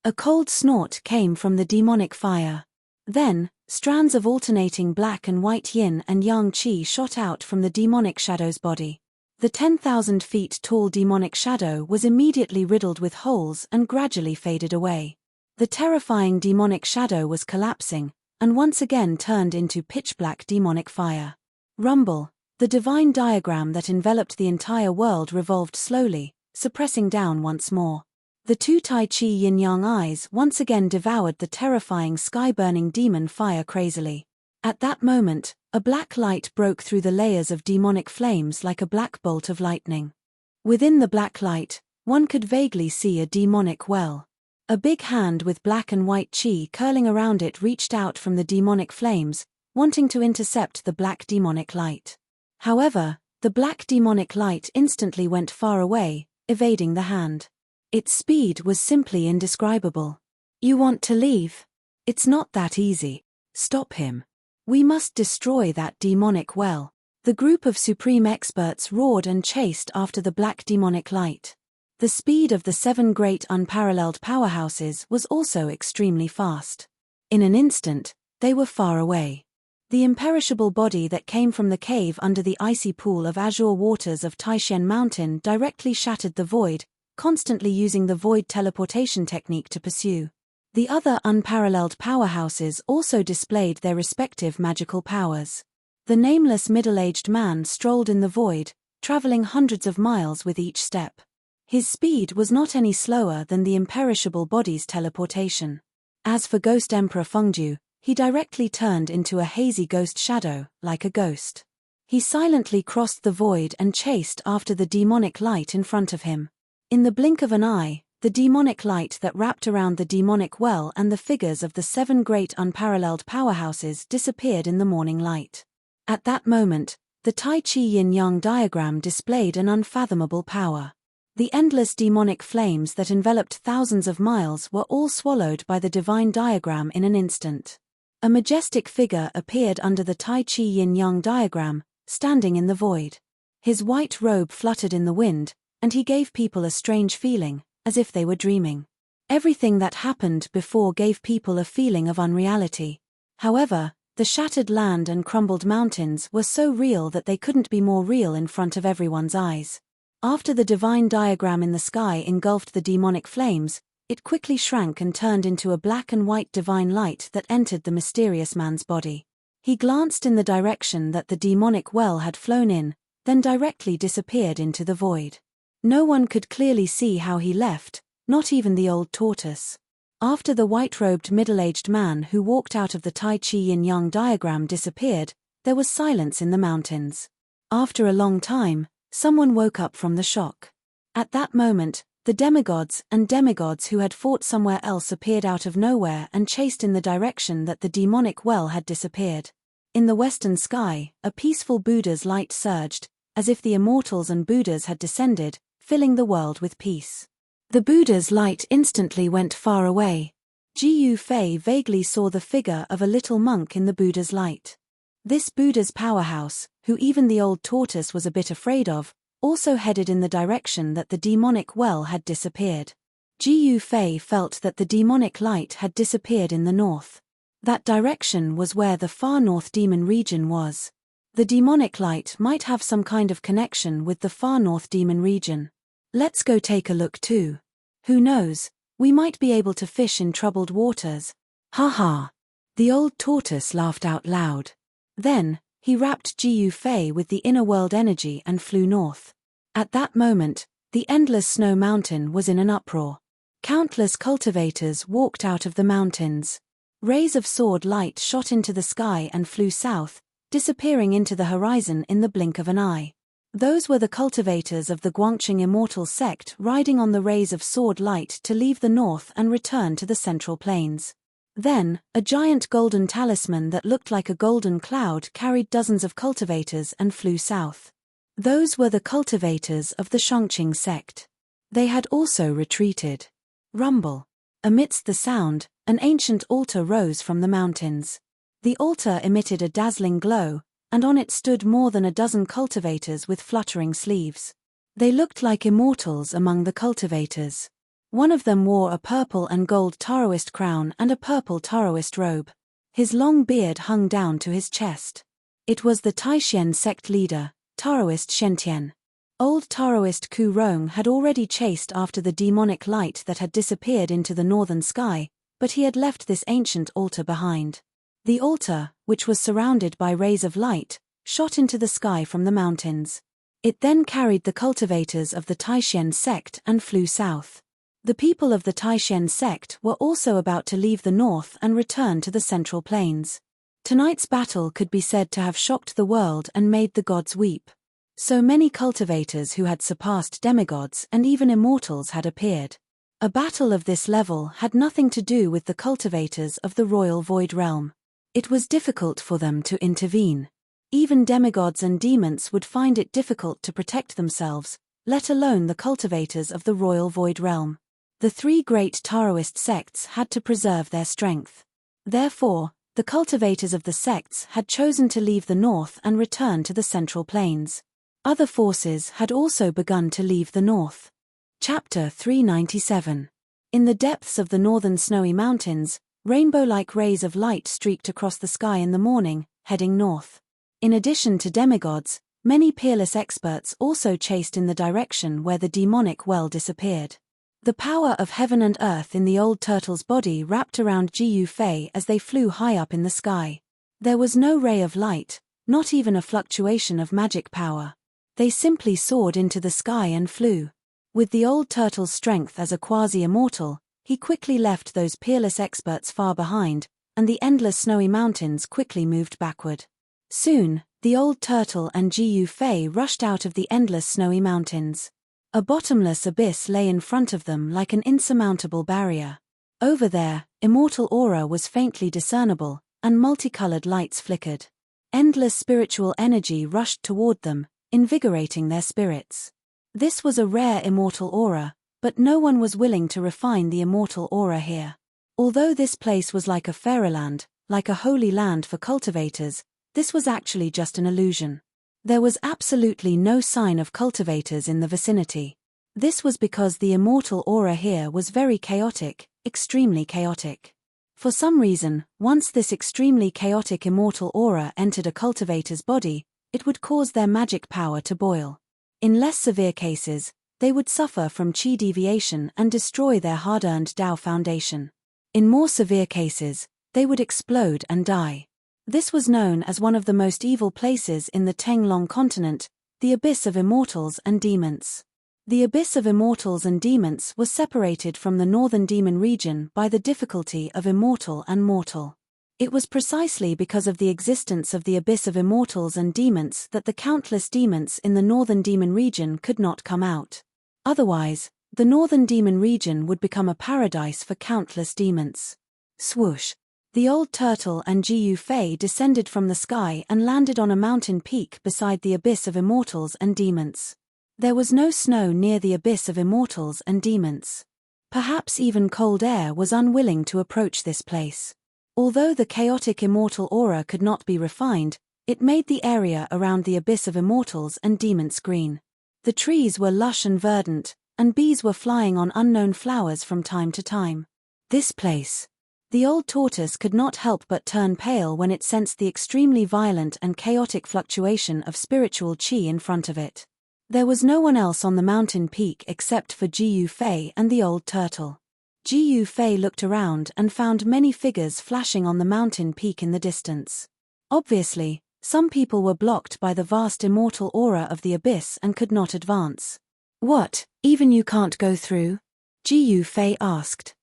A cold snort came from the demonic fire. Then, strands of alternating black and white yin and yang qi shot out from the demonic shadow's body. The 10,000 feet tall demonic shadow was immediately riddled with holes and gradually faded away. The terrifying demonic shadow was collapsing, and once again turned into pitch-black demonic fire. Rumble. The divine diagram that enveloped the entire world revolved slowly, suppressing down once more. The two Tai Chi yin-yang eyes once again devoured the terrifying sky-burning demon fire crazily. At that moment, a black light broke through the layers of demonic flames like a black bolt of lightning. Within the black light, one could vaguely see a demonic well. A big hand with black and white chi curling around it reached out from the demonic flames, wanting to intercept the black demonic light. However, the black demonic light instantly went far away, evading the hand. Its speed was simply indescribable. "You want to leave? It's not that easy. Stop him. We must destroy that demonic well." The group of supreme experts roared and chased after the black demonic light. The speed of the 7 great unparalleled powerhouses was also extremely fast. In an instant, they were far away. The imperishable body that came from the cave under the icy pool of azure waters of Taishen Mountain directly shattered the void, constantly using the void teleportation technique to pursue. The other unparalleled powerhouses also displayed their respective magical powers. The nameless middle-aged man strolled in the void, traveling hundreds of miles with each step. His speed was not any slower than the imperishable body's teleportation. As for Ghost Emperor Fengdu, he directly turned into a hazy ghost shadow, like a ghost. He silently crossed the void and chased after the demonic light in front of him. In the blink of an eye, the demonic light that wrapped around the demonic well and the figures of the 7 great unparalleled powerhouses disappeared in the morning light. At that moment, the Tai Chi yin-yang diagram displayed an unfathomable power. The endless demonic flames that enveloped thousands of miles were all swallowed by the divine diagram in an instant. A majestic figure appeared under the Tai Chi yin-yang diagram, standing in the void. His white robe fluttered in the wind, and he gave people a strange feeling, as if they were dreaming. Everything that happened before gave people a feeling of unreality. However, the shattered land and crumbled mountains were so real that they couldn't be more real in front of everyone's eyes. After the divine diagram in the sky engulfed the demonic flames, it quickly shrank and turned into a black and white divine light that entered the mysterious man's body. He glanced in the direction that the demonic well had flown in, then directly disappeared into the void. No one could clearly see how he left, not even the old tortoise. After the white-robed middle-aged man who walked out of the Tai Chi yin-yang diagram disappeared, there was silence in the mountains. After a long time, someone woke up from the shock. At that moment, the demigods and demigods who had fought somewhere else appeared out of nowhere and chased in the direction that the demonic well had disappeared. In the western sky, a peaceful Buddha's light surged, as if the immortals and Buddhas had descended, filling the world with peace. The Buddha's light instantly went far away. Ji Fei vaguely saw the figure of a little monk in the Buddha's light. This Buddha's powerhouse, who even the old tortoise was a bit afraid of, also headed in the direction that the demonic well had disappeared. Ji Fei felt that the demonic light had disappeared in the north. That direction was where the far north demon region was. The demonic light might have some kind of connection with the far north demon region. Let's go take a look too. Who knows, we might be able to fish in troubled waters. Ha ha! The old tortoise laughed out loud. Then, he wrapped Ji Fei with the inner world energy and flew north. At that moment, the endless snow mountain was in an uproar. Countless cultivators walked out of the mountains. Rays of sword light shot into the sky and flew south, disappearing into the horizon in the blink of an eye. Those were the cultivators of the Guangqing Immortal sect riding on the rays of sword light to leave the north and return to the central plains. Then, a giant golden talisman that looked like a golden cloud carried dozens of cultivators and flew south. Those were the cultivators of the Shangqing sect. They had also retreated. Rumble. Amidst the sound, an ancient altar rose from the mountains. The altar emitted a dazzling glow, and on it stood more than a dozen cultivators with fluttering sleeves. They looked like immortals among the cultivators. One of them wore a purple and gold Taoist crown and a purple Taoist robe. His long beard hung down to his chest. It was the Taishen sect leader, Taoist Shentian. Old Taoist Ku Rong had already chased after the demonic light that had disappeared into the northern sky, but he had left this ancient altar behind. The altar, which was surrounded by rays of light, shot into the sky from the mountains. It then carried the cultivators of the Taishen sect and flew south. The people of the Taishen sect were also about to leave the north and return to the central plains. Tonight's battle could be said to have shocked the world and made the gods weep. So many cultivators who had surpassed demigods and even immortals had appeared. A battle of this level had nothing to do with the cultivators of the royal void realm. It was difficult for them to intervene. Even demigods and demons would find it difficult to protect themselves, let alone the cultivators of the royal void realm. The three great Taoist sects had to preserve their strength. Therefore, the cultivators of the sects had chosen to leave the north and return to the central plains. Other forces had also begun to leave the north. Chapter 397. In the depths of the northern snowy mountains, rainbow-like rays of light streaked across the sky in the morning, heading north. In addition to demigods, many peerless experts also chased in the direction where the demonic well disappeared. The power of heaven and earth in the old turtle's body wrapped around Jiyu Fei as they flew high up in the sky. There was no ray of light, not even a fluctuation of magic power. They simply soared into the sky and flew. With the old turtle's strength as a quasi-immortal, he quickly left those peerless experts far behind, and the endless snowy mountains quickly moved backward. Soon, the old turtle and Jiyu Fei rushed out of the endless snowy mountains. A bottomless abyss lay in front of them like an insurmountable barrier. Over there, immortal aura was faintly discernible, and multicolored lights flickered. Endless spiritual energy rushed toward them, invigorating their spirits. This was a rare immortal aura, but no one was willing to refine the immortal aura here. Although this place was like a fairyland, like a holy land for cultivators, this was actually just an illusion. There was absolutely no sign of cultivators in the vicinity. This was because the immortal aura here was very chaotic, extremely chaotic. For some reason, once this extremely chaotic immortal aura entered a cultivator's body, it would cause their magic power to boil. In less severe cases, they would suffer from qi deviation and destroy their hard-earned Dao foundation. In more severe cases, they would explode and die. This was known as one of the most evil places in the Tenglong continent, the Abyss of Immortals and Demons. The Abyss of Immortals and Demons was separated from the northern demon region by the difficulty of immortal and mortal. It was precisely because of the existence of the Abyss of Immortals and Demons that the countless demons in the northern demon region could not come out. Otherwise, the northern demon region would become a paradise for countless demons. Swoosh! The old turtle and Jiyu Fei descended from the sky and landed on a mountain peak beside the Abyss of Immortals and Demons. There was no snow near the Abyss of Immortals and Demons. Perhaps even cold air was unwilling to approach this place. Although the chaotic immortal aura could not be refined, it made the area around the Abyss of Immortals and Demons green. The trees were lush and verdant, and bees were flying on unknown flowers from time to time. This place. The old tortoise could not help but turn pale when it sensed the extremely violent and chaotic fluctuation of spiritual qi in front of it. There was no one else on the mountain peak except for Jiyu Fei and the old turtle. Jiyu Fei looked around and found many figures flashing on the mountain peak in the distance. Obviously, some people were blocked by the vast immortal aura of the abyss and could not advance. What, even you can't go through? Jiyu Fei asked.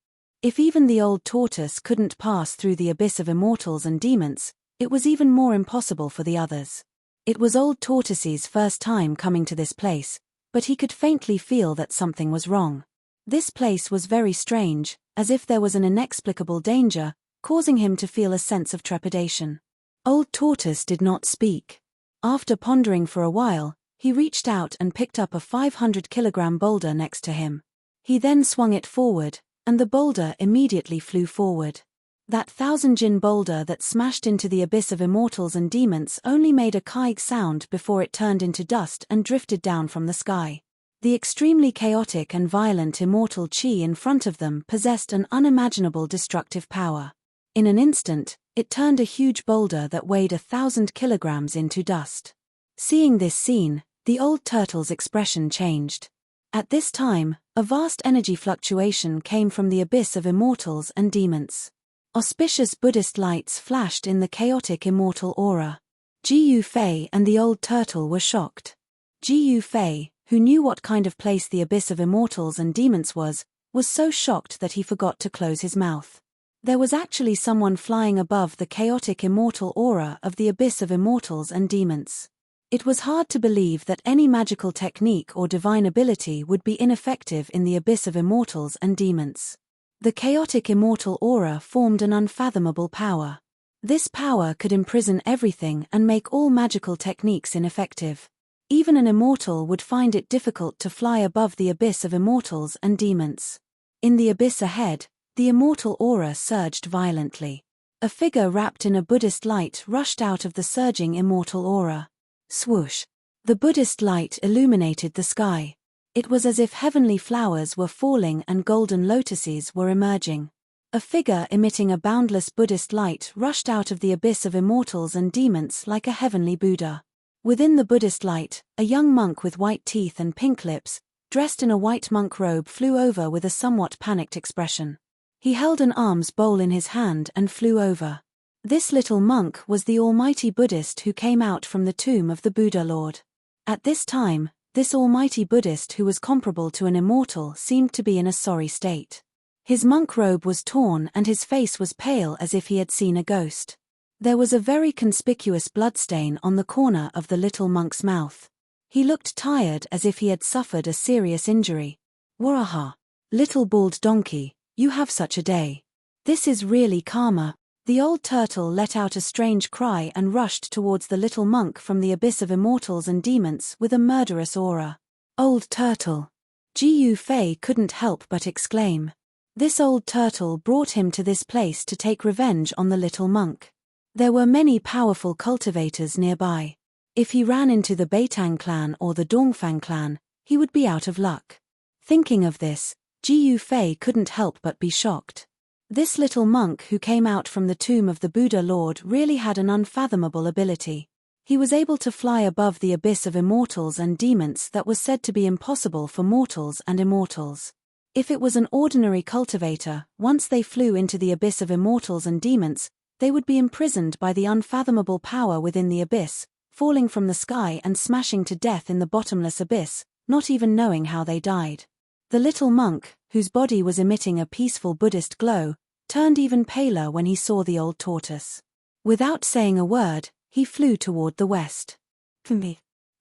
If even the old tortoise couldn't pass through the Abyss of Immortals and Demons, it was even more impossible for the others. It was old tortoise's first time coming to this place, but he could faintly feel that something was wrong. This place was very strange, as if there was an inexplicable danger, causing him to feel a sense of trepidation. Old tortoise did not speak. After pondering for a while, he reached out and picked up a 500-kilogram boulder next to him. He then swung it forward, and the boulder immediately flew forward. That 1,000-jin boulder that smashed into the Abyss of Immortals and Demons only made a kaig sound before it turned into dust and drifted down from the sky. The extremely chaotic and violent immortal chi in front of them possessed an unimaginable destructive power. In an instant, it turned a huge boulder that weighed 1,000 kilograms into dust. Seeing this scene, the old turtle's expression changed. At this time, a vast energy fluctuation came from the abyss of immortals and demons. Auspicious Buddhist lights flashed in the chaotic immortal aura. Ji Yufei and the old turtle were shocked. Ji Yufei, who knew what kind of place the abyss of immortals and demons was so shocked that he forgot to close his mouth. There was actually someone flying above the chaotic immortal aura of the abyss of immortals and demons. It was hard to believe that any magical technique or divine ability would be ineffective in the abyss of immortals and demons. The chaotic immortal aura formed an unfathomable power. This power could imprison everything and make all magical techniques ineffective. Even an immortal would find it difficult to fly above the abyss of immortals and demons. In the abyss ahead, the immortal aura surged violently. A figure wrapped in a Buddhist light rushed out of the surging immortal aura. Swoosh! The Buddhist light illuminated the sky. It was as if heavenly flowers were falling and golden lotuses were emerging. A figure emitting a boundless Buddhist light rushed out of the abyss of immortals and demons like a heavenly Buddha. Within the Buddhist light, a young monk with white teeth and pink lips, dressed in a white monk robe, flew over with a somewhat panicked expression. He held an alms bowl in his hand and flew over. This little monk was the almighty Buddhist who came out from the tomb of the Buddha Lord. At this time, this almighty Buddhist, who was comparable to an immortal, seemed to be in a sorry state. His monk robe was torn and his face was pale as if he had seen a ghost. There was a very conspicuous bloodstain on the corner of the little monk's mouth. He looked tired, as if he had suffered a serious injury. Waraha! Little bald donkey, you have such a day. This is really karma. The old turtle let out a strange cry and rushed towards the little monk from the abyss of immortals and demons with a murderous aura. Old turtle! Ji Yufei couldn't help but exclaim. This old turtle brought him to this place to take revenge on the little monk. There were many powerful cultivators nearby. If he ran into the Beitang clan or the Dongfang clan, he would be out of luck. Thinking of this, Ji Yufei couldn't help but be shocked. This little monk who came out from the tomb of the Buddha Lord really had an unfathomable ability. He was able to fly above the abyss of immortals and demons that was said to be impossible for mortals and immortals. If it was an ordinary cultivator, once they flew into the abyss of immortals and demons, they would be imprisoned by the unfathomable power within the abyss, falling from the sky and smashing to death in the bottomless abyss, not even knowing how they died. The little monk, whose body was emitting a peaceful Buddhist glow, turned even paler when he saw the old tortoise. Without saying a word, he flew toward the west.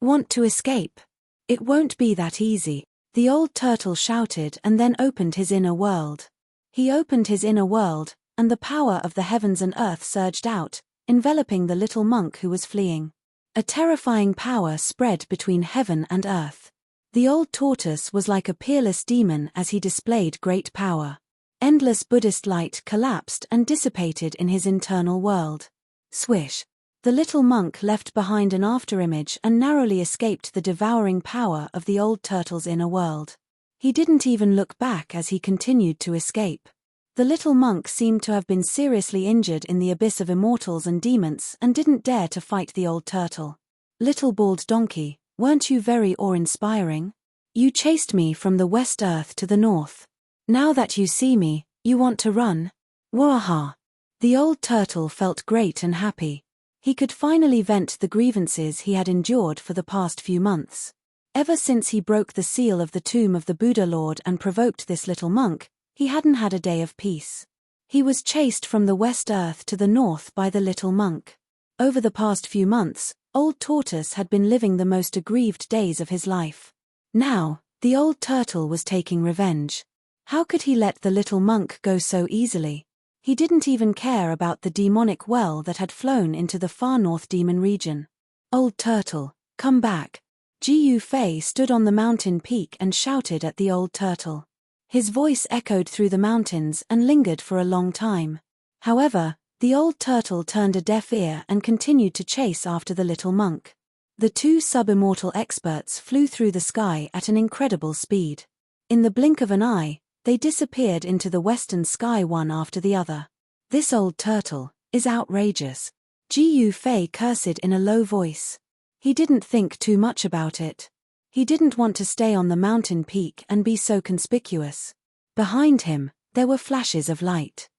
Want to escape? It won't be that easy, the old turtle shouted and then opened his inner world. He opened his inner world, and the power of the heavens and earth surged out, enveloping the little monk who was fleeing. A terrifying power spread between heaven and earth. The old tortoise was like a peerless demon as he displayed great power. Endless Buddhist light collapsed and dissipated in his internal world. Swish! The little monk left behind an afterimage and narrowly escaped the devouring power of the old turtle's inner world. He didn't even look back as he continued to escape. The little monk seemed to have been seriously injured in the abyss of immortals and demons and didn't dare to fight the old turtle. Little bald donkey, weren't you very awe-inspiring? You chased me from the west earth to the north. Now that you see me, you want to run? Waha! The old turtle felt great and happy. He could finally vent the grievances he had endured for the past few months. Ever since he broke the seal of the tomb of the Buddha Lord and provoked this little monk, he hadn't had a day of peace. He was chased from the west earth to the north by the little monk. Over the past few months, old tortoise had been living the most aggrieved days of his life. Now, the old turtle was taking revenge. How could he let the little monk go so easily? He didn't even care about the demonic well that had flown into the far north demon region. Old turtle, come back. Ji Yufei stood on the mountain peak and shouted at the old turtle. His voice echoed through the mountains and lingered for a long time. However, the old turtle turned a deaf ear and continued to chase after the little monk. The two sub-immortal experts flew through the sky at an incredible speed. In the blink of an eye, they disappeared into the western sky one after the other. "This old turtle is outrageous," Ji Yufei cursed in a low voice. He didn't think too much about it. He didn't want to stay on the mountain peak and be so conspicuous. Behind him, there were flashes of light.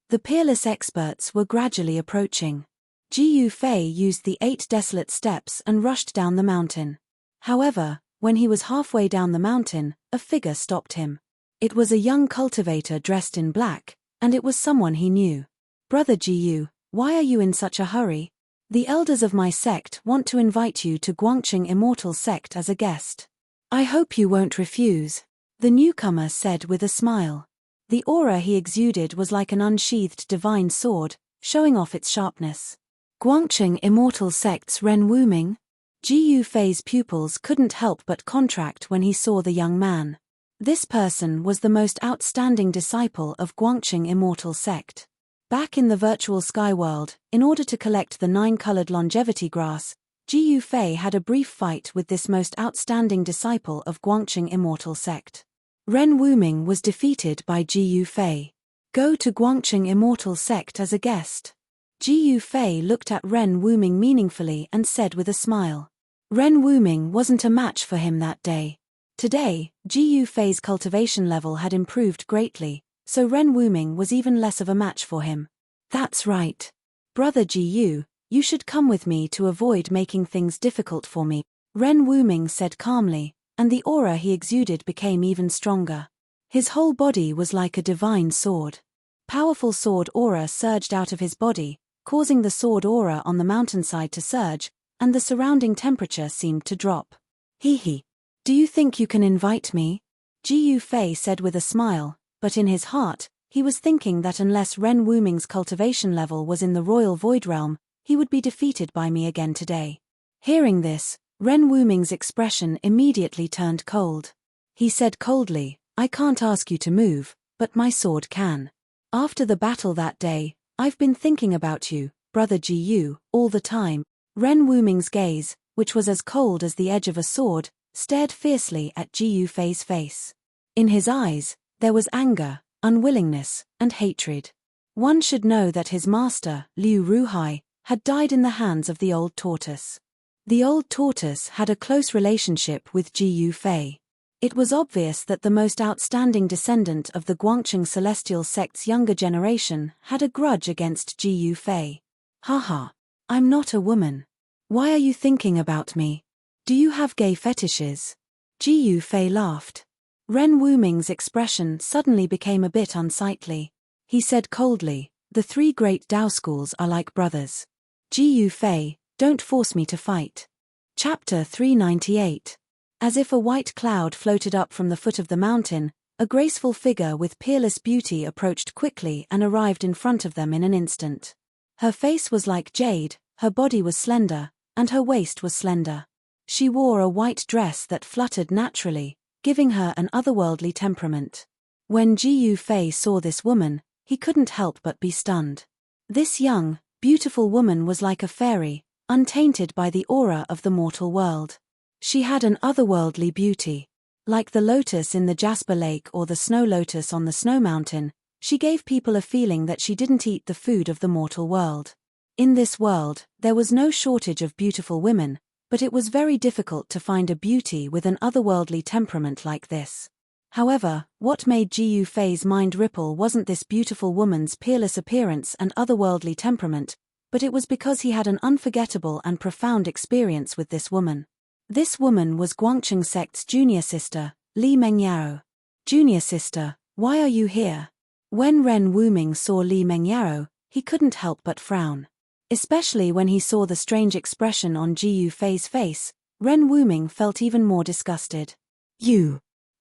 The peerless experts were gradually approaching. Ji Yufei used the 8 desolate steps and rushed down the mountain. However, when he was halfway down the mountain, a figure stopped him. It was a young cultivator dressed in black, and it was someone he knew. "Brother Jiyu, why are you in such a hurry? The elders of my sect want to invite you to Guangqing Immortal Sect as a guest. I hope you won't refuse," the newcomer said with a smile. The aura he exuded was like an unsheathed divine sword, showing off its sharpness. "Guangqing Immortal Sect's Ren Wuming?" Ji Yufei's pupils couldn't help but contract when he saw the young man. This person was the most outstanding disciple of Guangqing Immortal Sect. Back in the virtual sky world, in order to collect the 9-colored longevity grass, Ji Yufei had a brief fight with this most outstanding disciple of Guangqing Immortal Sect. Ren Wuming was defeated by Ji Yufei. "Go to Guangqing Immortal Sect as a guest." Ji Yufei looked at Ren Wuming meaningfully and said with a smile. Ren Wuming wasn't a match for him that day. Today, Ji Yufei's cultivation level had improved greatly, so Ren Wuming was even less of a match for him. "That's right. Brother Ji, you should come with me to avoid making things difficult for me," Ren Wuming said calmly, and the aura he exuded became even stronger. His whole body was like a divine sword. Powerful sword aura surged out of his body, causing the sword aura on the mountainside to surge, and the surrounding temperature seemed to drop. "Hee. Do you think you can invite me?" Ji Yufei said with a smile, but in his heart, he was thinking that unless Ren Wuming's cultivation level was in the royal void realm, he would be defeated by me again today. Hearing this, Ren Wuming's expression immediately turned cold. He said coldly, "I can't ask you to move, but my sword can. After the battle that day, I've been thinking about you, Brother Ji, all the time." Ren Wuming's gaze, which was as cold as the edge of a sword, stared fiercely at Ji Yufei's face. In his eyes, there was anger, unwillingness, and hatred. One should know that his master, Liu Ruhai, had died in the hands of the old tortoise. The old tortoise had a close relationship with Ji Yufei. It was obvious that the most outstanding descendant of the Guangqing Celestial Sect's younger generation had a grudge against Ji Yufei. "Haha. I'm not a woman. Why are you thinking about me? Do you have gay fetishes?" Ji Yufei laughed. Ren Wuming's expression suddenly became a bit unsightly. He said coldly, "The 3 great Dao schools are like brothers. Ji Yufei, don't force me to fight." Chapter 398. As if a white cloud floated up from the foot of the mountain, a graceful figure with peerless beauty approached quickly and arrived in front of them in an instant. Her face was like jade, her body was slender, and her waist was slender. She wore a white dress that fluttered naturally, giving her an otherworldly temperament. When Ji Yufei saw this woman, he couldn't help but be stunned. This young, beautiful woman was like a fairy, untainted by the aura of the mortal world. She had an otherworldly beauty. Like the lotus in the Jasper Lake or the snow lotus on the snow mountain, she gave people a feeling that she didn't eat the food of the mortal world. In this world, there was no shortage of beautiful women, but it was very difficult to find a beauty with an otherworldly temperament like this. However, what made Ji Yufei's mind ripple wasn't this beautiful woman's peerless appearance and otherworldly temperament, but it was because he had an unforgettable and profound experience with this woman. This woman was Guangqing Sect's junior sister, Li Mengyao. "Junior sister, why are you here?" When Ren Wuming saw Li Mengyao, he couldn't help but frown. Especially when he saw the strange expression on Ji Yufei's face, Ren Wuming felt even more disgusted.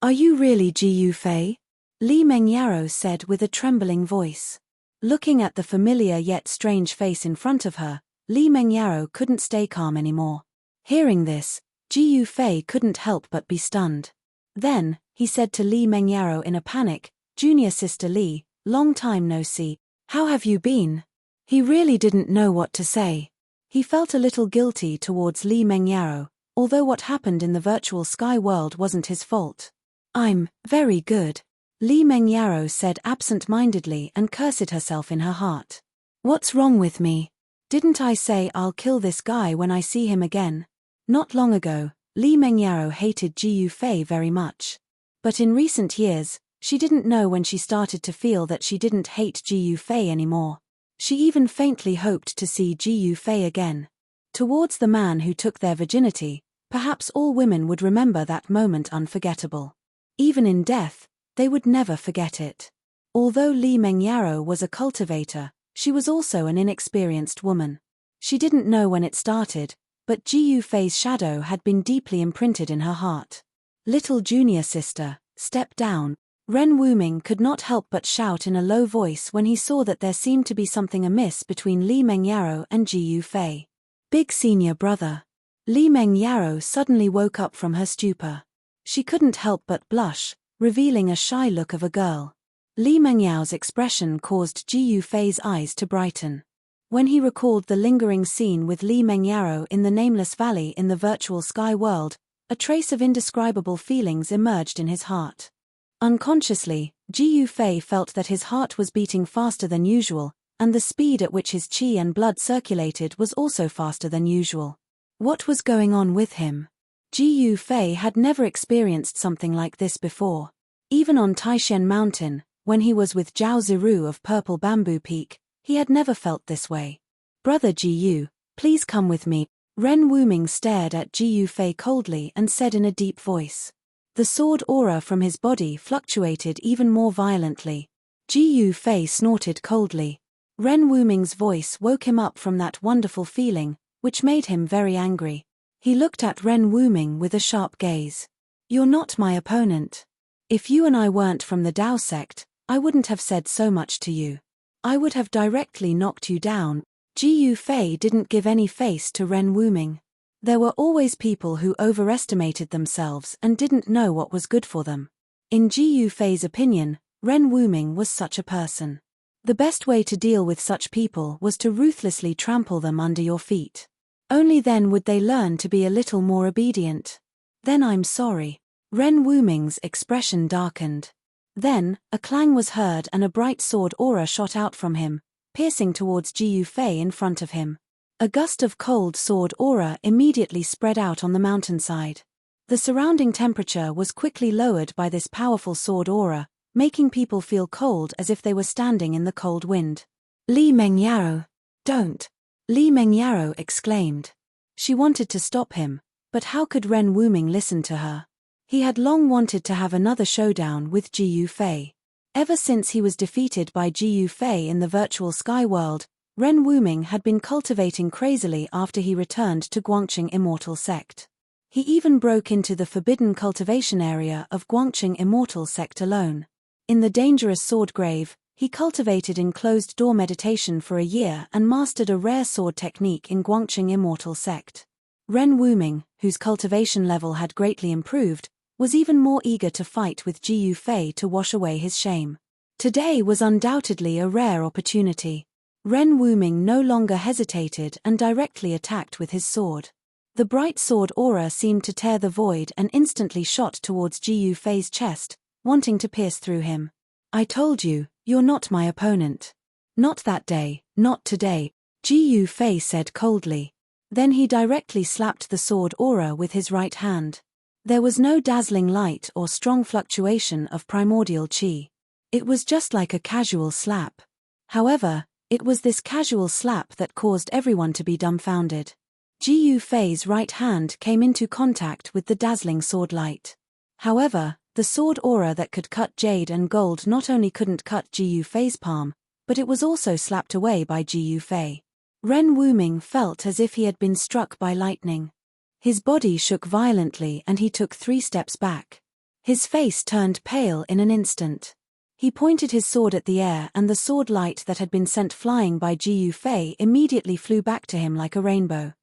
Are you really Ji Yufei?" Li Mengyao said with a trembling voice. Looking at the familiar yet strange face in front of her, Li Mengyao couldn't stay calm anymore. Hearing this, Ji Yufei couldn't help but be stunned. Then, he said to Li Mengyao in a panic, "Junior sister Li, long time no see. How have you been?" He really didn't know what to say. He felt a little guilty towards Li Mengyaro, although what happened in the virtual sky world wasn't his fault. "I'm very good," Li Mengyaro said absent-mindedly and cursed herself in her heart. "What's wrong with me? Didn't I say I'll kill this guy when I see him again?" Not long ago, Li Mengyaro hated Ji Yufei very much. But in recent years, she didn't know when she started to feel that she didn't hate Ji Yufei anymore. She even faintly hoped to see Ji Yufei again. Towards the man who took their virginity, perhaps all women would remember that moment unforgettable. Even in death, they would never forget it. Although Li Mengyaro was a cultivator, she was also an inexperienced woman. She didn't know when it started, but Ji Yufei's shadow had been deeply imprinted in her heart. "Little junior sister, step down." Ren Wuming could not help but shout in a low voice when he saw that there seemed to be something amiss between Li Mengyaro and Ji Yufei. "Big senior brother." Li Mengyaro suddenly woke up from her stupor. She couldn't help but blush, revealing a shy look of a girl. Li Mengyao's expression caused Ji Yufei's eyes to brighten. When he recalled the lingering scene with Li Mengyaro in the Nameless Valley in the virtual sky world, a trace of indescribable feelings emerged in his heart. Unconsciously, Ji Yufei felt that his heart was beating faster than usual, and the speed at which his qi and blood circulated was also faster than usual. What was going on with him? Ji Yufei had never experienced something like this before. Even on Taishan Mountain, when he was with Zhao Ziru of Purple Bamboo Peak, he had never felt this way. "Brother Ji Yu, please come with me." Ren Wuming stared at Ji Yufei coldly and said in a deep voice. The sword aura from his body fluctuated even more violently. Ji Yufei snorted coldly. Ren Wuming's voice woke him up from that wonderful feeling, which made him very angry. He looked at Ren Wuming with a sharp gaze. "You're not my opponent. If you and I weren't from the Dao sect, I wouldn't have said so much to you. I would have directly knocked you down." Ji Yufei didn't give any face to Ren Wuming. There were always people who overestimated themselves and didn't know what was good for them. In Ji Yufei's opinion, Ren Wuming was such a person. The best way to deal with such people was to ruthlessly trample them under your feet. Only then would they learn to be a little more obedient. "Then I'm sorry." Ren Wuming's expression darkened. Then, a clang was heard and a bright sword aura shot out from him, piercing towards Ji Yufei in front of him. A gust of cold sword aura immediately spread out on the mountainside. The surrounding temperature was quickly lowered by this powerful sword aura, making people feel cold as if they were standing in the cold wind. "Li Mengyaro, don't!" Li Mengyaro exclaimed. She wanted to stop him, but how could Ren Wuming listen to her? He had long wanted to have another showdown with Ji Yufei. Ever since he was defeated by Ji Yufei in the virtual sky world, Ren Wuming had been cultivating crazily after he returned to Guangqing Immortal Sect. He even broke into the forbidden cultivation area of Guangqing Immortal Sect alone. In the dangerous sword grave, he cultivated in closed-door meditation for a year and mastered a rare sword technique in Guangqing Immortal Sect. Ren Wuming, whose cultivation level had greatly improved, was even more eager to fight with Ji Yufei to wash away his shame. Today was undoubtedly a rare opportunity. Ren Wuming no longer hesitated and directly attacked with his sword. The bright sword aura seemed to tear the void and instantly shot towards Ji Yufei's chest, wanting to pierce through him. "I told you, you're not my opponent." "Not that day, not today," Ji Yufei said coldly. Then he directly slapped the sword aura with his right hand. There was no dazzling light or strong fluctuation of primordial qi. It was just like a casual slap. However, it was this casual slap that caused everyone to be dumbfounded. Ji Yufei's right hand came into contact with the dazzling sword light. However, the sword aura that could cut jade and gold not only couldn't cut Ji Yufei's palm, but it was also slapped away by Ji Yufei. Ren Wuming felt as if he had been struck by lightning. His body shook violently and he took 3 steps back. His face turned pale in an instant. He pointed his sword at the air and the sword light that had been sent flying by Ji Yufei immediately flew back to him like a rainbow.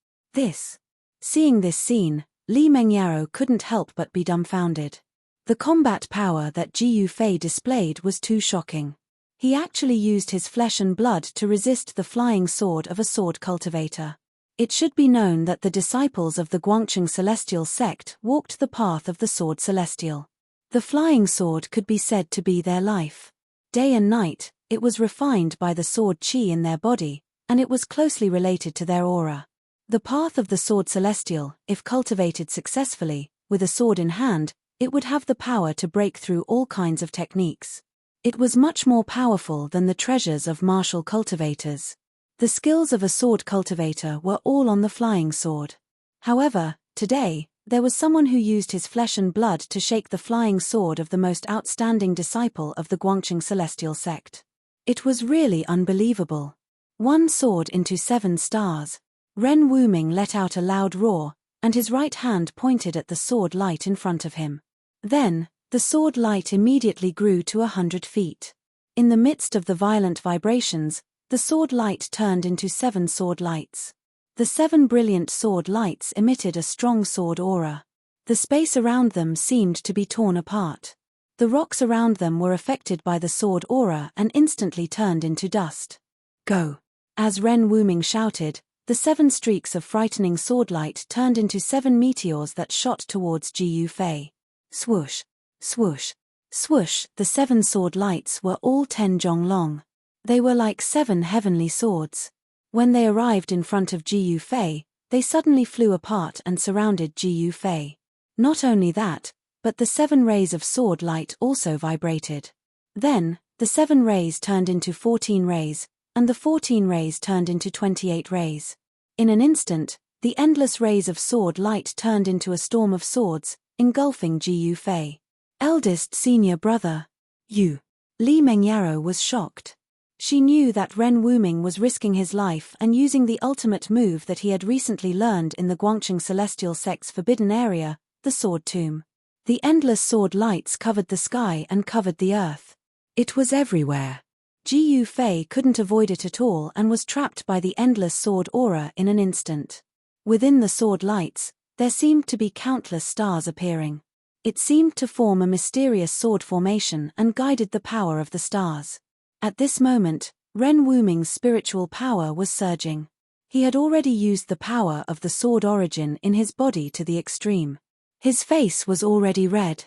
Seeing this scene, Li Mengyaro couldn't help but be dumbfounded. The combat power that Ji Yufei displayed was too shocking. He actually used his flesh and blood to resist the flying sword of a sword cultivator. It should be known that the disciples of the Guangqing celestial sect walked the path of the sword celestial. The flying sword could be said to be their life. Day and night, it was refined by the sword qi in their body, and it was closely related to their aura. The path of the sword celestial, if cultivated successfully, with a sword in hand, it would have the power to break through all kinds of techniques. It was much more powerful than the treasures of martial cultivators. The skills of a sword cultivator were all on the flying sword. However, today, there was someone who used his flesh and blood to shake the flying sword of the most outstanding disciple of the Guangqing celestial sect. It was really unbelievable. One sword into 7 stars. Ren Wuming let out a loud roar, and his right hand pointed at the sword light in front of him. Then, the sword light immediately grew to 100 feet. In the midst of the violent vibrations, the sword light turned into 7 sword lights. The 7 brilliant sword lights emitted a strong sword aura. The space around them seemed to be torn apart. The rocks around them were affected by the sword aura and instantly turned into dust. Go! As Ren Wuming shouted, the 7 streaks of frightening sword light turned into 7 meteors that shot towards Ji Yufei. Swoosh! Swoosh! Swoosh! The 7 sword lights were all 10 zhong long. They were like 7 heavenly swords. When they arrived in front of Ji Yufei, they suddenly flew apart and surrounded Ji Yufei. Not only that, but the 7 rays of sword light also vibrated. Then, the 7 rays turned into 14 rays, and the 14 rays turned into 28 rays. In an instant, the endless rays of sword light turned into a storm of swords, engulfing Ji Yufei. Eldest senior brother. You. Li Mengyaro was shocked. She knew that Ren Wuming was risking his life and using the ultimate move that he had recently learned in the Guangqing celestial sect's forbidden area, the sword tomb. The endless sword lights covered the sky and covered the earth. It was everywhere. Ji Yufei couldn't avoid it at all and was trapped by the endless sword aura in an instant. Within the sword lights, there seemed to be countless stars appearing. It seemed to form a mysterious sword formation and guided the power of the stars. At this moment, Ren Wuming's spiritual power was surging. He had already used the power of the sword origin in his body to the extreme. His face was already red.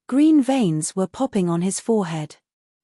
Green veins were popping on his forehead.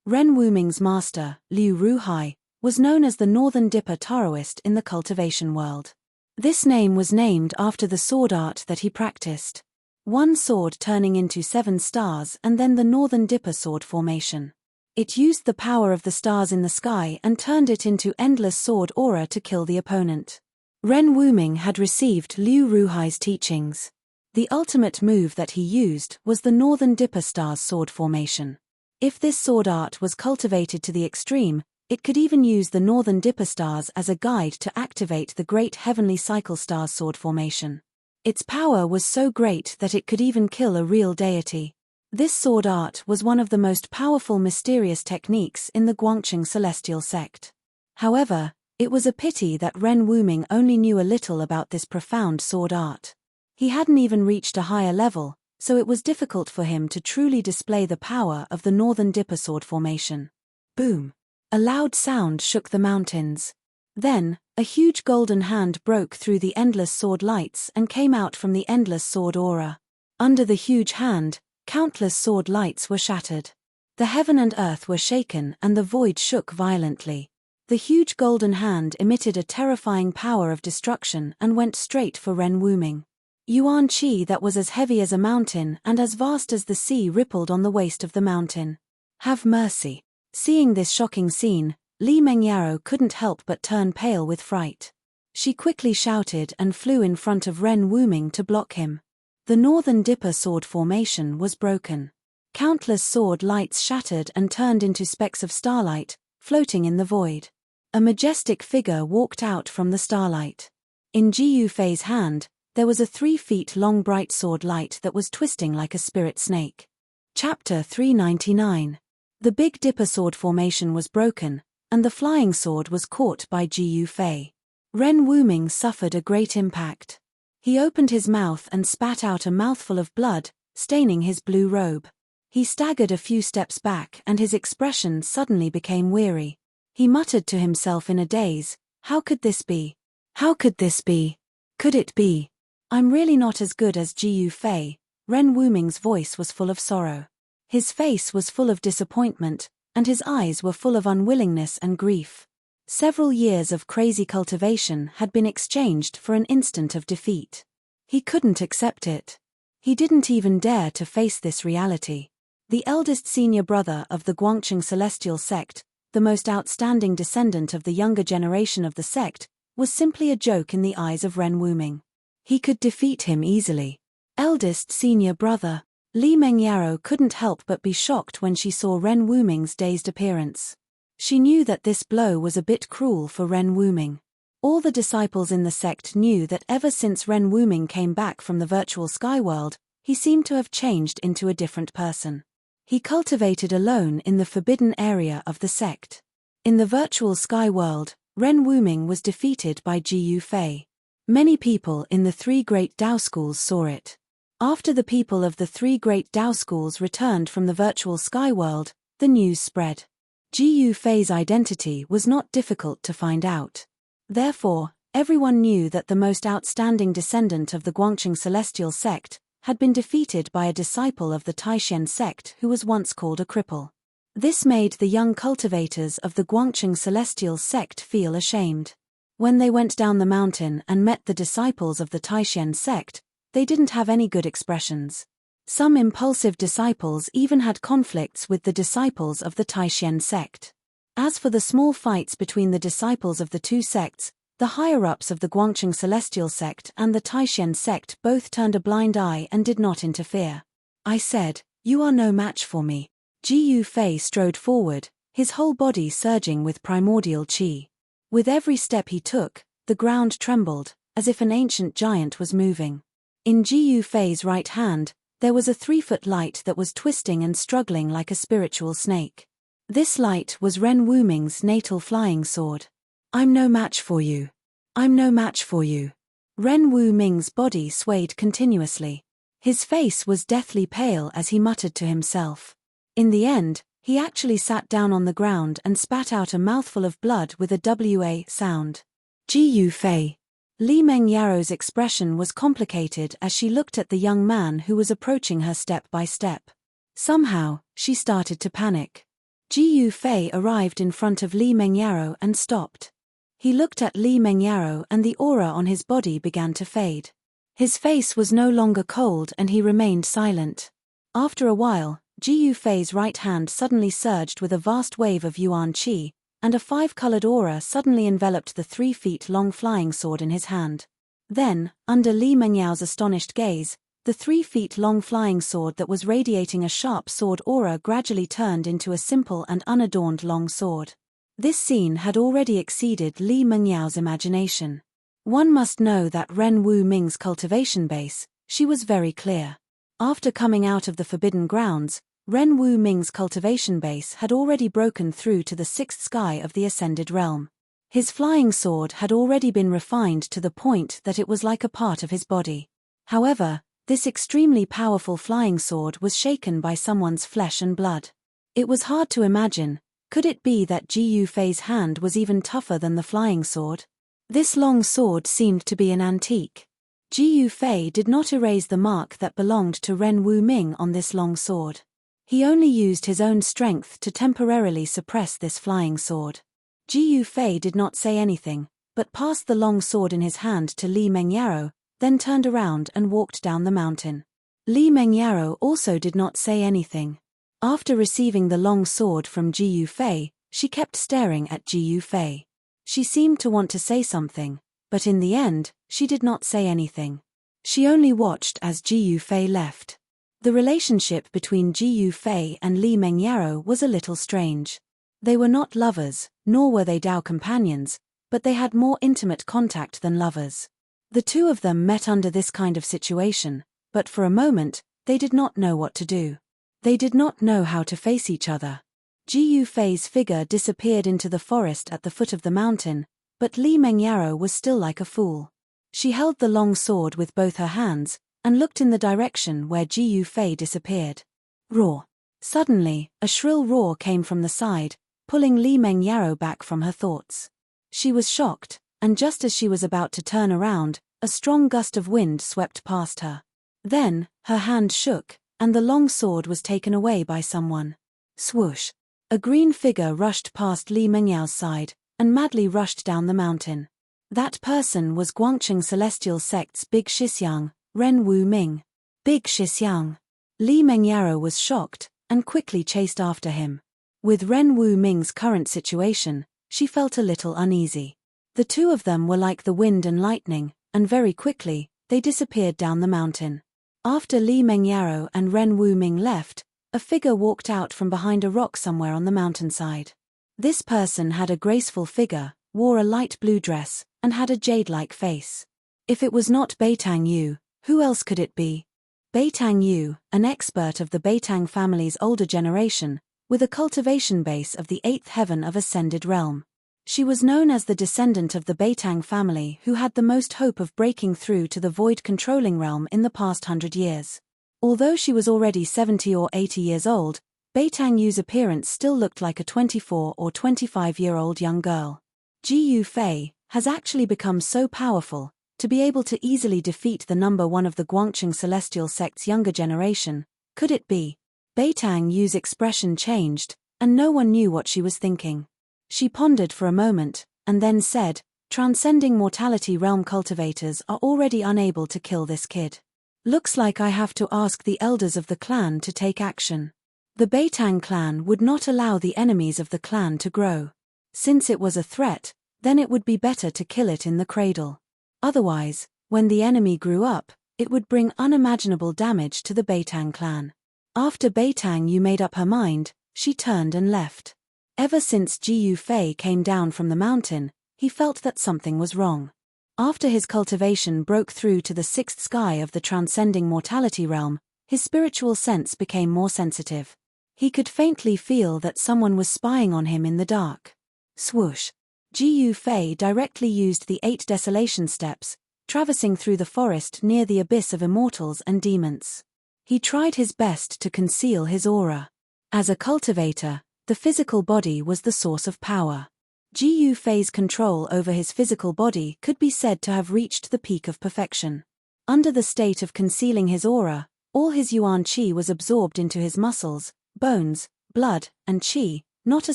Ren Wuming's master, Liu Ruhai, was known as the Northern Dipper Taoist in the cultivation world. This name was named after the sword art that he practiced. 1 sword turning into 7 stars and then the Northern Dipper sword formation. It used the power of the stars in the sky and turned it into endless sword aura to kill the opponent. Ren Wuming had received Liu Ruhai's teachings. The ultimate move that he used was the Northern Dipper stars sword formation. If this sword art was cultivated to the extreme, it could even use the Northern Dipper stars as a guide to activate the Great Heavenly Cycle stars sword formation. Its power was so great that it could even kill a real deity. This sword art was one of the most powerful mysterious techniques in the Guangqing celestial sect. However, it was a pity that Ren Wuming only knew a little about this profound sword art. He hadn't even reached a higher level, so it was difficult for him to truly display the power of the Northern Dipper sword formation. Boom! A loud sound shook the mountains. Then, a huge golden hand broke through the endless sword lights and came out from the endless sword aura. Under the huge hand, countless sword lights were shattered. The heaven and earth were shaken and the void shook violently. The huge golden hand emitted a terrifying power of destruction and went straight for Ren Wuming. Yuan Qi that was as heavy as a mountain and as vast as the sea rippled on the waist of the mountain. Have mercy. Seeing this shocking scene, Li Mengyaro couldn't help but turn pale with fright. She quickly shouted and flew in front of Ren Wuming to block him. The Northern Dipper sword formation was broken. Countless sword lights shattered and turned into specks of starlight, floating in the void. A majestic figure walked out from the starlight. In Ji Yufei's hand, there was a 3 feet long bright sword light that was twisting like a spirit snake. Chapter 399. The Big Dipper sword formation was broken, and the flying sword was caught by Ji Yufei. Ren Wuming suffered a great impact. He opened his mouth and spat out a mouthful of blood, staining his blue robe. He staggered a few steps back and his expression suddenly became weary. He muttered to himself in a daze, "How could this be? How could this be? Could it be? I'm really not as good as Ji Fei. Ren Wuming's voice was full of sorrow. His face was full of disappointment, and his eyes were full of unwillingness and grief. Several years of crazy cultivation had been exchanged for an instant of defeat. He couldn't accept it. He didn't even dare to face this reality. The eldest senior brother of the Guangqing Celestial Sect, the most outstanding descendant of the younger generation of the sect, was simply a joke in the eyes of Ren Wuming. He could defeat him easily. Eldest senior brother. Li Mengyaro couldn't help but be shocked when she saw Ren Wuming's dazed appearance. She knew that this blow was a bit cruel for Ren Wuming. All the disciples in the sect knew that ever since Ren Wuming came back from the virtual sky world, he seemed to have changed into a different person. He cultivated alone in the forbidden area of the sect. In the virtual sky world, Ren Wuming was defeated by Ji Fei. Many people in the three great Dao schools saw it. After the people of the three great Dao schools returned from the virtual sky world, the news spread. Ji Fei's identity was not difficult to find out. Therefore, everyone knew that the most outstanding descendant of the Guangqing Celestial Sect had been defeated by a disciple of the Taishen sect who was once called a cripple. This made the young cultivators of the Guangqing Celestial Sect feel ashamed. When they went down the mountain and met the disciples of the Taishen sect, they didn't have any good expressions. Some impulsive disciples even had conflicts with the disciples of the Taishen sect. As for the small fights between the disciples of the two sects, the higher-ups of the Guangqing Celestial Sect and the Taishen sect both turned a blind eye and did not interfere. I said, "You are no match for me." Ji Fei strode forward, his whole body surging with primordial qi. With every step he took, the ground trembled, as if an ancient giant was moving. In Ji Fei's right hand, there was a 3-foot light that was twisting and struggling like a spiritual snake. This light was Ren Wuming's natal flying sword. "I'm no match for you. I'm no match for you." Ren Wuming's body swayed continuously. His face was deathly pale as he muttered to himself. In the end, he actually sat down on the ground and spat out a mouthful of blood with a WA sound. Ji Fei. Li Mengyaro's expression was complicated as she looked at the young man who was approaching her step by step. Somehow, she started to panic. Ji Fei arrived in front of Li Mengyaro and stopped. He looked at Li Mengyaro and the aura on his body began to fade. His face was no longer cold and he remained silent. After a while, Ji Fei's right hand suddenly surged with a vast wave of yuan qi, and a 5-colored aura suddenly enveloped the 3-feet-long flying sword in his hand. Then, under Li Mengyao's astonished gaze, the 3-feet-long flying sword that was radiating a sharp sword aura gradually turned into a simple and unadorned long sword. This scene had already exceeded Li Mengyao's imagination. One must know that Ren Wuming's cultivation base, she was very clear. After coming out of the forbidden grounds, Ren Wuming's cultivation base had already broken through to the 6th sky of the ascended realm. His flying sword had already been refined to the point that it was like a part of his body. However, this extremely powerful flying sword was shaken by someone's flesh and blood. It was hard to imagine. Could it be that Ji Fei's hand was even tougher than the flying sword? This long sword seemed to be an antique. Ji Fei did not erase the mark that belonged to Ren Wuming on this long sword. He only used his own strength to temporarily suppress this flying sword. Ji Fei did not say anything, but passed the long sword in his hand to Li Mengyaro, then turned around and walked down the mountain. Li Mengyaro also did not say anything. After receiving the long sword from Ji Fei, she kept staring at Ji Fei. She seemed to want to say something, but in the end, she did not say anything. She only watched as Ji Fei left. The relationship between Ji Fei and Li Mengyaro was a little strange. They were not lovers, nor were they Dao companions, but they had more intimate contact than lovers. The two of them met under this kind of situation, but for a moment, they did not know what to do. They did not know how to face each other. Ji Fei's figure disappeared into the forest at the foot of the mountain, but Li Mengyaro was still like a fool. She held the long sword with both her hands, and looked in the direction where Ji Fei disappeared. Roar. Suddenly, a shrill roar came from the side, pulling Li Mengyaro back from her thoughts. She was shocked, and just as she was about to turn around, a strong gust of wind swept past her. Then, her hand shook, and the long sword was taken away by someone. Swoosh! A green figure rushed past Li Mengyao's side, and madly rushed down the mountain. That person was Guangqing Celestial Sect's Big Shixiang, Ren Wu Ming. Big Shixiang. Li Mengyao was shocked, and quickly chased after him. With Ren Wu Ming's current situation, she felt a little uneasy. The two of them were like the wind and lightning, and very quickly, they disappeared down the mountain. After Li Mengyao and Ren Wu Ming left, a figure walked out from behind a rock somewhere on the mountainside. This person had a graceful figure, wore a light blue dress, and had a jade-like face. If it was not Beitang Yu, who else could it be? Beitang Yu, an expert of the Beitang family's older generation, with a cultivation base of the 8th heaven of Ascended Realm. She was known as the descendant of the Beitang family who had the most hope of breaking through to the void-controlling realm in the past 100 years. Although she was already 70 or 80 years old, Beitang Yu's appearance still looked like a 24 or 25-year-old young girl. Ji Yufei has actually become so powerful, to be able to easily defeat the number one of the Guangqing Celestial Sect's younger generation. Could it be? Beitang Yu's expression changed, and no one knew what she was thinking. She pondered for a moment, and then said, "Transcending mortality realm cultivators are already unable to kill this kid. Looks like I have to ask the elders of the clan to take action." The Beitang clan would not allow the enemies of the clan to grow. Since it was a threat, then it would be better to kill it in the cradle. Otherwise, when the enemy grew up, it would bring unimaginable damage to the Beitang clan. After Beitang Yu made up her mind, she turned and left. Ever since Ji Yufei came down from the mountain, he felt that something was wrong. After his cultivation broke through to the 6th sky of the transcending mortality realm, his spiritual sense became more sensitive. He could faintly feel that someone was spying on him in the dark. Swoosh! Ji Yufei directly used the 8 desolation steps, traversing through the forest near the abyss of immortals and demons. He tried his best to conceal his aura. As a cultivator, the physical body was the source of power. Ji Yufei's control over his physical body could be said to have reached the peak of perfection. Under the state of concealing his aura, all his yuan qi was absorbed into his muscles, bones, blood, and qi, not a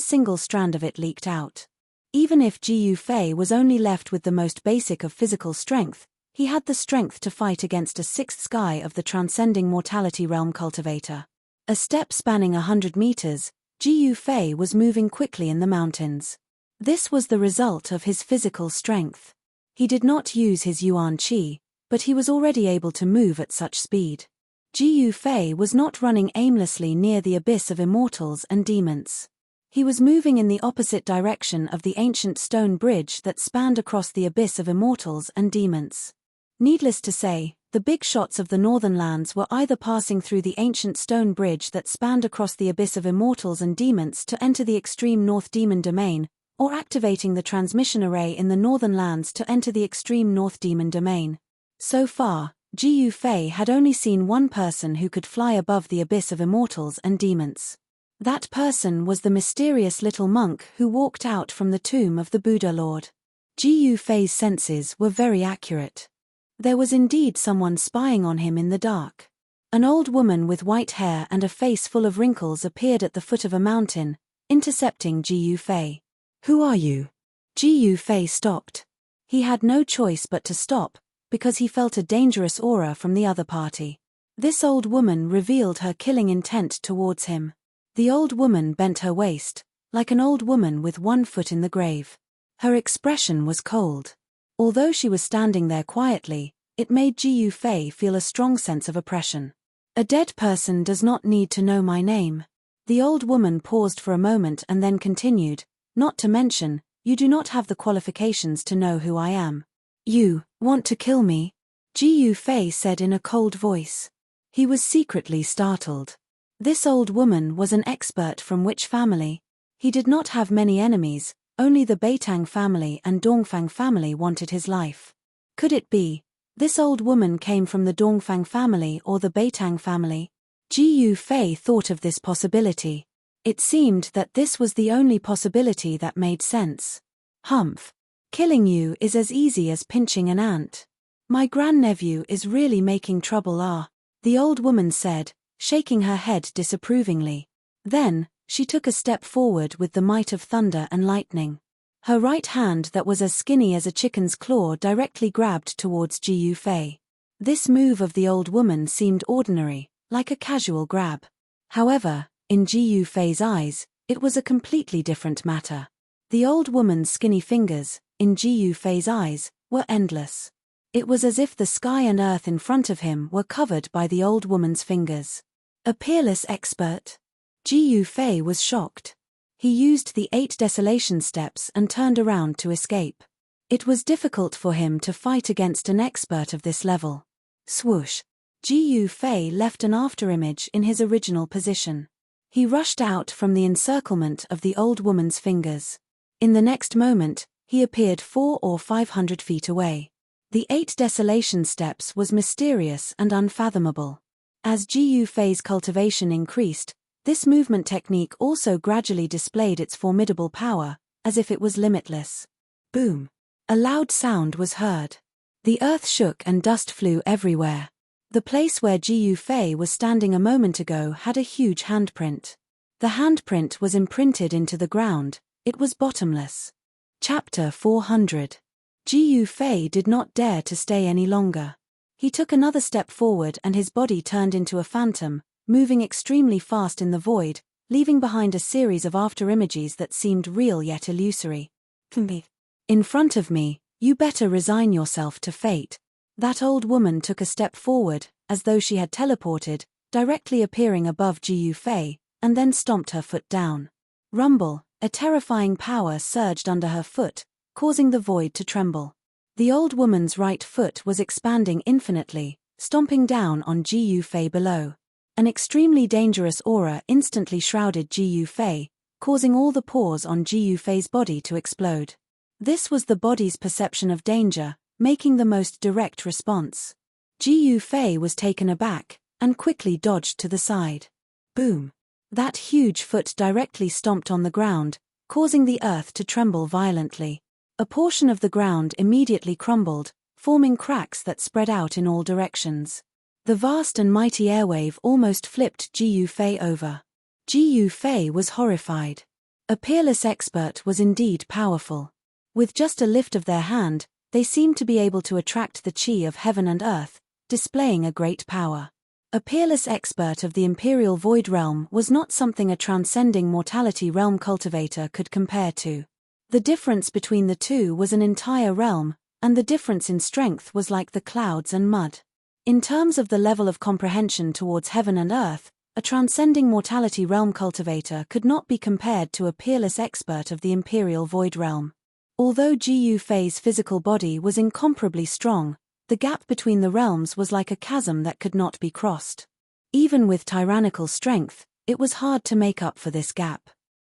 single strand of it leaked out. Even if Ji Yufei was only left with the most basic of physical strength, he had the strength to fight against a 6th sky of the transcending mortality realm cultivator. A step spanning 100 meters, Ji Yufei was moving quickly in the mountains. This was the result of his physical strength. He did not use his yuan qi, but he was already able to move at such speed. Ji Yufei was not running aimlessly near the abyss of immortals and demons. He was moving in the opposite direction of the ancient stone bridge that spanned across the abyss of immortals and demons. Needless to say, the big shots of the northern lands were either passing through the ancient stone bridge that spanned across the abyss of immortals and demons to enter the extreme north demon domain, or activating the transmission array in the northern lands to enter the extreme north demon domain. So far, Ji Yufei had only seen one person who could fly above the abyss of immortals and demons. That person was the mysterious little monk who walked out from the tomb of the Buddha Lord. Ji Yufei's senses were very accurate. There was indeed someone spying on him in the dark. An old woman with white hair and a face full of wrinkles appeared at the foot of a mountain, intercepting Ji Yufei. "Who are you?" Ji Yufei stopped. He had no choice but to stop, because he felt a dangerous aura from the other party. This old woman revealed her killing intent towards him. The old woman bent her waist, like an old woman with one foot in the grave. Her expression was cold. Although she was standing there quietly, it made Ji Yufei feel a strong sense of oppression. "A dead person does not need to know my name." The old woman paused for a moment and then continued, "Not to mention, you do not have the qualifications to know who I am." "You want to kill me?" Ji Yufei said in a cold voice. He was secretly startled. This old woman was an expert from which family? He did not have many enemies, only the Beitang family and Dongfang family wanted his life. Could it be? This old woman came from the Dongfang family or the Beitang family? Ji Yufei thought of this possibility. It seemed that this was the only possibility that made sense. Humph. Killing you is as easy as pinching an ant. My grandnephew is really making trouble, the old woman said, shaking her head disapprovingly. Then, she took a step forward with the might of thunder and lightning. Her right hand that was as skinny as a chicken's claw directly grabbed towards Ji Yufei. This move of the old woman seemed ordinary, like a casual grab. However, in Ji Yufei's eyes, it was a completely different matter. The old woman's skinny fingers, in Ji Yufei's eyes, were endless. It was as if the sky and earth in front of him were covered by the old woman's fingers. A peerless expert? Ji Yufei was shocked. He used the 8 desolation steps and turned around to escape. It was difficult for him to fight against an expert of this level. Swoosh! Ji Yufei left an afterimage in his original position. He rushed out from the encirclement of the old woman's fingers. In the next moment, he appeared 400 or 500 feet away. The 8 desolation steps was mysterious and unfathomable. As Ji Yufei's cultivation increased, this movement technique also gradually displayed its formidable power, as if it was limitless. Boom! A loud sound was heard. The earth shook and dust flew everywhere. The place where Ji Yufei was standing a moment ago had a huge handprint. The handprint was imprinted into the ground. It was bottomless. Chapter 400. Ji Yufei did not dare to stay any longer. He took another step forward and his body turned into a phantom, moving extremely fast in the void, leaving behind a series of afterimages that seemed real yet illusory. In front of me, you better resign yourself to fate. That old woman took a step forward, as though she had teleported, directly appearing above Ji Yufei, and then stomped her foot down. Rumble, a terrifying power surged under her foot, causing the void to tremble. The old woman's right foot was expanding infinitely, stomping down on Ji Yufei below. An extremely dangerous aura instantly shrouded Ji Yufei, causing all the pores on Ji Yufei's body to explode. This was the body's perception of danger, making the most direct response. Ji Yufei was taken aback, and quickly dodged to the side. Boom! That huge foot directly stomped on the ground, causing the earth to tremble violently. A portion of the ground immediately crumbled, forming cracks that spread out in all directions. The vast and mighty airwave almost flipped Ji Yufei over. Ji Yufei was horrified. A peerless expert was indeed powerful. With just a lift of their hand, they seemed to be able to attract the chi of heaven and earth, displaying a great power. A peerless expert of the Imperial Void Realm was not something a transcending mortality realm cultivator could compare to. The difference between the two was an entire realm, and the difference in strength was like the clouds and mud. In terms of the level of comprehension towards heaven and earth, a transcending mortality realm cultivator could not be compared to a peerless expert of the Imperial Void Realm. Although Ji Yufei's physical body was incomparably strong, the gap between the realms was like a chasm that could not be crossed. Even with tyrannical strength, it was hard to make up for this gap.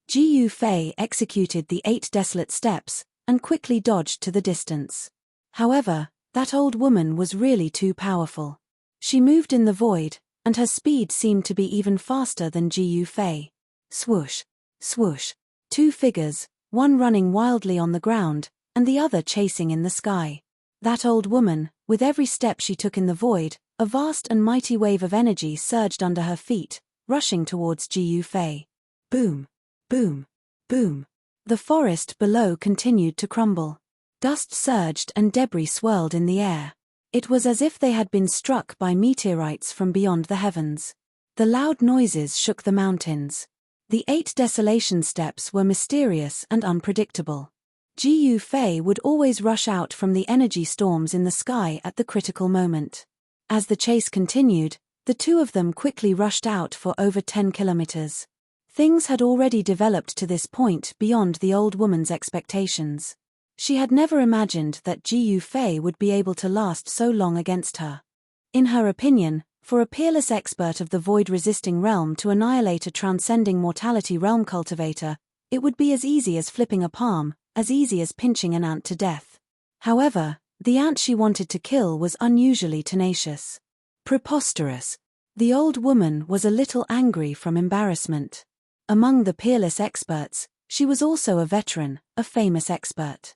Ji Yufei executed the 8 desolate steps, and quickly dodged to the distance. However, that old woman was really too powerful. She moved in the void, and her speed seemed to be even faster than Ji Yufei. Swoosh! Swoosh! 2 figures, one running wildly on the ground, and the other chasing in the sky. That old woman, with every step she took in the void, a vast and mighty wave of energy surged under her feet, rushing towards Ji Yufei. Boom! Boom! Boom! The forest below continued to crumble. Dust surged and debris swirled in the air. It was as if they had been struck by meteorites from beyond the heavens. The loud noises shook the mountains. The 8 desolation steps were mysterious and unpredictable. Ji Yufei would always rush out from the energy storms in the sky at the critical moment. As the chase continued, the two of them quickly rushed out for over 10 kilometers. Things had already developed to this point beyond the old woman's expectations. She had never imagined that Ji Yufei would be able to last so long against her. In her opinion, for a peerless expert of the void-resisting realm to annihilate a transcending mortality realm cultivator, it would be as easy as flipping a palm, as easy as pinching an ant to death. However, the ant she wanted to kill was unusually tenacious. Preposterous. The old woman was a little angry from embarrassment. Among the peerless experts, she was also a veteran, a famous expert.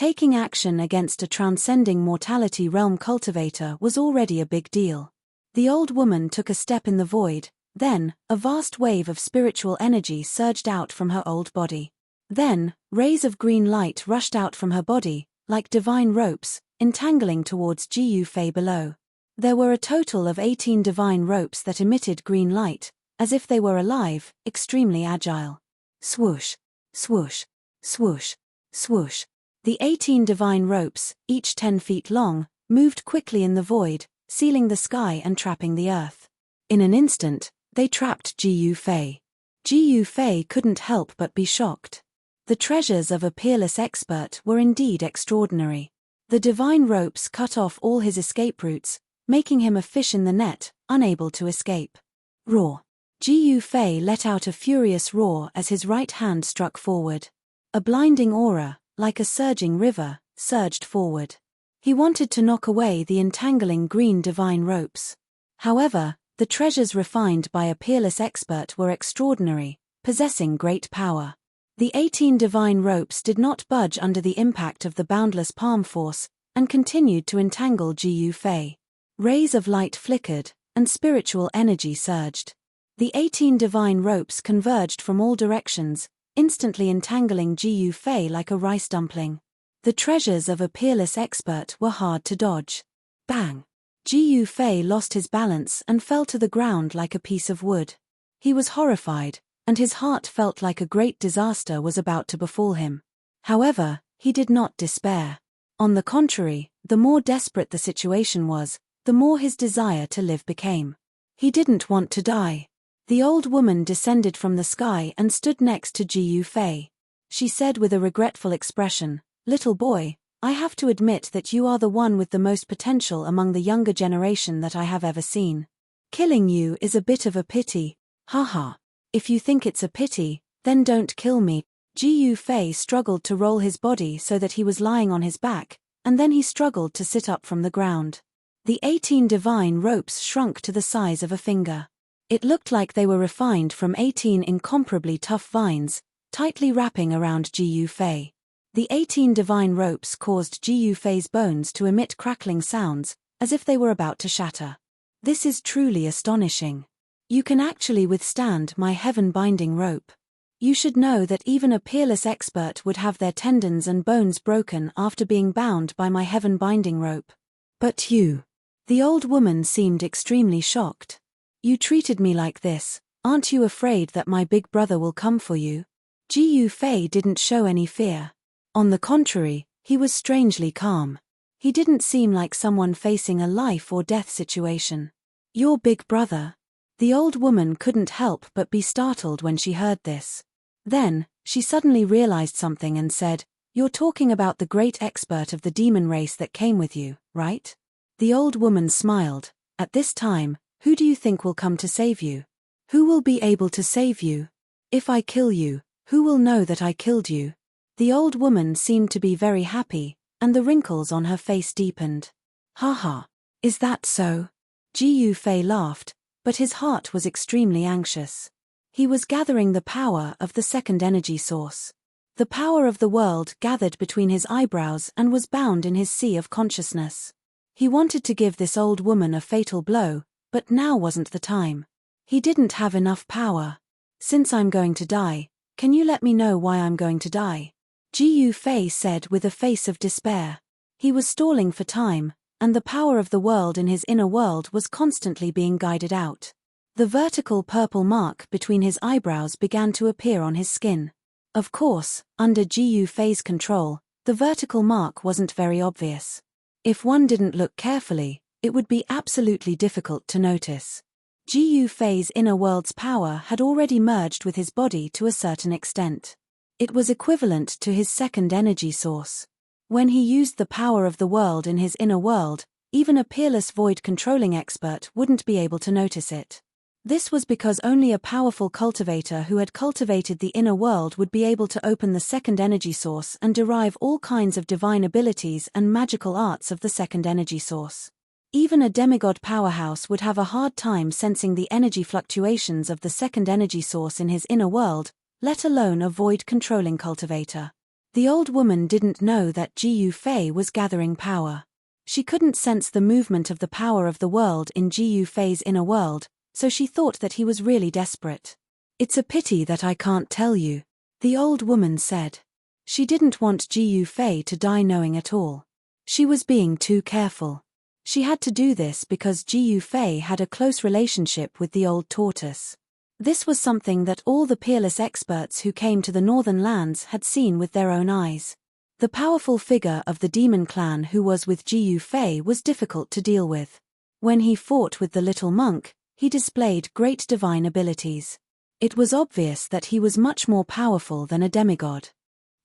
Taking action against a transcending mortality realm cultivator was already a big deal. The old woman took a step in the void, then, a vast wave of spiritual energy surged out from her old body. Then, rays of green light rushed out from her body, like divine ropes, entangling towards Jiu Fei below. There were a total of 18 divine ropes that emitted green light, as if they were alive, extremely agile. Swoosh, swoosh, swoosh, swoosh. The 18 divine ropes, each 10 feet long, moved quickly in the void, sealing the sky and trapping the earth. In an instant, they trapped Jiu Fei. Jiu Fei couldn't help but be shocked. The treasures of a peerless expert were indeed extraordinary. The divine ropes cut off all his escape routes, making him a fish in the net, unable to escape. Roar. Jiu Fei let out a furious roar as his right hand struck forward. A blinding aura, like a surging river, surged forward. He wanted to knock away the entangling green divine ropes. However, the treasures refined by a peerless expert were extraordinary, possessing great power. The 18 divine ropes did not budge under the impact of the boundless palm force, and continued to entangle Jiu Fei. Rays of light flickered, and spiritual energy surged. The 18 divine ropes converged from all directions, instantly entangling Jiu Fei like a rice dumpling. The treasures of a peerless expert were hard to dodge. Bang! Jiu Fei lost his balance and fell to the ground like a piece of wood. He was horrified, and his heart felt like a great disaster was about to befall him. However, he did not despair. On the contrary, the more desperate the situation was, the more his desire to live became. He didn't want to die. The old woman descended from the sky and stood next to Jiu Fei. She said with a regretful expression, "Little boy, I have to admit that you are the one with the most potential among the younger generation that I have ever seen. Killing you is a bit of a pity, haha. If you think it's a pity, then don't kill me." Jiu Fei struggled to roll his body so that he was lying on his back, and then he struggled to sit up from the ground. The 18 divine ropes shrunk to the size of a finger. It looked like they were refined from 18 incomparably tough vines, tightly wrapping around Jiu Fei. The 18 divine ropes caused Jiu Fei's bones to emit crackling sounds, as if they were about to shatter. This is truly astonishing. You can actually withstand my heaven-binding rope. You should know that even a peerless expert would have their tendons and bones broken after being bound by my heaven-binding rope. But you. The old woman seemed extremely shocked. You treated me like this, aren't you afraid that my big brother will come for you? Jiu Fei didn't show any fear. On the contrary, he was strangely calm. He didn't seem like someone facing a life or death situation. Your big brother? The old woman couldn't help but be startled when she heard this. Then, she suddenly realized something and said, "You're talking about the great expert of the demon race that came with you, right?" The old woman smiled. "At this time, who do you think will come to save you? Who will be able to save you? If I kill you, who will know that I killed you?" The old woman seemed to be very happy, and the wrinkles on her face deepened. "Haha, is that so?" Jiu Fei laughed, but his heart was extremely anxious. He was gathering the power of the second energy source. The power of the world gathered between his eyebrows and was bound in his sea of consciousness. He wanted to give this old woman a fatal blow, but now wasn't the time. He didn't have enough power. "Since I'm going to die, can you let me know why I'm going to die?" Jiu Fei said with a face of despair. He was stalling for time, and the power of the world in his inner world was constantly being guided out. The vertical purple mark between his eyebrows began to appear on his skin. Of course, under Jiu Fei's control, the vertical mark wasn't very obvious. If one didn't look carefully, it would be absolutely difficult to notice. Jiu Fei's inner world's power had already merged with his body to a certain extent. It was equivalent to his second energy source. When he used the power of the world in his inner world, even a peerless void-controlling expert wouldn't be able to notice it. This was because only a powerful cultivator who had cultivated the inner world would be able to open the second energy source and derive all kinds of divine abilities and magical arts of the second energy source. Even a demigod powerhouse would have a hard time sensing the energy fluctuations of the second energy source in his inner world, let alone a void-controlling cultivator. The old woman didn't know that Ji Yufei was gathering power. She couldn't sense the movement of the power of the world in Ji Yufei's inner world, so she thought that he was really desperate. "It's a pity that I can't tell you," the old woman said. She didn't want Ji Yufei to die knowing at all. She was being too careful. She had to do this because Ji Yufei had a close relationship with the old tortoise. This was something that all the peerless experts who came to the northern lands had seen with their own eyes. The powerful figure of the demon clan who was with Ji Yufei was difficult to deal with. When he fought with the little monk, he displayed great divine abilities. It was obvious that he was much more powerful than a demigod.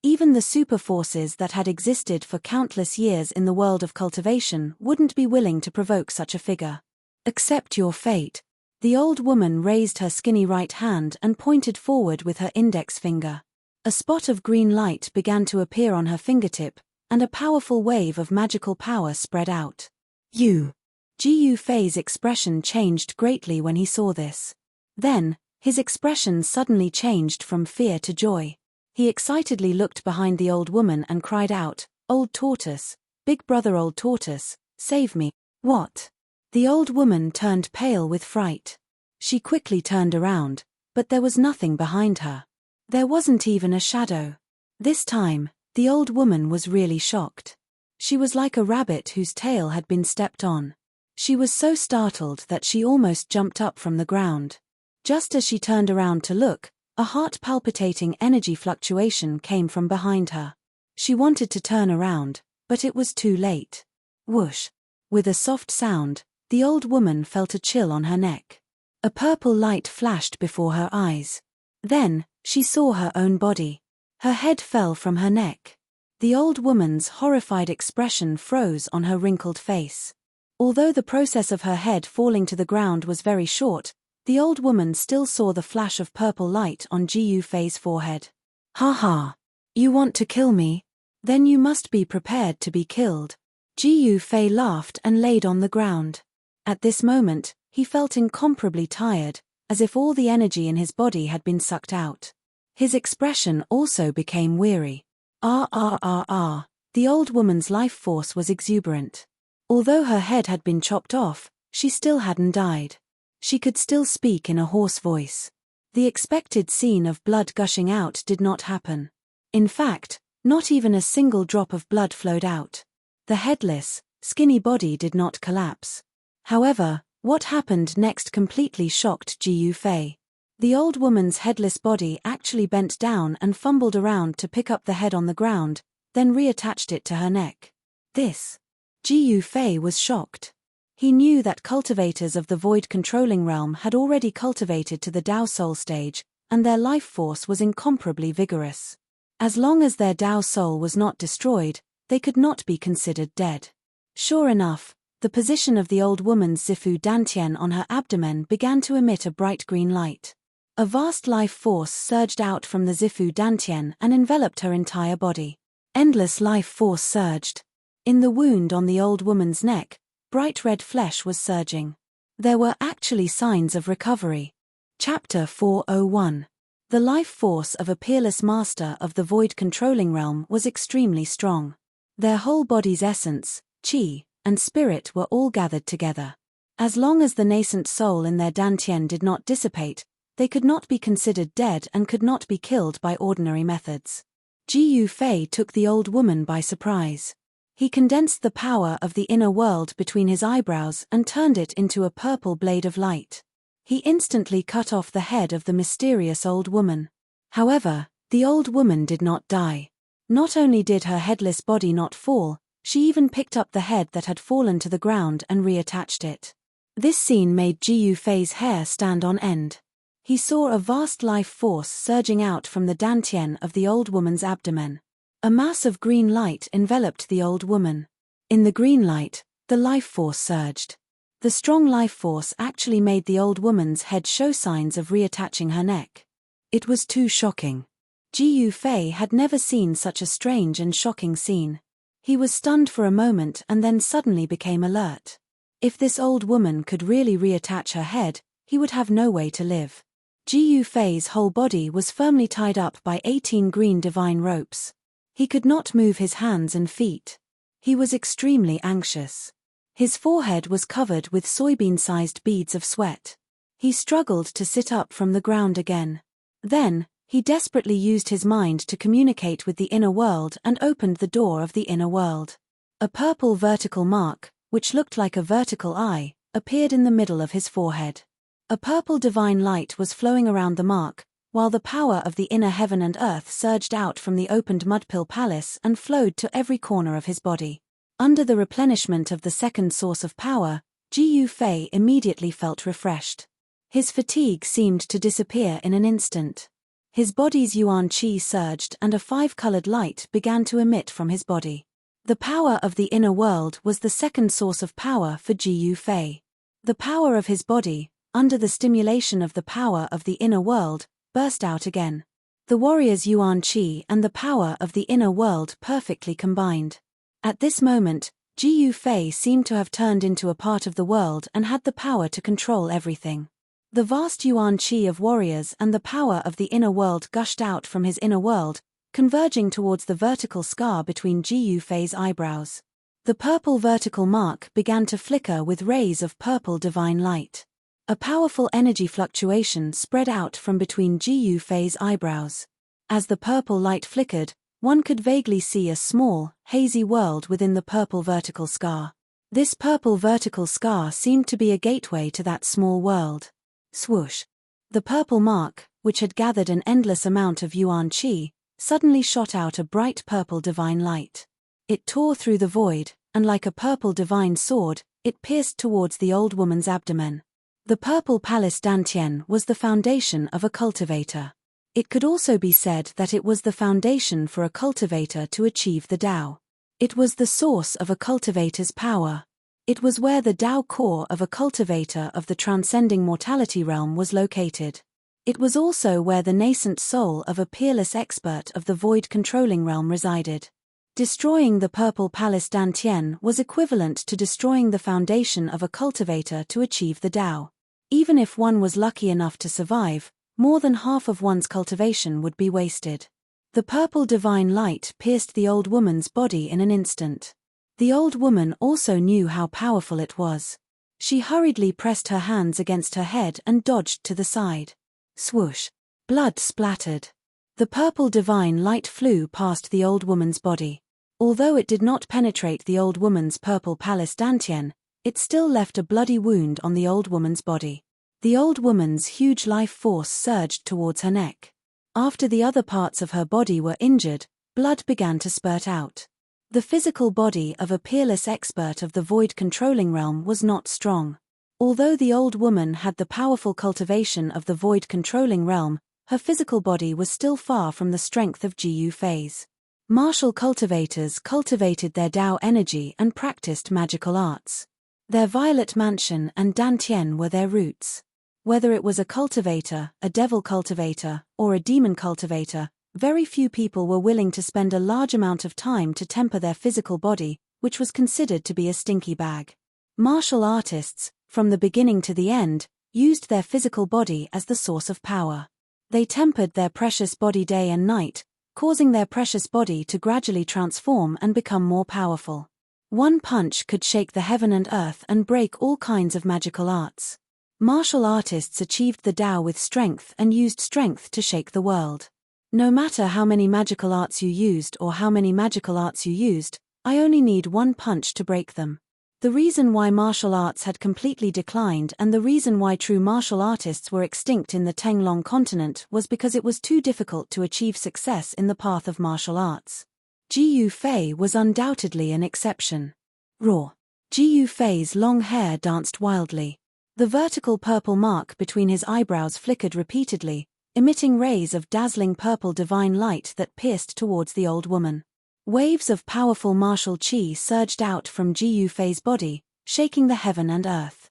Even the super forces that had existed for countless years in the world of cultivation wouldn't be willing to provoke such a figure. "Accept your fate." The old woman raised her skinny right hand and pointed forward with her index finger. A spot of green light began to appear on her fingertip, and a powerful wave of magical power spread out. "You." Ji Yufei's expression changed greatly when he saw this. Then, his expression suddenly changed from fear to joy. He excitedly looked behind the old woman and cried out, "Old tortoise, big brother old tortoise, save me." "What?" The old woman turned pale with fright. She quickly turned around, but there was nothing behind her. There wasn't even a shadow. This time, the old woman was really shocked. She was like a rabbit whose tail had been stepped on. She was so startled that she almost jumped up from the ground. Just as she turned around to look, a heart-palpitating energy fluctuation came from behind her. She wanted to turn around, but it was too late. Whoosh! With a soft sound, the old woman felt a chill on her neck. A purple light flashed before her eyes. Then, she saw her own body. Her head fell from her neck. The old woman's horrified expression froze on her wrinkled face. Although the process of her head falling to the ground was very short, the old woman still saw the flash of purple light on Ji Yufei's forehead. "Ha ha! You want to kill me? Then you must be prepared to be killed." Ji Yufei laughed and laid on the ground. At this moment, he felt incomparably tired, as if all the energy in his body had been sucked out. His expression also became weary. The old woman's life force was exuberant. Although her head had been chopped off, she still hadn't died. She could still speak in a hoarse voice. The expected scene of blood gushing out did not happen. In fact, not even a single drop of blood flowed out. The headless, skinny body did not collapse. However, what happened next completely shocked Ji Yufei. The old woman's headless body actually bent down and fumbled around to pick up the head on the ground, then reattached it to her neck. Ji Yufei was shocked. He knew that cultivators of the void controlling realm had already cultivated to the Dao Soul stage, and their life force was incomparably vigorous. As long as their Dao Soul was not destroyed, they could not be considered dead. Sure enough, the position of the old woman's Zifu Dantian on her abdomen began to emit a bright green light. A vast life force surged out from the Zifu Dantian and enveloped her entire body. Endless life force surged. In the wound on the old woman's neck, bright red flesh was surging. There were actually signs of recovery. Chapter 401. The life force of a peerless master of the void controlling realm was extremely strong. Their whole body's essence, qi, and spirit were all gathered together. As long as the nascent soul in their dantian did not dissipate, they could not be considered dead and could not be killed by ordinary methods. Ji Yufei took the old woman by surprise. He condensed the power of the inner world between his eyebrows and turned it into a purple blade of light. He instantly cut off the head of the mysterious old woman. However, the old woman did not die. Not only did her headless body not fall, she even picked up the head that had fallen to the ground and reattached it. This scene made Ji Yufei's hair stand on end. He saw a vast life force surging out from the dantian of the old woman's abdomen. A mass of green light enveloped the old woman. In the green light, the life force surged. The strong life force actually made the old woman's head show signs of reattaching her neck. It was too shocking. Ji Yufei had never seen such a strange and shocking scene. He was stunned for a moment and then suddenly became alert. If this old woman could really reattach her head, he would have no way to live. Ji Yufei's whole body was firmly tied up by 18 green divine ropes. He could not move his hands and feet. He was extremely anxious. His forehead was covered with soybean-sized beads of sweat. He struggled to sit up from the ground again. Then, he desperately used his mind to communicate with the inner world and opened the door of the inner world. A purple vertical mark, which looked like a vertical eye, appeared in the middle of his forehead. A purple divine light was flowing around the mark, while the power of the inner heaven and earth surged out from the opened mudpill palace and flowed to every corner of his body. Under the replenishment of the second source of power, Jiyu Fei immediately felt refreshed. His fatigue seemed to disappear in an instant. His body's yuan qi surged and a five-colored light began to emit from his body. The power of the inner world was the second source of power for Jiyu Fei. The power of his body, under the stimulation of the power of the inner world, burst out again. The warrior's yuan qi and the power of the inner world perfectly combined. At this moment, Jiyu Fei seemed to have turned into a part of the world and had the power to control everything. The vast yuan qi of warriors and the power of the inner world gushed out from his inner world, converging towards the vertical scar between Jiyu Fei's eyebrows. The purple vertical mark began to flicker with rays of purple divine light. A powerful energy fluctuation spread out from between Jiyu Fei's eyebrows. As the purple light flickered, one could vaguely see a small, hazy world within the purple vertical scar. This purple vertical scar seemed to be a gateway to that small world. Swoosh! The purple mark, which had gathered an endless amount of yuan qi, suddenly shot out a bright purple divine light. It tore through the void, and like a purple divine sword, it pierced towards the old woman's abdomen. The purple palace dantian was the foundation of a cultivator. It could also be said that it was the foundation for a cultivator to achieve the Tao. It was the source of a cultivator's power. It was where the Tao core of a cultivator of the transcending mortality realm was located. It was also where the nascent soul of a peerless expert of the void controlling realm resided. Destroying the purple palace dantian was equivalent to destroying the foundation of a cultivator to achieve the Tao. Even if one was lucky enough to survive, more than half of one's cultivation would be wasted. The purple divine light pierced the old woman's body in an instant. The old woman also knew how powerful it was. She hurriedly pressed her hands against her head and dodged to the side. Swoosh! Blood splattered. The purple divine light flew past the old woman's body. Although it did not penetrate the old woman's purple palace dantian, it still left a bloody wound on the old woman's body. The old woman's huge life force surged towards her neck. After the other parts of her body were injured, blood began to spurt out. The physical body of a peerless expert of the void controlling realm was not strong. Although the old woman had the powerful cultivation of the void controlling realm, her physical body was still far from the strength of Jiyu Fei's. Martial cultivators cultivated their Tao energy and practiced magical arts. Their violet mansion and dantian were their roots. Whether it was a cultivator, a devil cultivator, or a demon cultivator, very few people were willing to spend a large amount of time to temper their physical body, which was considered to be a stinky bag. Martial artists, from the beginning to the end, used their physical body as the source of power. They tempered their precious body day and night, causing their precious body to gradually transform and become more powerful. One punch could shake the heaven and earth and break all kinds of magical arts. Martial artists achieved the Tao with strength and used strength to shake the world. No matter how many magical arts you used or how many magical arts you used, I only need one punch to break them. The reason why martial arts had completely declined and the reason why true martial artists were extinct in the Tenglong continent was because it was too difficult to achieve success in the path of martial arts. Jiyu Fei was undoubtedly an exception. Raw. Jiyu Fei's long hair danced wildly. The vertical purple mark between his eyebrows flickered repeatedly, emitting rays of dazzling purple divine light that pierced towards the old woman. Waves of powerful martial qi surged out from Jiyu Fei's body, shaking the heaven and earth.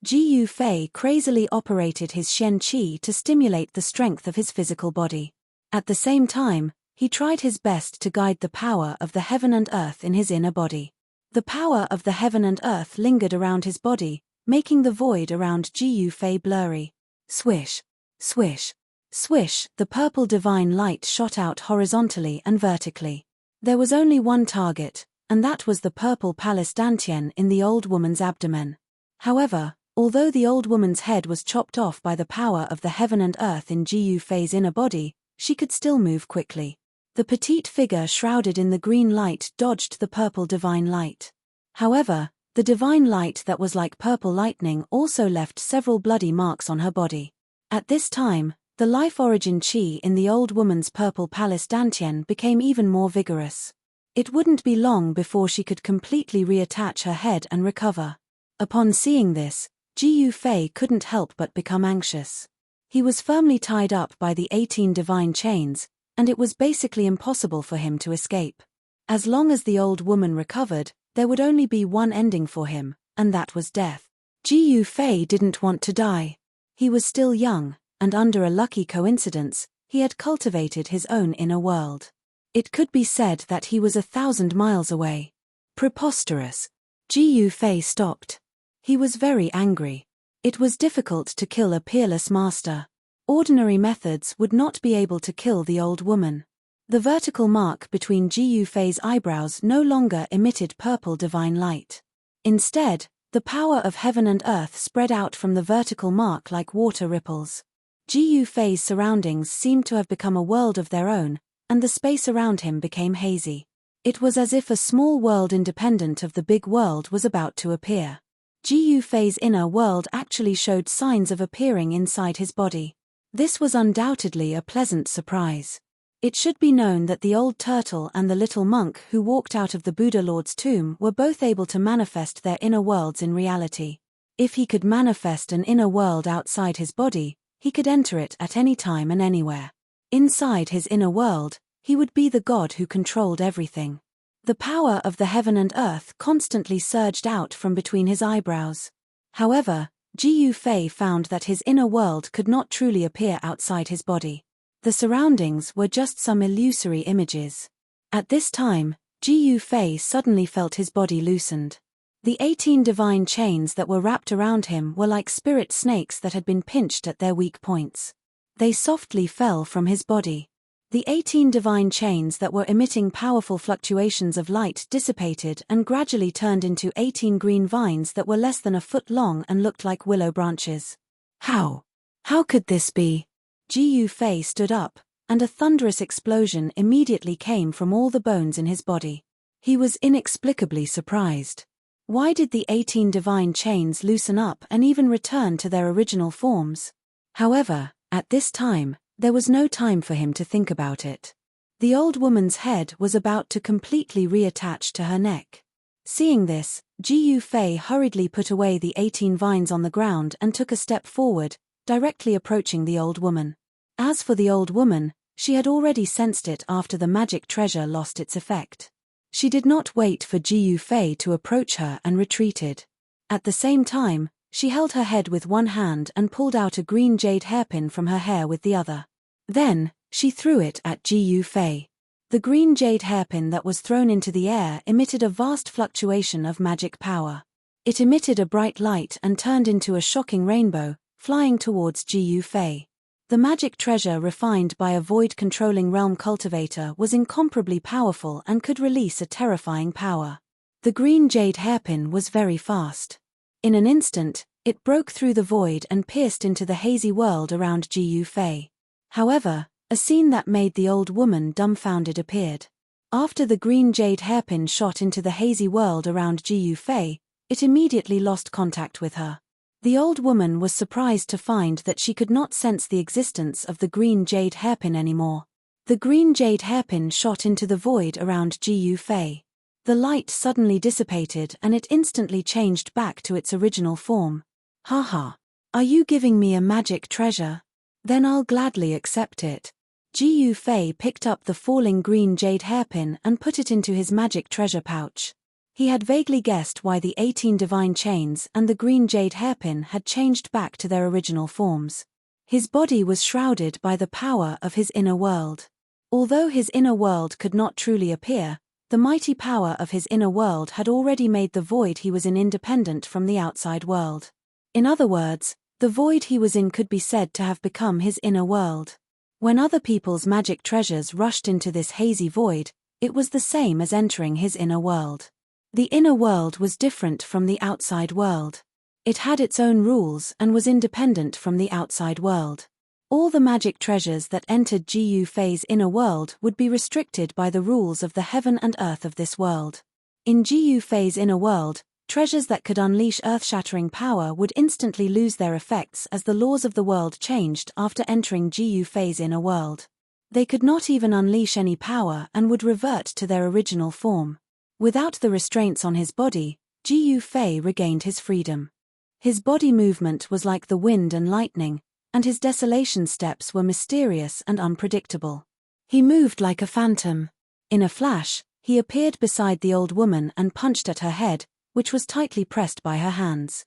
Jiyu Fei crazily operated his Shen qi to stimulate the strength of his physical body. At the same time, he tried his best to guide the power of the heaven and earth in his inner body. The power of the heaven and earth lingered around his body, making the void around Jiyu Fei blurry. Swish, swish, swish, the purple divine light shot out horizontally and vertically. There was only one target, and that was the purple palace dantian in the old woman's abdomen. However, although the old woman's head was chopped off by the power of the heaven and earth in Ji Yufei's inner body, she could still move quickly. The petite figure shrouded in the green light dodged the purple divine light. However, the divine light that was like purple lightning also left several bloody marks on her body. At this time, the life origin chi in the old woman's purple palace dantian became even more vigorous. It wouldn't be long before she could completely reattach her head and recover. Upon seeing this, Ji Yufei couldn't help but become anxious. He was firmly tied up by the 18 divine chains, and it was basically impossible for him to escape. As long as the old woman recovered, there would only be one ending for him, and that was death. Ji Yufei didn't want to die. He was still young, and under a lucky coincidence, he had cultivated his own inner world. It could be said that he was 1,000 miles away. Preposterous. Ji Yufei stopped. He was very angry. It was difficult to kill a peerless master. Ordinary methods would not be able to kill the old woman. The vertical mark between Ji Yufei's eyebrows no longer emitted purple divine light. Instead, the power of heaven and earth spread out from the vertical mark like water ripples. Ji Yufei's surroundings seemed to have become a world of their own, and the space around him became hazy. It was as if a small world independent of the big world was about to appear. Ji Yufei's inner world actually showed signs of appearing inside his body. This was undoubtedly a pleasant surprise. It should be known that the old turtle and the little monk who walked out of the Buddha Lord's tomb were both able to manifest their inner worlds in reality. If he could manifest an inner world outside his body, he could enter it at any time and anywhere. Inside his inner world, he would be the god who controlled everything. The power of the heaven and earth constantly surged out from between his eyebrows. However, Ji Yufei found that his inner world could not truly appear outside his body. The surroundings were just some illusory images. At this time, Ji Yufei suddenly felt his body loosened. The 18 divine chains that were wrapped around him were like spirit snakes that had been pinched at their weak points. They softly fell from his body. The 18 divine chains that were emitting powerful fluctuations of light dissipated and gradually turned into 18 green vines that were less than a foot long and looked like willow branches. How? How could this be? Ji Yufei stood up, and a thunderous explosion immediately came from all the bones in his body. He was inexplicably surprised. Why did the 18 divine chains loosen up and even return to their original forms? However, at this time, there was no time for him to think about it. The old woman's head was about to completely reattach to her neck. Seeing this, Ji Yufei hurriedly put away the 18 vines on the ground and took a step forward, directly approaching the old woman. As for the old woman, she had already sensed it after the magic treasure lost its effect. She did not wait for Ji Yufei to approach her and retreated. At the same time, she held her head with one hand and pulled out a green jade hairpin from her hair with the other. Then, she threw it at Ji Yufei. The green jade hairpin that was thrown into the air emitted a vast fluctuation of magic power. It emitted a bright light and turned into a shocking rainbow, flying towards Ji Yufei. The magic treasure refined by a void-controlling realm cultivator was incomparably powerful and could release a terrifying power. The green jade hairpin was very fast. In an instant, it broke through the void and pierced into the hazy world around Ji Yufei. However, a scene that made the old woman dumbfounded appeared. After the green jade hairpin shot into the hazy world around Ji Yufei, it immediately lost contact with her. The old woman was surprised to find that she could not sense the existence of the green jade hairpin anymore. The green jade hairpin shot into the void around Ji Yufei. The light suddenly dissipated and it instantly changed back to its original form. Haha. Are you giving me a magic treasure? Then I'll gladly accept it. Ji Yufei picked up the falling green jade hairpin and put it into his magic treasure pouch. He had vaguely guessed why the 18 divine chains and the green jade hairpin had changed back to their original forms. His body was shrouded by the power of his inner world. Although his inner world could not truly appear, the mighty power of his inner world had already made the void he was in independent from the outside world. In other words, the void he was in could be said to have become his inner world. When other people's magic treasures rushed into this hazy void, It was the same as entering his inner world. The inner world was different from the outside world. It had its own rules and was independent from the outside world. All the magic treasures that entered Gu Fei's inner world would be restricted by the rules of the heaven and earth of this world. In Gu Fei's inner world, treasures that could unleash earth-shattering power would instantly lose their effects as the laws of the world changed after entering Gu Fei's inner world. They could not even unleash any power and would revert to their original form. Without the restraints on his body, Gu Fei regained his freedom. His body movement was like the wind and lightning, and his desolation steps were mysterious and unpredictable. He moved like a phantom. In a flash, he appeared beside the old woman and punched at her head, which was tightly pressed by her hands.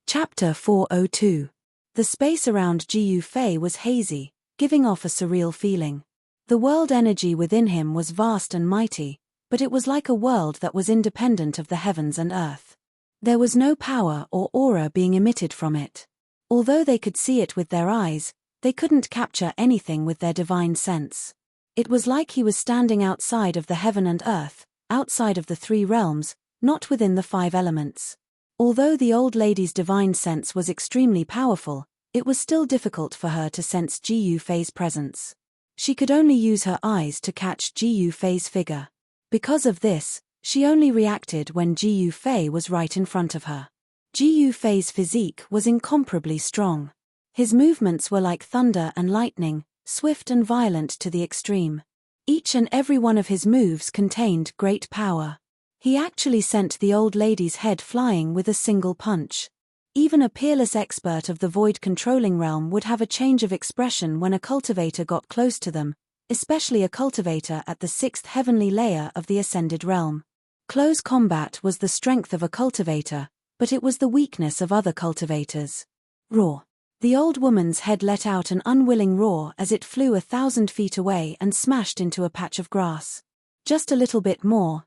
Chapter 402. The space around Gu Fei was hazy, giving off a surreal feeling. The world energy within him was vast and mighty, but it was like a world that was independent of the heavens and earth. There was no power or aura being emitted from it. Although they could see it with their eyes, they couldn't capture anything with their divine sense. It was like he was standing outside of the heaven and earth, outside of the three realms, not within the five elements. Although the old lady's divine sense was extremely powerful, it was still difficult for her to sense Gu Fei's presence. She could only use her eyes to catch Gu Fei's figure. Because of this, she only reacted when Gu Fei was right in front of her. Gu Fei's physique was incomparably strong. His movements were like thunder and lightning, swift and violent to the extreme. Each and every one of his moves contained great power. He actually sent the old lady's head flying with a single punch. Even a peerless expert of the void-controlling realm would have a change of expression when a cultivator got close to them, especially a cultivator at the sixth heavenly layer of the ascended realm. Close combat was the strength of a cultivator, but it was the weakness of other cultivators. Roar. The old woman's head let out an unwilling roar as it flew 1,000 feet away and smashed into a patch of grass. Just a little bit more,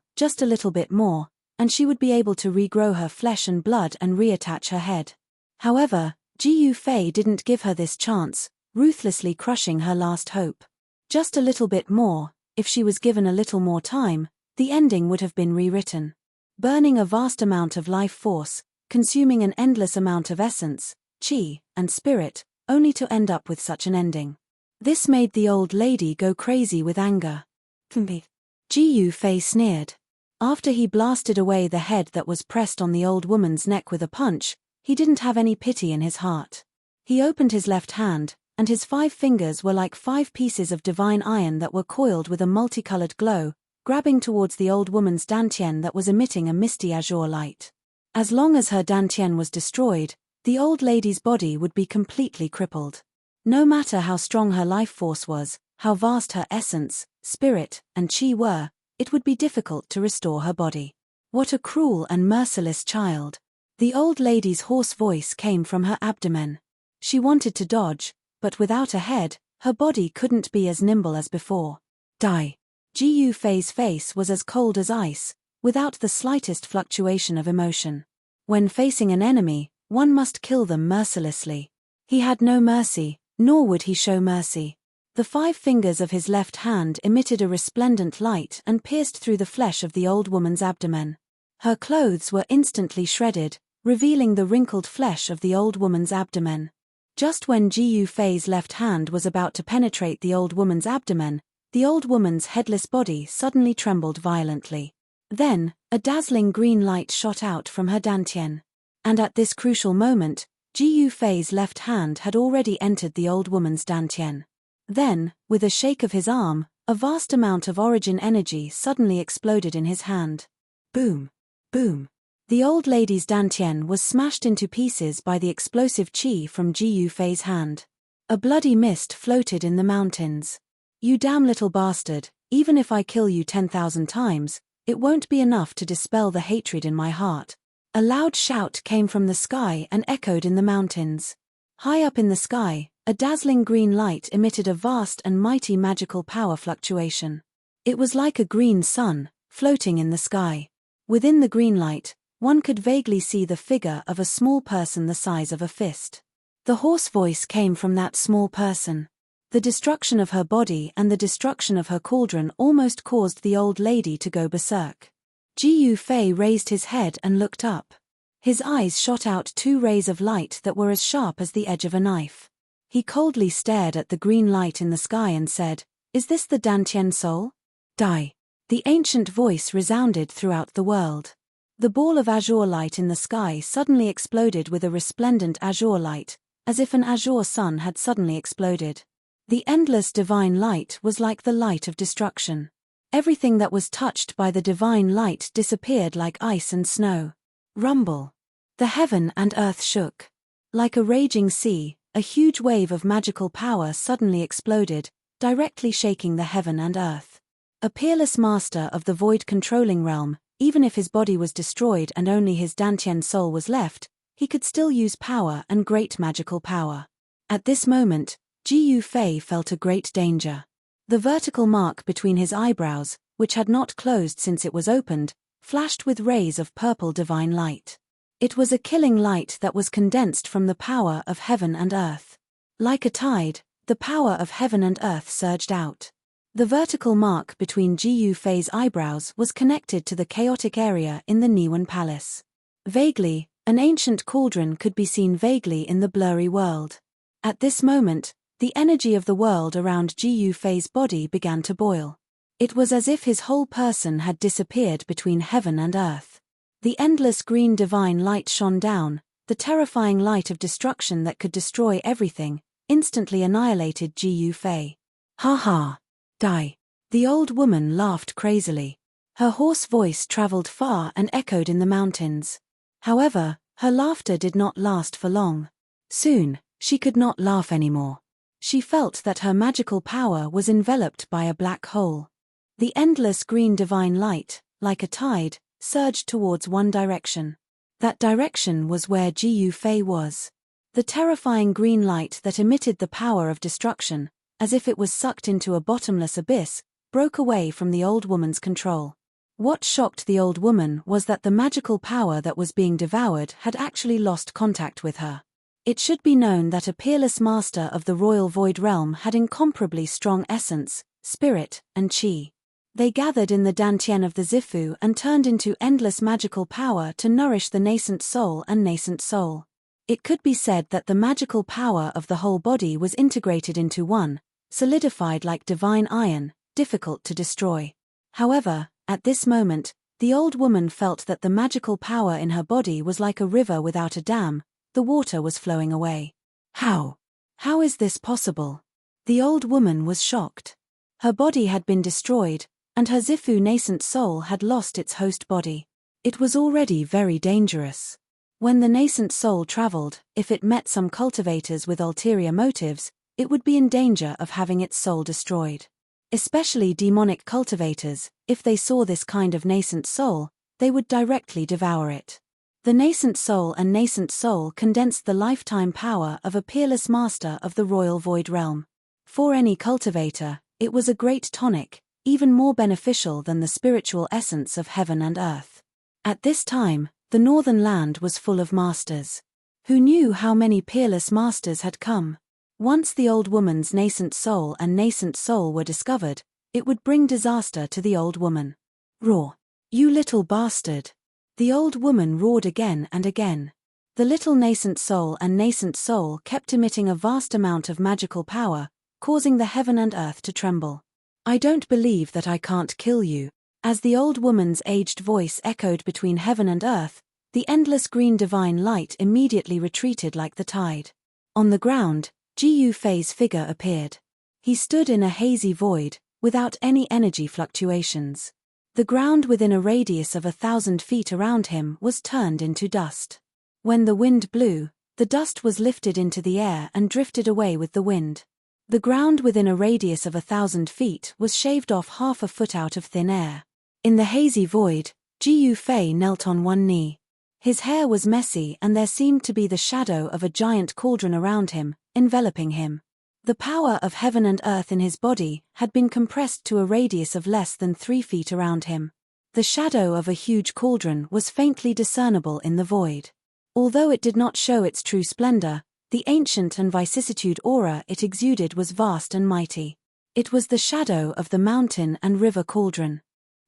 and she would be able to regrow her flesh and blood and reattach her head. However, Gu Fei didn't give her this chance, ruthlessly crushing her last hope. Just a little bit more, if she was given a little more time, the ending would have been rewritten. Burning a vast amount of life force, consuming an endless amount of essence, chi, and spirit, only to end up with such an ending. This made the old lady go crazy with anger. Gu Fei sneered. After he blasted away the head that was pressed on the old woman's neck with a punch, he didn't have any pity in his heart. He opened his left hand, and his 5 fingers were like 5 pieces of divine iron that were coiled with a multicolored glow, grabbing towards the old woman's dantian that was emitting a misty azure light. As long as her dantian was destroyed, the old lady's body would be completely crippled. No matter how strong her life force was, how vast her essence, spirit, and chi were, it would be difficult to restore her body. What a cruel and merciless child. The old lady's hoarse voice came from her abdomen. She wanted to dodge, but without a head, her body couldn't be as nimble as before. Die. Gu Fei's face was as cold as ice, without the slightest fluctuation of emotion. When facing an enemy, one must kill them mercilessly. He had no mercy, nor would he show mercy. The 5 fingers of his left hand emitted a resplendent light and pierced through the flesh of the old woman's abdomen. Her clothes were instantly shredded, revealing the wrinkled flesh of the old woman's abdomen. Just when Gu Fei's left hand was about to penetrate the old woman's abdomen, the old woman's headless body suddenly trembled violently. Then, a dazzling green light shot out from her dantian. And at this crucial moment, Gu Fei's left hand had already entered the old woman's dantian. Then, with a shake of his arm, a vast amount of origin energy suddenly exploded in his hand. Boom! Boom! The old lady's dantian was smashed into pieces by the explosive chi from Gu Fei's hand. A bloody mist floated in the mountains. You damn little bastard, even if I kill you 10,000 times, it won't be enough to dispel the hatred in my heart. A loud shout came from the sky and echoed in the mountains. High up in the sky, a dazzling green light emitted a vast and mighty magical power fluctuation. It was like a green sun, floating in the sky. Within the green light, one could vaguely see the figure of a small person the size of a fist. The hoarse voice came from that small person. The destruction of her body and the destruction of her cauldron almost caused the old lady to go berserk. Ji Fei raised his head and looked up. His eyes shot out two rays of light that were as sharp as the edge of a knife. He coldly stared at the green light in the sky and said, "Is this the Dantian soul?" Die. The ancient voice resounded throughout the world. The ball of azure light in the sky suddenly exploded with a resplendent azure light, as if an azure sun had suddenly exploded. The endless divine light was like the light of destruction. Everything that was touched by the divine light disappeared like ice and snow. Rumble. The heaven and earth shook. Like a raging sea, a huge wave of magical power suddenly exploded, directly shaking the heaven and earth. A peerless master of the void-controlling realm, even if his body was destroyed and only his Dantian soul was left, he could still use power and great magical power. At this moment, Ji Fei felt a great danger. The vertical mark between his eyebrows, which had not closed since it was opened, flashed with rays of purple divine light. It was a killing light that was condensed from the power of heaven and earth. Like a tide, the power of heaven and earth surged out. The vertical mark between Ji Fei's eyebrows was connected to the chaotic area in the Niwen Palace. Vaguely, an ancient cauldron could be seen vaguely in the blurry world. At this moment, the energy of the world around Ji Fei's body began to boil. It was as if his whole person had disappeared between heaven and earth. The endless green divine light shone down, the terrifying light of destruction that could destroy everything, instantly annihilated Ji Fei. "Ha ha! Die." The old woman laughed crazily. Her hoarse voice traveled far and echoed in the mountains. However, her laughter did not last for long. Soon, she could not laugh anymore. She felt that her magical power was enveloped by a black hole. The endless green divine light, like a tide, surged towards one direction. That direction was where Ji Fei was. The terrifying green light that emitted the power of destruction, as if it was sucked into a bottomless abyss, broke away from the old woman's control. What shocked the old woman was that the magical power that was being devoured had actually lost contact with her. It should be known that a peerless master of the royal void realm had incomparably strong essence, spirit, and qi. They gathered in the Dantian of the Zifu and turned into endless magical power to nourish the nascent soul and nascent soul. It could be said that the magical power of the whole body was integrated into one, solidified like divine iron, difficult to destroy. However, at this moment, the old woman felt that the magical power in her body was like a river without a dam. The water was flowing away. How? How is this possible? The old woman was shocked. Her body had been destroyed, and her Zifu nascent soul had lost its host body. It was already very dangerous. When the nascent soul traveled, if it met some cultivators with ulterior motives, it would be in danger of having its soul destroyed. Especially demonic cultivators, if they saw this kind of nascent soul, they would directly devour it. The nascent soul and nascent soul condensed the lifetime power of a peerless master of the royal void realm. For any cultivator, it was a great tonic, even more beneficial than the spiritual essence of heaven and earth. At this time, the northern land was full of masters. Who knew how many peerless masters had come? Once the old woman's nascent soul and nascent soul were discovered, it would bring disaster to the old woman. Roar! You little bastard! The old woman roared again and again. The little nascent soul and nascent soul kept emitting a vast amount of magical power, causing the heaven and earth to tremble. "I don't believe that I can't kill you." As the old woman's aged voice echoed between heaven and earth, the endless green divine light immediately retreated like the tide. On the ground, Ji Fei's figure appeared. He stood in a hazy void, without any energy fluctuations. The ground within a radius of 1,000 feet around him was turned into dust. When the wind blew, the dust was lifted into the air and drifted away with the wind. The ground within a radius of 1,000 feet was shaved off half a foot out of thin air. In the hazy void, Ji Fei knelt on one knee. His hair was messy and there seemed to be the shadow of a giant cauldron around him, enveloping him. The power of heaven and earth in his body had been compressed to a radius of less than 3 feet around him. The shadow of a huge cauldron was faintly discernible in the void. Although it did not show its true splendor, The ancient and vicissitude aura it exuded was vast and mighty. It was the shadow of the mountain and river cauldron.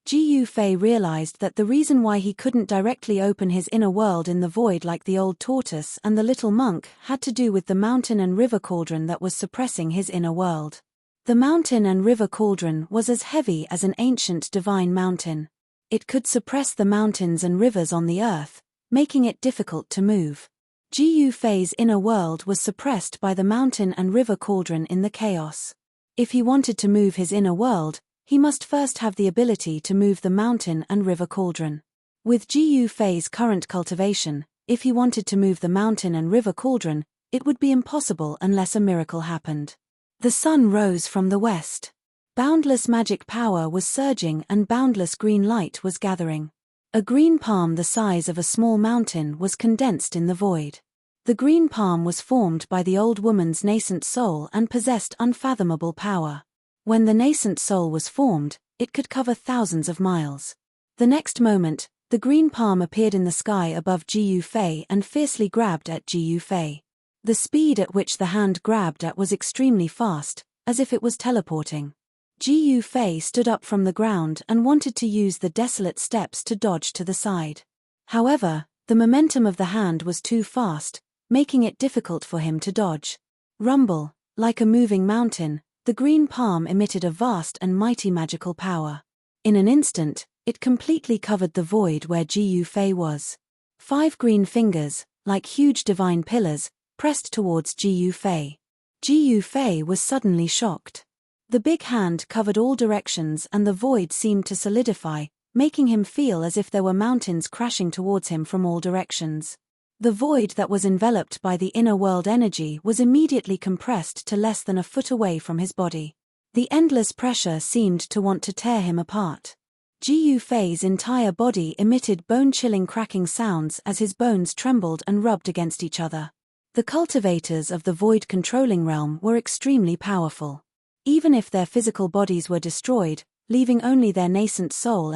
Ji Yufei realized that the reason why he couldn't directly open his inner world in the void like the old tortoise and the little monk had to do with the mountain and river cauldron that was suppressing his inner world. The mountain and river cauldron was as heavy as an ancient divine mountain. It could suppress the mountains and rivers on the earth, making it difficult to move. Ji Yufei's inner world was suppressed by the mountain and river cauldron in the chaos. If he wanted to move his inner world, he must first have the ability to move the mountain and river cauldron. With Ji Yufei's current cultivation, if he wanted to move the mountain and river cauldron, it would be impossible unless a miracle happened. The sun rose from the west. Boundless magic power was surging and boundless green light was gathering. A green palm the size of a small mountain was condensed in the void. The green palm was formed by the old woman's nascent soul and possessed unfathomable power. When the nascent soul was formed, it could cover thousands of miles. The next moment, the green palm appeared in the sky above Ji Yufei and fiercely grabbed at Ji Yufei. The speed at which the hand grabbed at was extremely fast, as if it was teleporting. Ji Yufei stood up from the ground and wanted to use the desolate steps to dodge to the side. However, the momentum of the hand was too fast, making it difficult for him to dodge. Rumble, like a moving mountain, the green palm emitted a vast and mighty magical power. In an instant, it completely covered the void where Ji Yufei was. 5 green fingers, like huge divine pillars, pressed towards Ji Yufei. Ji Yufei was suddenly shocked. The big hand covered all directions and the void seemed to solidify, making him feel as if there were mountains crashing towards him from all directions. The void that was enveloped by the inner world energy was immediately compressed to less than a foot away from his body. The endless pressure seemed to want to tear him apart. Ji Yufei's entire body emitted bone-chilling cracking sounds as his bones trembled and rubbed against each other. The cultivators of the void controlling realm were extremely powerful. Even if their physical bodies were destroyed, leaving only their nascent soul,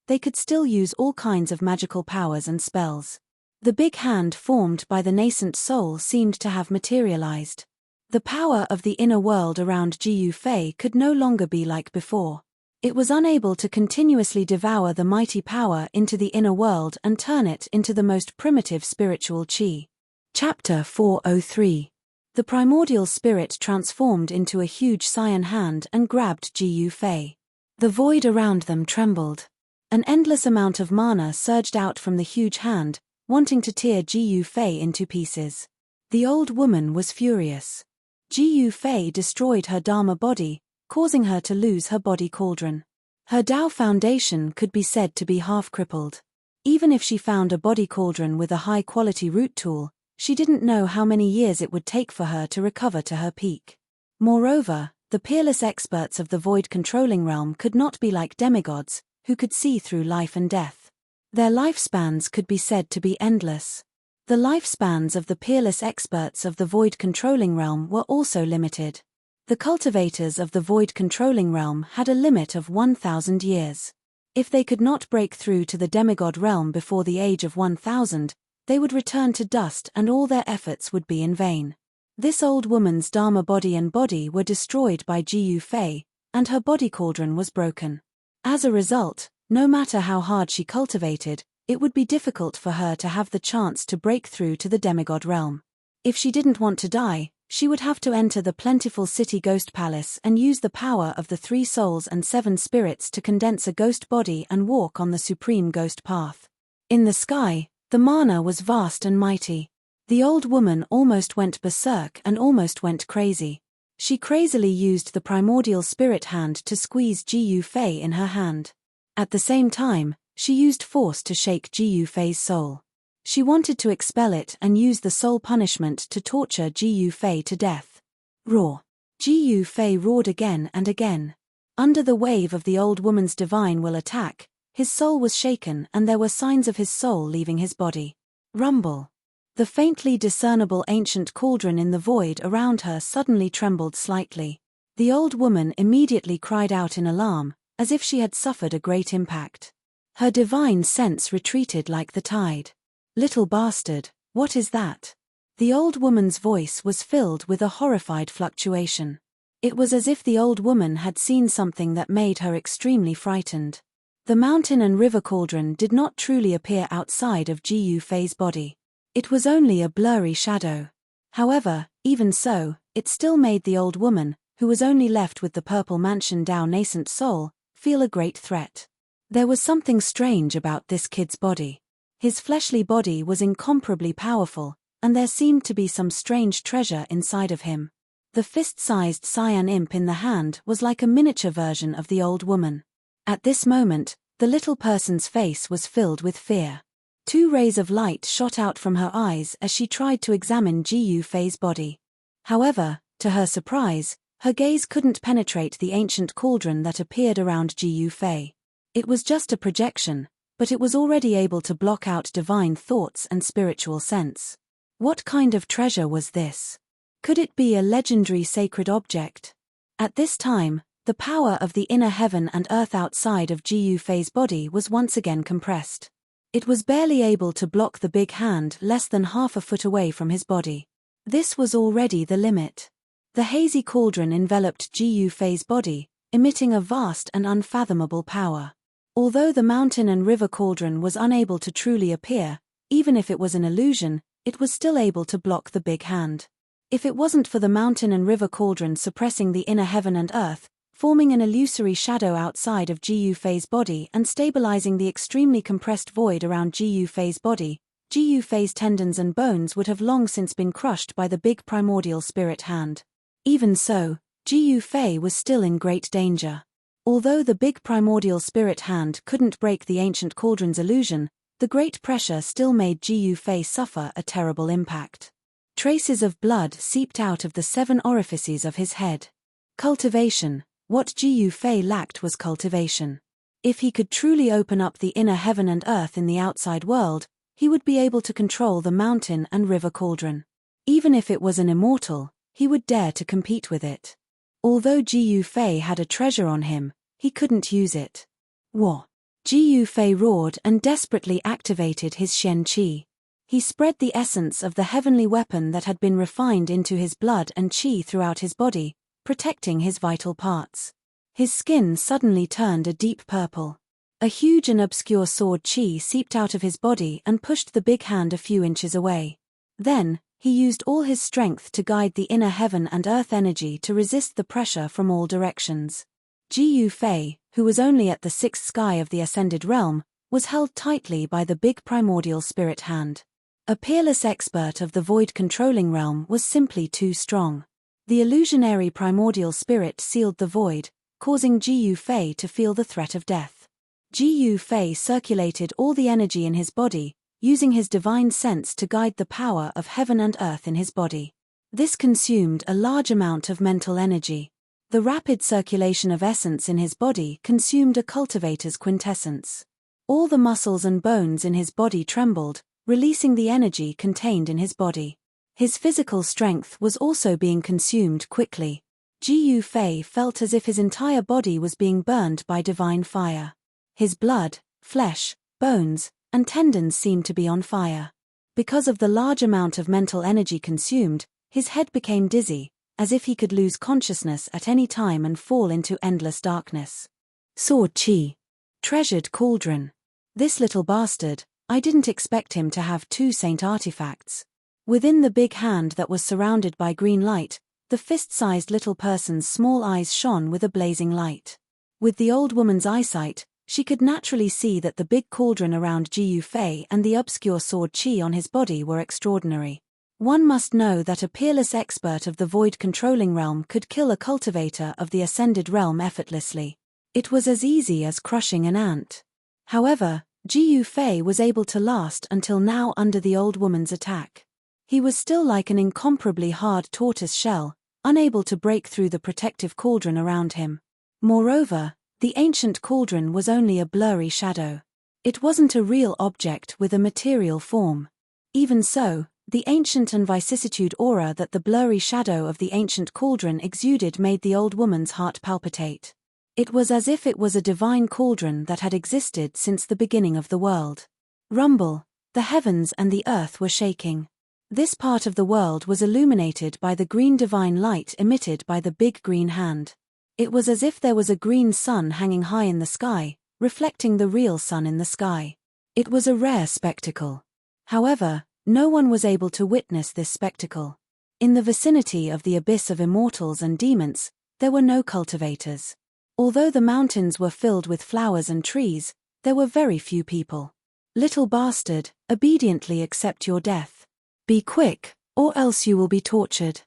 they could still use all kinds of magical powers and spells. The big hand formed by the nascent soul seemed to have materialized. The power of the inner world around Ji Yufei could no longer be like before. It was unable to continuously devour the mighty power into the inner world and turn it into the most primitive spiritual qi. Chapter 403. The primordial spirit transformed into a huge cyan hand and grabbed Ji Yufei. The void around them trembled. An endless amount of mana surged out from the huge hand, wanting to tear Ji Yufei into pieces. The old woman was furious. Ji Yufei destroyed her Dharma body, causing her to lose her body cauldron. Her Tao foundation could be said to be half-crippled. Even if she found a body cauldron with a high-quality root tool, she didn't know how many years it would take for her to recover to her peak. Moreover, the peerless experts of the void controlling realm could not be like demigods, who could see through life and death. Their lifespans could be said to be endless. The lifespans of the peerless experts of the void controlling realm were also limited. The cultivators of the void controlling realm had a limit of 1,000 years. If they could not break through to the demigod realm before the age of 1,000, they would return to dust and all their efforts would be in vain. This old woman's Dharma body and body were destroyed by Ji Yufei, and her body cauldron was broken. As a result, no matter how hard she cultivated, it would be difficult for her to have the chance to break through to the demigod realm. If she didn't want to die, she would have to enter the plentiful city ghost palace and use the power of the 3 souls and 7 spirits to condense a ghost body and walk on the supreme ghost path. In the sky, the mana was vast and mighty. The old woman almost went berserk and almost went crazy. She crazily used the primordial spirit hand to squeeze Ji Yufei in her hand. At the same time, she used force to shake Ji Yufei's soul. She wanted to expel it and use the soul punishment to torture Ji Yufei to death. Roar. Ji Yufei roared again and again. Under the wave of the old woman's divine will attack, his soul was shaken and there were signs of his soul leaving his body. Rumble. The faintly discernible ancient cauldron in the void around her suddenly trembled slightly. The old woman immediately cried out in alarm, as if she had suffered a great impact. Her divine sense retreated like the tide. Little bastard, what is that? The old woman's voice was filled with a horrified fluctuation. It was as if the old woman had seen something that made her extremely frightened. The mountain and river cauldron did not truly appear outside of Gu Fei's body. It was only a blurry shadow. However, even so, it still made the old woman, who was only left with the purple mansion Dao nascent soul, feel a great threat. There was something strange about this kid's body. His fleshly body was incomparably powerful, and there seemed to be some strange treasure inside of him. The fist-sized cyan imp in the hand was like a miniature version of the old woman. At this moment, the little person's face was filled with fear. 2 rays of light shot out from her eyes as she tried to examine Gu Fei's body. However, to her surprise, her gaze couldn't penetrate the ancient cauldron that appeared around Gu Fei. It was just a projection, but it was already able to block out divine thoughts and spiritual sense. What kind of treasure was this? Could it be a legendary sacred object? At this time, the power of the inner heaven and earth outside of Gu Fei's body was once again compressed. It was barely able to block the big hand less than half a foot away from his body. This was already the limit. The hazy cauldron enveloped Gu Fei's body, emitting a vast and unfathomable power. Although the mountain and river cauldron was unable to truly appear, even if it was an illusion, it was still able to block the big hand. If it wasn't for the mountain and river cauldron suppressing the inner heaven and earth, forming an illusory shadow outside of Gu Fei's body and stabilizing the extremely compressed void around Gu Fei's body, Gu Fei's tendons and bones would have long since been crushed by the big primordial spirit hand. Even so, Gu Fei was still in great danger. Although the big primordial spirit hand couldn't break the ancient cauldron's illusion, the great pressure still made Gu Fei suffer a terrible impact. Traces of blood seeped out of the 7 orifices of his head. Cultivation. What Gu Fei lacked was cultivation. If he could truly open up the inner heaven and earth in the outside world, he would be able to control the mountain and river cauldron. Even if it was an immortal, he would dare to compete with it. Although Gu Fei had a treasure on him, he couldn't use it. War. Gu Fei roared and desperately activated his Shen Qi. He spread the essence of the heavenly weapon that had been refined into his blood and qi throughout his body, protecting his vital parts. His skin suddenly turned a deep purple. A huge and obscure sword qi seeped out of his body and pushed the big hand a few inches away. Then, he used all his strength to guide the inner heaven and earth energy to resist the pressure from all directions. Gu Fei, who was only at the 6th sky of the ascended realm, was held tightly by the big primordial spirit hand. A peerless expert of the void-controlling realm was simply too strong. The illusionary primordial spirit sealed the void, causing Gu Fei to feel the threat of death. Gu Fei circulated all the energy in his body, using his divine sense to guide the power of heaven and earth in his body. This consumed a large amount of mental energy. The rapid circulation of essence in his body consumed a cultivator's quintessence. All the muscles and bones in his body trembled, releasing the energy contained in his body. His physical strength was also being consumed quickly. Gu Fei felt as if his entire body was being burned by divine fire. His blood, flesh, bones, and tendons seemed to be on fire. Because of the large amount of mental energy consumed, his head became dizzy, as if he could lose consciousness at any time and fall into endless darkness. Sword Qi. Treasured cauldron. This little bastard, I didn't expect him to have 2 saint artifacts. Within the big hand that was surrounded by green light, the fist-sized little person's small eyes shone with a blazing light. With the old woman's eyesight, she could naturally see that the big cauldron around Gu Fei and the obscure sword qi on his body were extraordinary. One must know that a peerless expert of the void-controlling realm could kill a cultivator of the ascended realm effortlessly. It was as easy as crushing an ant. However, Gu Fei was able to last until now under the old woman's attack. He was still like an incomparably hard tortoise shell, unable to break through the protective cauldron around him. Moreover, the ancient cauldron was only a blurry shadow. It wasn't a real object with a material form. Even so, the ancient and vicissitude aura that the blurry shadow of the ancient cauldron exuded made the old woman's heart palpitate. It was as if it was a divine cauldron that had existed since the beginning of the world. Rumble, the heavens and the earth were shaking. This part of the world was illuminated by the green divine light emitted by the big green hand. It was as if there was a green sun hanging high in the sky, reflecting the real sun in the sky. It was a rare spectacle. However, no one was able to witness this spectacle. In the vicinity of the abyss of immortals and demons, there were no cultivators. Although the mountains were filled with flowers and trees, there were very few people. Little bastard, obediently accept your death. Be quick, or else you will be tortured.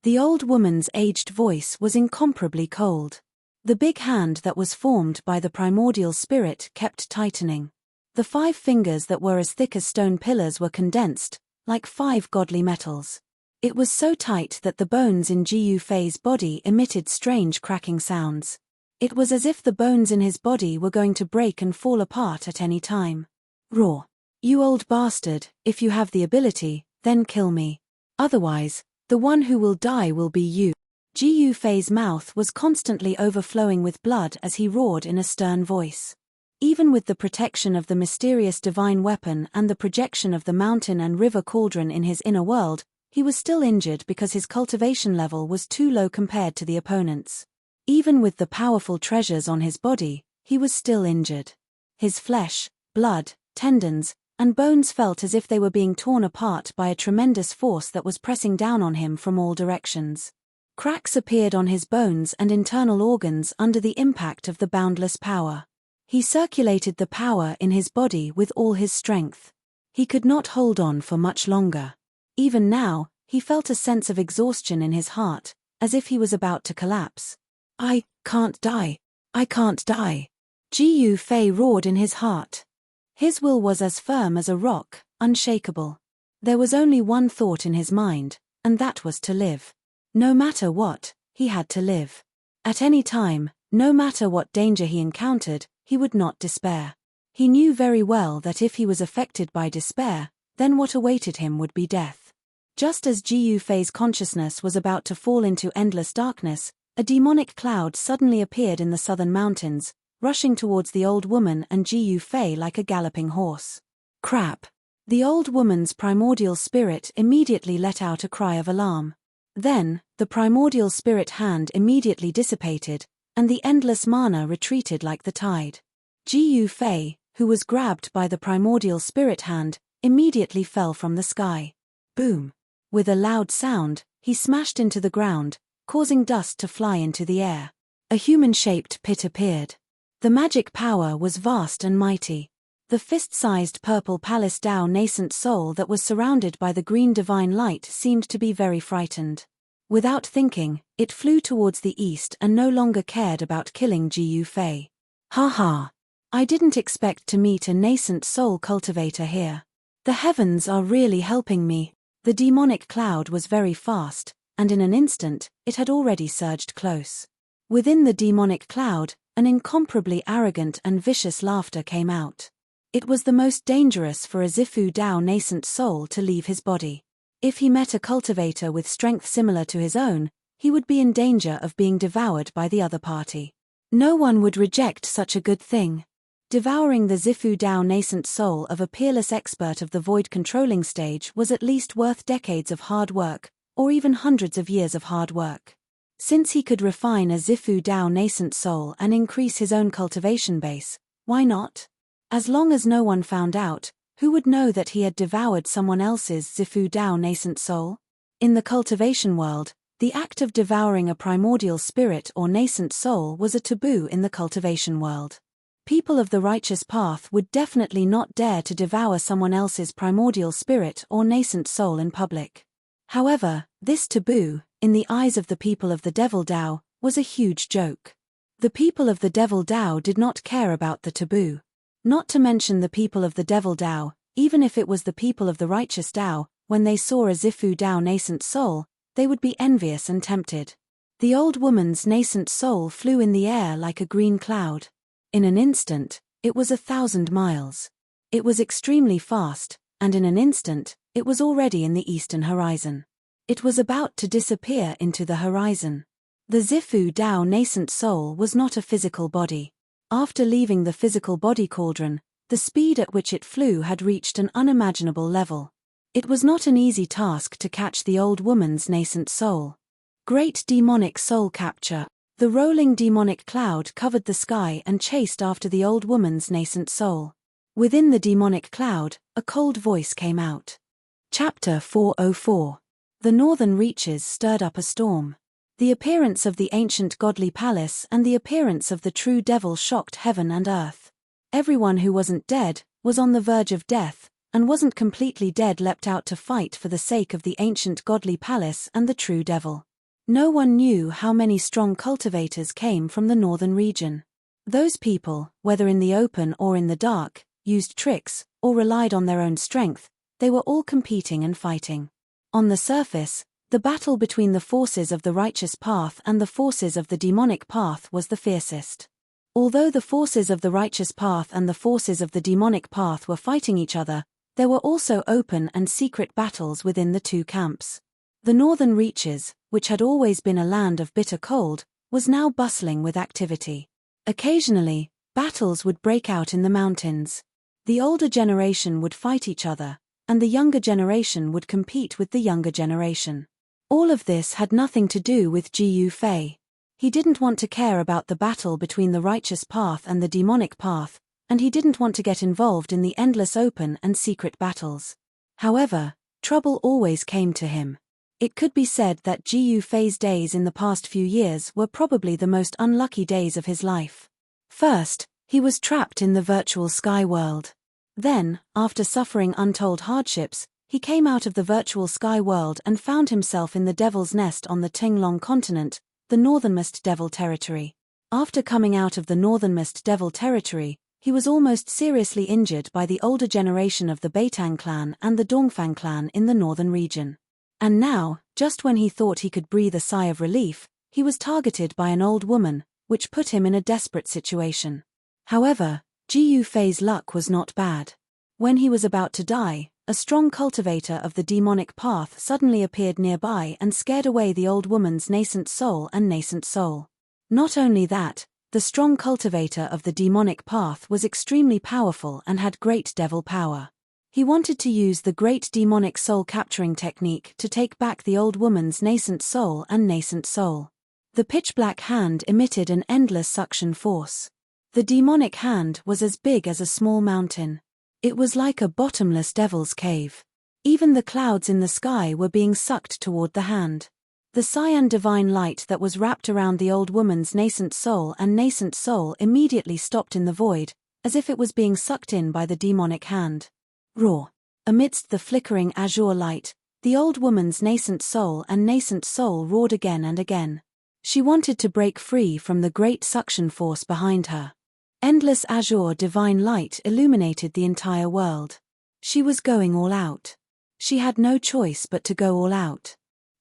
The old woman's aged voice was incomparably cold. The big hand that was formed by the primordial spirit kept tightening. The 5 fingers that were as thick as stone pillars were condensed, like 5 godly metals. It was so tight that the bones in Jiu Fei's body emitted strange cracking sounds. It was as if the bones in his body were going to break and fall apart at any time. Roar. You old bastard, if you have the ability, then kill me. Otherwise, the one who will die will be you. Jiu Fei's mouth was constantly overflowing with blood as he roared in a stern voice. Even with the protection of the mysterious divine weapon and the projection of the mountain and river cauldron in his inner world, he was still injured because his cultivation level was too low compared to the opponent's. Even with the powerful treasures on his body, he was still injured. His flesh, blood, tendons, and bones felt as if they were being torn apart by a tremendous force that was pressing down on him from all directions. Cracks appeared on his bones and internal organs under the impact of the boundless power. He circulated the power in his body with all his strength. He could not hold on for much longer. Even now, he felt a sense of exhaustion in his heart, as if he was about to collapse. I can't die. I can't die. Jiu Fei roared in his heart. His will was as firm as a rock, unshakable. There was only one thought in his mind, and that was to live. No matter what, he had to live. At any time, no matter what danger he encountered, he would not despair. He knew very well that if he was affected by despair, then what awaited him would be death. Just as Jiu Fei's consciousness was about to fall into endless darkness, a demonic cloud suddenly appeared in the southern mountains, rushing towards the old woman and Jiu Fei like a galloping horse. Crap! The old woman's primordial spirit immediately let out a cry of alarm. Then, the primordial spirit hand immediately dissipated, and the endless mana retreated like the tide. Jiu Fei, who was grabbed by the primordial spirit hand, immediately fell from the sky. Boom! With a loud sound, he smashed into the ground, causing dust to fly into the air. A human-shaped pit appeared. The magic power was vast and mighty. The fist-sized purple palace Tao nascent soul that was surrounded by the green divine light seemed to be very frightened. Without thinking, it flew towards the east and no longer cared about killing Jiu Fei. Ha ha! I didn't expect to meet a nascent soul cultivator here. The heavens are really helping me. The demonic cloud was very fast, and in an instant, it had already surged close. Within the demonic cloud, an incomparably arrogant and vicious laughter came out. It was the most dangerous for a Zifu Dao nascent soul to leave his body. If he met a cultivator with strength similar to his own, he would be in danger of being devoured by the other party. No one would reject such a good thing. Devouring the Zifu Dao nascent soul of a peerless expert of the void controlling stage was at least worth decades of hard work, or even hundreds of years of hard work. Since he could refine a Zifu Dao nascent soul and increase his own cultivation base, why not? As long as no one found out, who would know that he had devoured someone else's Zifu Dao nascent soul? In the cultivation world, the act of devouring a primordial spirit or nascent soul was a taboo in the cultivation world. People of the righteous path would definitely not dare to devour someone else's primordial spirit or nascent soul in public. However, this taboo, in the eyes of the people of the Devil Dao, was a huge joke. The people of the Devil Dao did not care about the taboo. Not to mention the people of the Devil Dao, even if it was the people of the righteous Dao, when they saw a Zifu Dao nascent soul, they would be envious and tempted. The old woman's nascent soul flew in the air like a green cloud. In an instant, it was 1,000 miles. It was extremely fast, and in an instant, it was already in the eastern horizon. It was about to disappear into the horizon. The Zifu Dao nascent soul was not a physical body. After leaving the physical body cauldron, the speed at which it flew had reached an unimaginable level. It was not an easy task to catch the old woman's nascent soul. Great demonic soul capture. The rolling demonic cloud covered the sky and chased after the old woman's nascent soul. Within the demonic cloud, a cold voice came out. Chapter 404. The northern reaches stirred up a storm. The appearance of the ancient godly palace and the appearance of the true devil shocked heaven and earth. Everyone who wasn't dead, was on the verge of death, and wasn't completely dead leapt out to fight for the sake of the ancient godly palace and the true devil. No one knew how many strong cultivators came from the northern region. Those people, whether in the open or in the dark, used tricks, or relied on their own strength, they were all competing and fighting. On the surface, the battle between the forces of the righteous path and the forces of the demonic path was the fiercest. Although the forces of the righteous path and the forces of the demonic path were fighting each other, there were also open and secret battles within the two camps. The northern reaches, which had always been a land of bitter cold, was now bustling with activity. Occasionally, battles would break out in the mountains. The older generation would fight each other, and the younger generation would compete with the younger generation. All of this had nothing to do with Gu Fei. He didn't want to care about the battle between the righteous path and the demonic path, and he didn't want to get involved in the endless open and secret battles. However, trouble always came to him. It could be said that Gu Fei's days in the past few years were probably the most unlucky days of his life. First, he was trapped in the virtual sky world. Then, after suffering untold hardships, he came out of the virtual sky world and found himself in the Devil's Nest on the Tinglong continent, the northernmost devil territory. After coming out of the northernmost devil territory, he was almost seriously injured by the older generation of the Beitang clan and the Dongfang clan in the northern region. And now, just when he thought he could breathe a sigh of relief, he was targeted by an old woman, which put him in a desperate situation. However, Gu Fei's luck was not bad. When he was about to die, a strong cultivator of the demonic path suddenly appeared nearby and scared away the old woman's nascent soul and nascent soul. Not only that, the strong cultivator of the demonic path was extremely powerful and had great devil power. He wanted to use the great demonic soul capturing technique to take back the old woman's nascent soul and nascent soul. The pitch-black hand emitted an endless suction force. The demonic hand was as big as a small mountain. It was like a bottomless devil's cave. Even the clouds in the sky were being sucked toward the hand. The cyan divine light that was wrapped around the old woman's nascent soul and nascent soul immediately stopped in the void, as if it was being sucked in by the demonic hand. Roar! Amidst the flickering azure light, the old woman's nascent soul and nascent soul roared again and again. She wanted to break free from the great suction force behind her. Endless azure divine light illuminated the entire world. She was going all out. She had no choice but to go all out.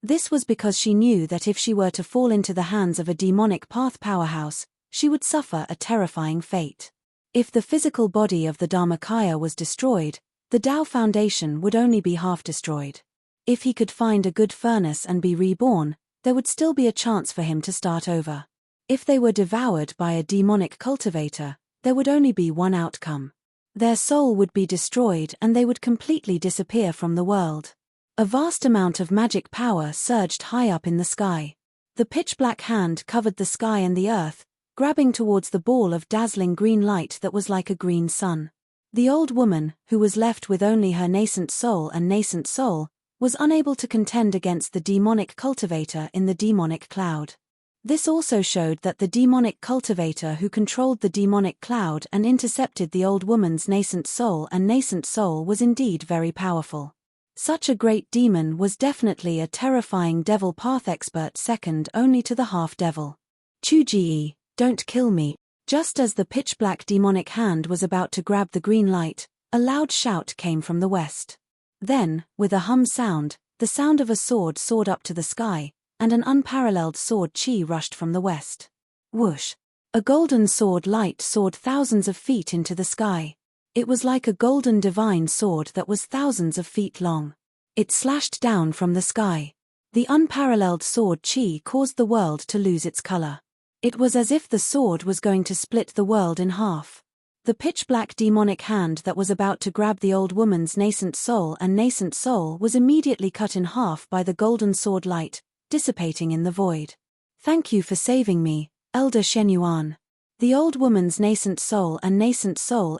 This was because she knew that if she were to fall into the hands of a demonic path powerhouse, she would suffer a terrifying fate. If the physical body of the Dharmakaya was destroyed, the Tao Foundation would only be half destroyed. If he could find a good furnace and be reborn, there would still be a chance for him to start over. If they were devoured by a demonic cultivator, there would only be one outcome. Their soul would be destroyed and they would completely disappear from the world. A vast amount of magic power surged high up in the sky. The pitch-black hand covered the sky and the earth, grabbing towards the ball of dazzling green light that was like a green sun. The old woman, who was left with only her nascent soul and nascent soul, was unable to contend against the demonic cultivator in the demonic cloud. This also showed that the demonic cultivator who controlled the demonic cloud and intercepted the old woman's nascent soul and nascent soul was indeed very powerful. Such a great demon was definitely a terrifying devil path expert second only to the half-devil. Chuji, don't kill me. Just as the pitch-black demonic hand was about to grab the green light, a loud shout came from the west. Then, with a hum sound, the sound of a sword soared up to the sky, and an unparalleled sword chi rushed from the west. Whoosh! A golden sword light soared thousands of feet into the sky. It was like a golden divine sword that was thousands of feet long. It slashed down from the sky. The unparalleled sword chi caused the world to lose its color. It was as if the sword was going to split the world in half. The pitch-black demonic hand that was about to grab the old woman's nascent soul was immediately cut in half by the golden sword light, dissipating in the void. "Thank you for saving me, Elder Shenyuan." The old woman's nascent soul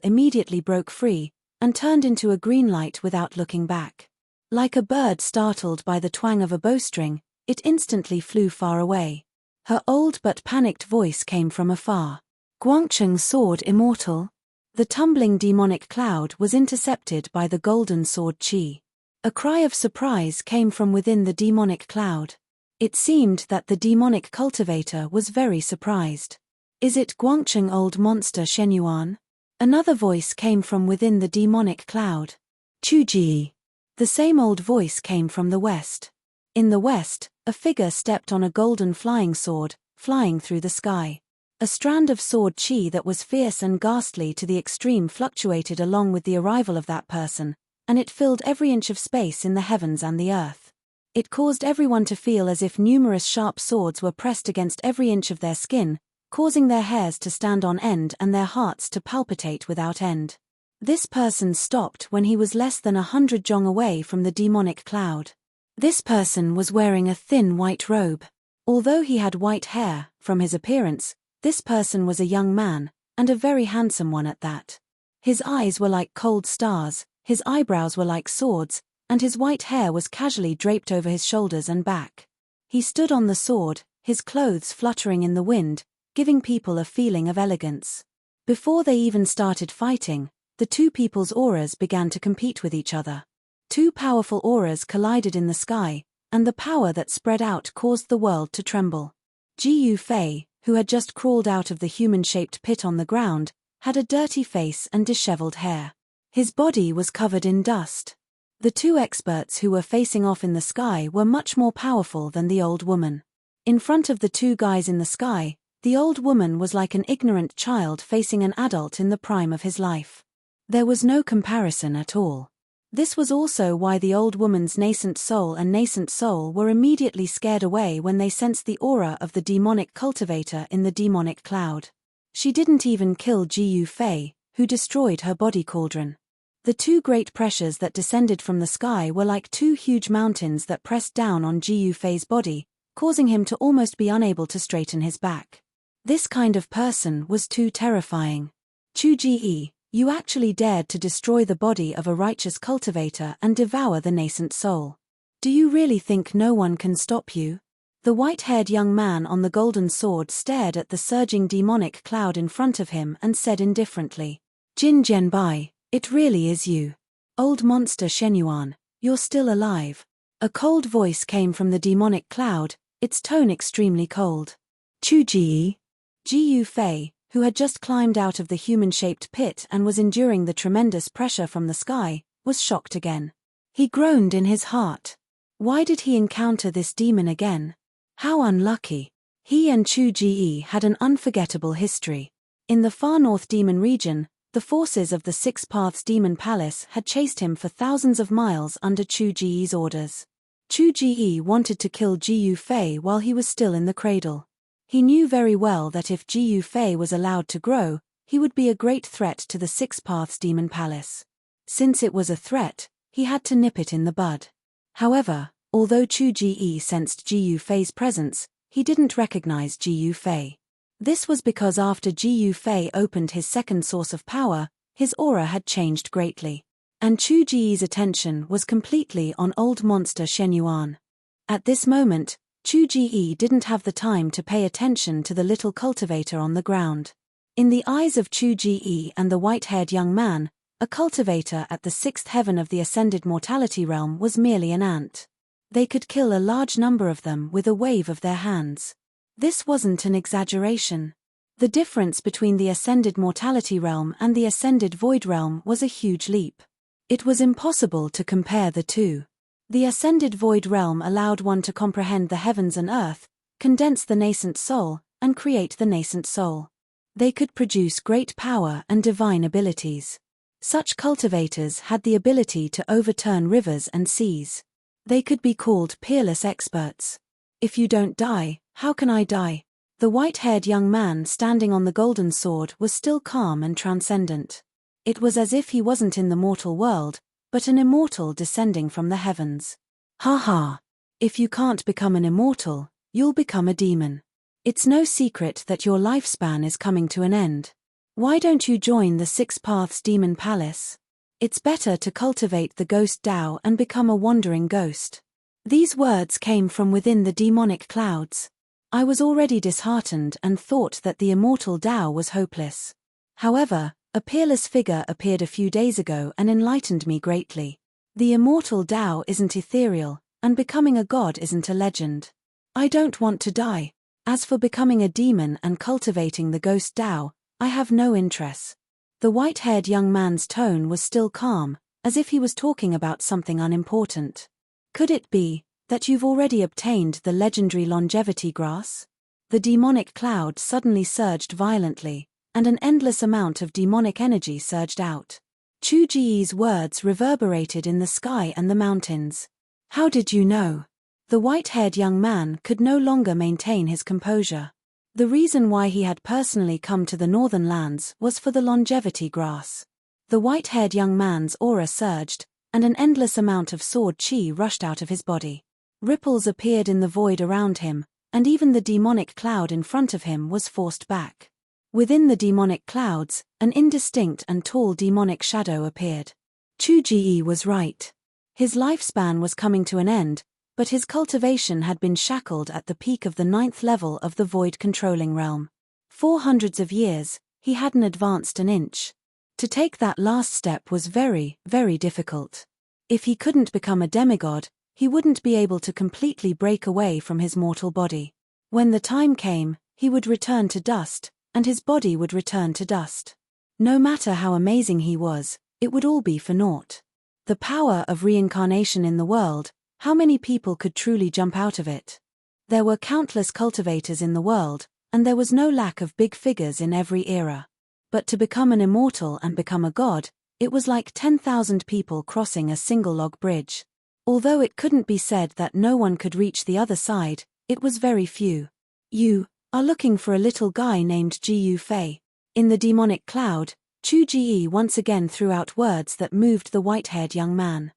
immediately broke free, and turned into a green light without looking back. Like a bird startled by the twang of a bowstring, it instantly flew far away. Her old but panicked voice came from afar. "Guangcheng's sword immortal?" The tumbling demonic cloud was intercepted by the golden sword chi. A cry of surprise came from within the demonic cloud. It seemed that the demonic cultivator was very surprised. "Is it Guangcheng old monster Shenyuan?" Another voice came from within the demonic cloud. "Chuji." The same old voice came from the west. In the west, a figure stepped on a golden flying sword, flying through the sky. A strand of sword chi that was fierce and ghastly to the extreme fluctuated along with the arrival of that person, and it filled every inch of space in the heavens and the earth. It caused everyone to feel as if numerous sharp swords were pressed against every inch of their skin, causing their hairs to stand on end and their hearts to palpitate without end. This person stopped when he was less than 100 jong away from the demonic cloud. This person was wearing a thin white robe. Although he had white hair, from his appearance, this person was a young man, and a very handsome one at that. His eyes were like cold stars, his eyebrows were like swords, and his white hair was casually draped over his shoulders and back. He stood on the sword, his clothes fluttering in the wind, giving people a feeling of elegance. Before they even started fighting, the two people's auras began to compete with each other. Two powerful auras collided in the sky, and the power that spread out caused the world to tremble. Ji Fei, who had just crawled out of the human-shaped pit on the ground, had a dirty face and disheveled hair. His body was covered in dust. The two experts who were facing off in the sky were much more powerful than the old woman. In front of the two guys in the sky, the old woman was like an ignorant child facing an adult in the prime of his life. There was no comparison at all. This was also why the old woman's nascent soul were immediately scared away when they sensed the aura of the demonic cultivator in the demonic cloud. She didn't even kill Ji Fei, who destroyed her body cauldron. The two great pressures that descended from the sky were like two huge mountains that pressed down on Ji Fei's body, causing him to almost be unable to straighten his back. This kind of person was too terrifying. Chu Ji, you actually dared to destroy the body of a righteous cultivator and devour the nascent soul. Do you really think no one can stop you? The white-haired young man on the golden sword stared at the surging demonic cloud in front of him and said indifferently, "Jin Jianbai, it really is you. Old monster Shenyuan, you're still alive." A cold voice came from the demonic cloud, its tone extremely cold. "Chu Ji." Ji Fei, who had just climbed out of the human-shaped pit and was enduring the tremendous pressure from the sky, was shocked again. He groaned in his heart. Why did he encounter this demon again? How unlucky. He and Chu Ji had an unforgettable history. In the far north demon region, the forces of the Six Paths Demon Palace had chased him for thousands of miles under Chu Ji's orders. Chu Ji wanted to kill Ji Fei while he was still in the cradle. He knew very well that if Ji Fei was allowed to grow, he would be a great threat to the Six Paths Demon Palace. Since it was a threat, he had to nip it in the bud. However, although Chu Ji sensed Ji Fei's presence, he didn't recognize Ji Fei. This was because after Ji Fei opened his second source of power, his aura had changed greatly. And Chu Ji's attention was completely on old monster Shenyuan. At this moment, Chu Ji didn't have the time to pay attention to the little cultivator on the ground. In the eyes of Chu Ji and the white-haired young man, a cultivator at the sixth heaven of the ascended mortality realm was merely an ant. They could kill a large number of them with a wave of their hands. This wasn't an exaggeration. The difference between the ascended mortality realm and the ascended void realm was a huge leap. It was impossible to compare the two. The ascended void realm allowed one to comprehend the heavens and earth, condense the nascent soul, and create the nascent soul. They could produce great power and divine abilities. Such cultivators had the ability to overturn rivers and seas. They could be called peerless experts. "If you don't die, how can I die?" The white-haired young man standing on the golden sword was still calm and transcendent. It was as if he wasn't in the mortal world, but an immortal descending from the heavens. Ha ha! If you can't become an immortal, you'll become a demon. It's no secret that your lifespan is coming to an end. Why don't you join the Six Paths Demon Palace? It's better to cultivate the ghost Tao and become a wandering ghost. These words came from within the demonic clouds. I was already disheartened and thought that the immortal Tao was hopeless. However, a peerless figure appeared a few days ago and enlightened me greatly. The immortal Tao isn't ethereal, and becoming a god isn't a legend. I don't want to die. As for becoming a demon and cultivating the ghost Tao, I have no interest. The white-haired young man's tone was still calm, as if he was talking about something unimportant. Could it be that you've already obtained the legendary longevity grass? The demonic cloud suddenly surged violently, and an endless amount of demonic energy surged out. Chu Ji's words reverberated in the sky and the mountains. How did you know? The white-haired young man could no longer maintain his composure. The reason why he had personally come to the northern lands was for the longevity grass. The white-haired young man's aura surged, and an endless amount of sword chi rushed out of his body. Ripples appeared in the void around him, and even the demonic cloud in front of him was forced back. Within the demonic clouds, an indistinct and tall demonic shadow appeared. Chu Ji was right. His lifespan was coming to an end, but his cultivation had been shackled at the peak of the 9th level of the void controlling realm. For hundreds of years, he hadn't advanced an inch. To take that last step was very, very difficult. If he couldn't become a demigod, he wouldn't be able to completely break away from his mortal body. When the time came, he would return to dust, and his body would return to dust. No matter how amazing he was, it would all be for naught. The power of reincarnation in the world, how many people could truly jump out of it? There were countless cultivators in the world, and there was no lack of big figures in every era. But to become an immortal and become a god, it was like 10,000 people crossing a single log bridge. Although it couldn't be said that no one could reach the other side, it was very few. You are looking for a little guy named Ji Fei. In the demonic cloud, Chu Ji once again threw out words that moved the white-haired young man.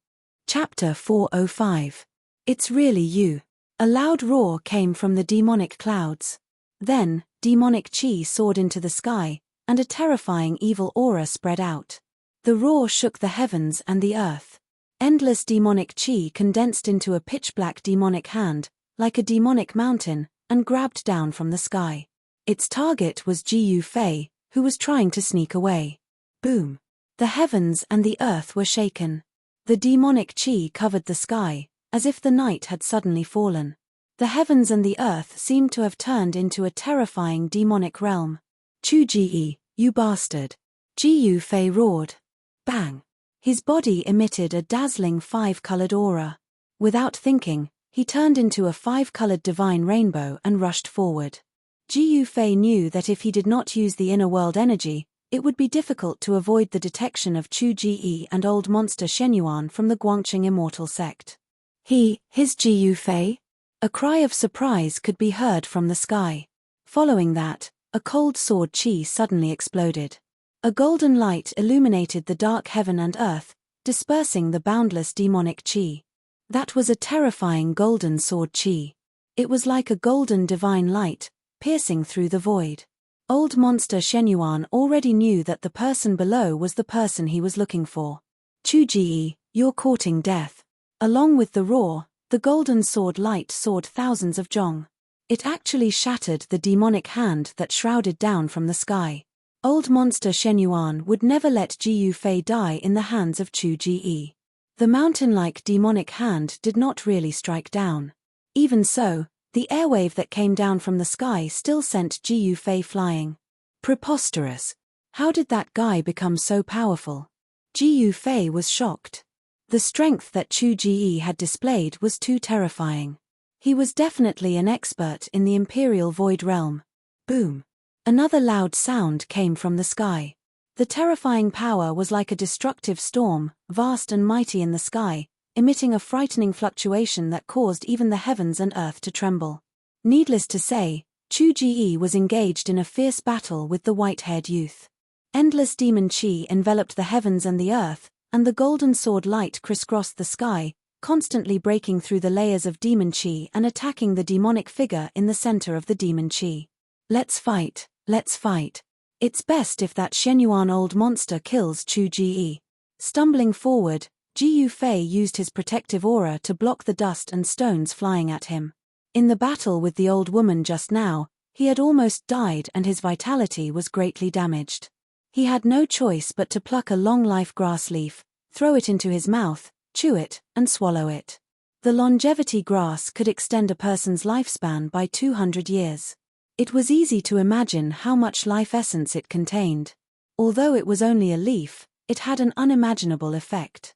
Chapter 405. It's really you. A loud roar came from the demonic clouds. Then, demonic chi soared into the sky, and a terrifying evil aura spread out. The roar shook the heavens and the earth. Endless demonic chi condensed into a pitch-black demonic hand, like a demonic mountain, and grabbed down from the sky. Its target was Ji Fei, who was trying to sneak away. Boom! The heavens and the earth were shaken. The demonic chi covered the sky, as if the night had suddenly fallen. The heavens and the earth seemed to have turned into a terrifying demonic realm. Chu Ji, you bastard! Ji Fei roared. Bang! His body emitted a dazzling 5-colored aura. Without thinking, he turned into a 5-colored divine rainbow and rushed forward. Ji Fei knew that if he did not use the inner world energy, it would be difficult to avoid the detection of Chu Ji and old monster Shenyuan from the Guangqing immortal sect. His Ji Fei? A cry of surprise could be heard from the sky. Following that, a cold sword chi suddenly exploded. A golden light illuminated the dark heaven and earth, dispersing the boundless demonic chi. That was a terrifying golden sword chi. It was like a golden divine light, piercing through the void. Old monster Shenyuan already knew that the person below was the person he was looking for. Chu Ji, you're courting death. Along with the roar, the golden sword light soared thousands of zhong. It actually shattered the demonic hand that shrouded down from the sky. Old monster Shenyuan would never let Ji Fei die in the hands of Chu Ji. The mountain-like demonic hand did not really strike down. Even so, the airwave that came down from the sky still sent Ji Fei flying. Preposterous! How did that guy become so powerful? Ji Fei was shocked. The strength that Chu Ji had displayed was too terrifying. He was definitely an expert in the Imperial Void Realm. Boom! Another loud sound came from the sky. The terrifying power was like a destructive storm, vast and mighty in the sky, emitting a frightening fluctuation that caused even the heavens and earth to tremble. Needless to say, Chu Ji was engaged in a fierce battle with the white-haired youth. Endless demon chi enveloped the heavens and the earth, and the golden sword light crisscrossed the sky, constantly breaking through the layers of demon chi and attacking the demonic figure in the center of the demon chi. Let's fight, let's fight. It's best if that Shenyuan old monster kills Chu Ji. Stumbling forward, Ji Yufei used his protective aura to block the dust and stones flying at him. In the battle with the old woman just now, he had almost died and his vitality was greatly damaged. He had no choice but to pluck a long-life grass leaf, throw it into his mouth, chew it, and swallow it. The longevity grass could extend a person's lifespan by 200 years. It was easy to imagine how much life essence it contained. Although it was only a leaf, it had an unimaginable effect.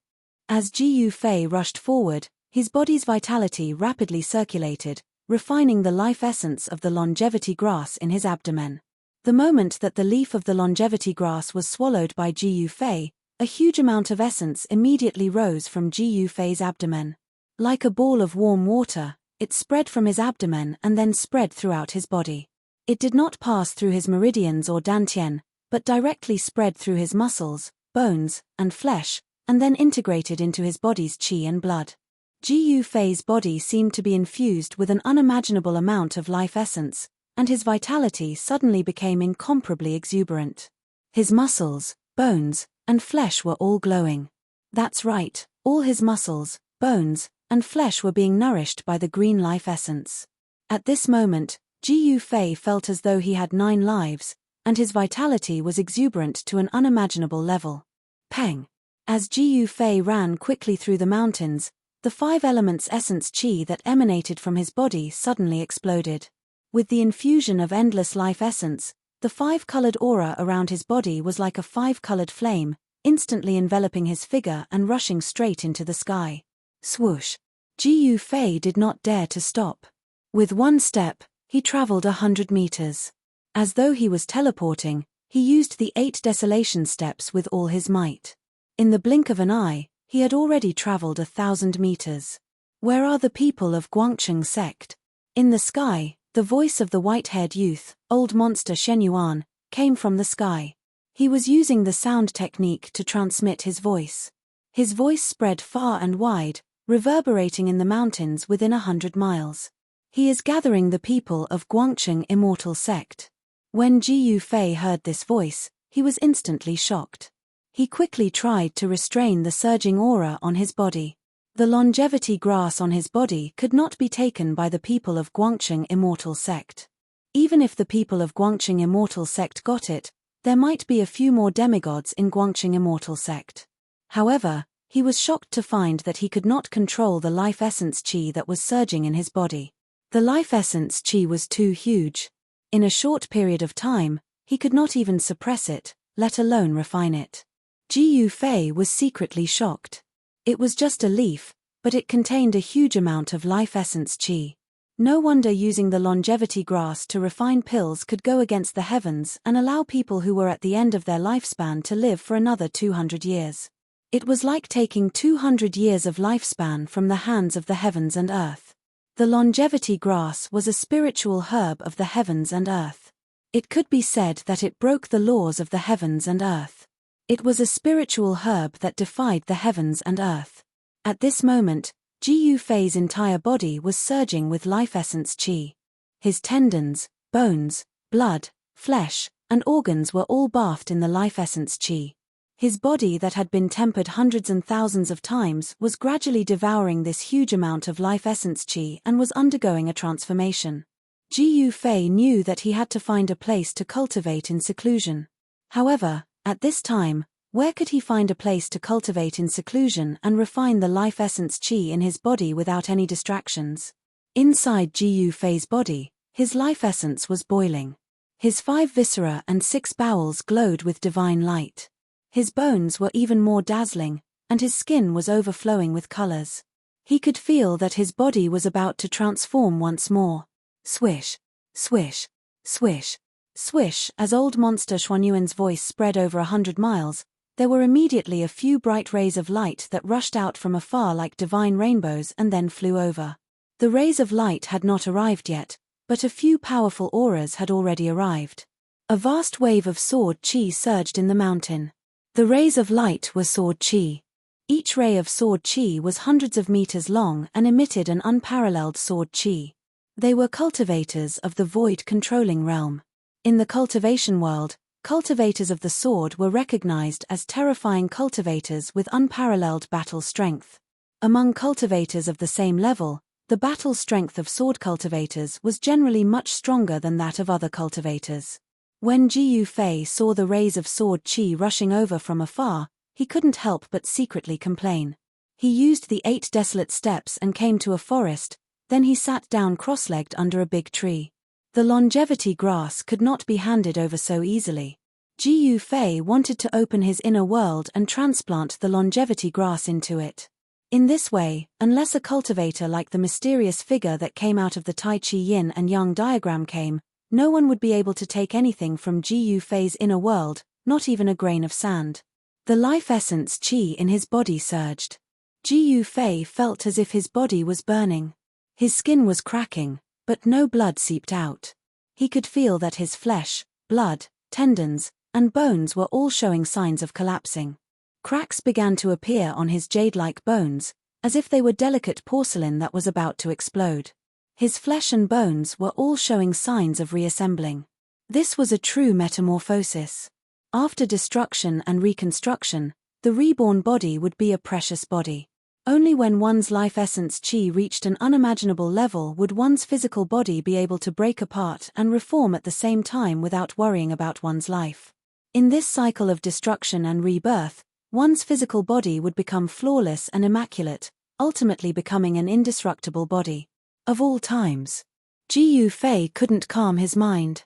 As Ji Yufei rushed forward, his body's vitality rapidly circulated, refining the life essence of the longevity grass in his abdomen. The moment that the leaf of the longevity grass was swallowed by Ji Yufei, a huge amount of essence immediately rose from Ji Yufei's abdomen. Like a ball of warm water, it spread from his abdomen and then spread throughout his body. It did not pass through his meridians or dantian, but directly spread through his muscles, bones, and flesh, and then integrated into his body's qi and blood. Ji Yufei's body seemed to be infused with an unimaginable amount of life essence, and his vitality suddenly became incomparably exuberant. His muscles, bones, and flesh were all glowing. That's right, all his muscles, bones, and flesh were being nourished by the green life essence. At this moment, Ji Yufei felt as though he had 9 lives, and his vitality was exuberant to an unimaginable level. Peng! As Ji Yufei ran quickly through the mountains, the 5 elements essence qi that emanated from his body suddenly exploded. With the infusion of endless life essence, the 5-colored aura around his body was like a 5-colored flame, instantly enveloping his figure and rushing straight into the sky. Swoosh! Ji Yufei did not dare to stop. With one step, he traveled 100 meters. As though he was teleporting, he used the 8 desolation steps with all his might. In the blink of an eye, he had already traveled 1,000 meters. Where are the people of Guangcheng sect? In the sky, the voice of the white-haired youth, old monster Shenyuan, came from the sky. He was using the sound technique to transmit his voice. His voice spread far and wide, reverberating in the mountains within 100 miles. He is gathering the people of Guangcheng immortal sect. When Ji Yufei heard this voice, he was instantly shocked. He quickly tried to restrain the surging aura on his body. The longevity grass on his body could not be taken by the people of Guangcheng immortal sect. Even if the people of Guangcheng immortal sect got it, there might be a few more demigods in Guangcheng immortal sect. However, he was shocked to find that he could not control the life essence qi that was surging in his body. The life essence qi was too huge. In a short period of time, he could not even suppress it, let alone refine it. Ji Yufei was secretly shocked. It was just a leaf, but it contained a huge amount of life essence qi. No wonder using the longevity grass to refine pills could go against the heavens and allow people who were at the end of their lifespan to live for another 200 years. It was like taking 200 years of lifespan from the hands of the heavens and earth. The longevity grass was a spiritual herb of the heavens and earth. It could be said that it broke the laws of the heavens and earth. It was a spiritual herb that defied the heavens and earth. At this moment, Ji Yufei's entire body was surging with life essence qi. His tendons, bones, blood, flesh, and organs were all bathed in the life essence qi. His body that had been tempered hundreds and thousands of times was gradually devouring this huge amount of life essence qi and was undergoing a transformation. Ji Yufei knew that he had to find a place to cultivate in seclusion. However, at this time, where could he find a place to cultivate in seclusion and refine the life essence qi in his body without any distractions? Inside Ji Yufei's body, his life essence was boiling. His 5 viscera and 6 bowels glowed with divine light. His bones were even more dazzling, and his skin was overflowing with colors. He could feel that his body was about to transform once more. Swish, swish, swish, swish. As old monster Xuanyuan's voice spread over 100 miles, there were immediately a few bright rays of light that rushed out from afar like divine rainbows and then flew over. The rays of light had not arrived yet, but a few powerful auras had already arrived. A vast wave of sword chi surged in the mountain. The rays of light were sword chi. Each ray of sword chi was hundreds of meters long and emitted an unparalleled sword chi. They were cultivators of the void controlling realm. In the cultivation world, cultivators of the sword were recognized as terrifying cultivators with unparalleled battle strength. Among cultivators of the same level, the battle strength of sword cultivators was generally much stronger than that of other cultivators. When Ji Yufei saw the rays of sword chi rushing over from afar, he couldn't help but secretly complain. He used the 8 desolate steps and came to a forest, then he sat down cross-legged under a big tree. The longevity grass could not be handed over so easily. Ji Yufei wanted to open his inner world and transplant the longevity grass into it. In this way, unless a cultivator like the mysterious figure that came out of the Tai Chi Yin and Yang diagram came, no one would be able to take anything from Ji Yufei's inner world, not even a grain of sand. The life essence chi in his body surged. Ji Yufei felt as if his body was burning. His skin was cracking, but no blood seeped out. He could feel that his flesh, blood, tendons, and bones were all showing signs of collapsing. Cracks began to appear on his jade-like bones, as if they were delicate porcelain that was about to explode. His flesh and bones were all showing signs of reassembling. This was a true metamorphosis. After destruction and reconstruction, the reborn body would be a precious body. Only when one's life essence chi reached an unimaginable level would one's physical body be able to break apart and reform at the same time without worrying about one's life. In this cycle of destruction and rebirth, one's physical body would become flawless and immaculate, ultimately becoming an indestructible body. Of all times, Ji Yufei couldn't calm his mind.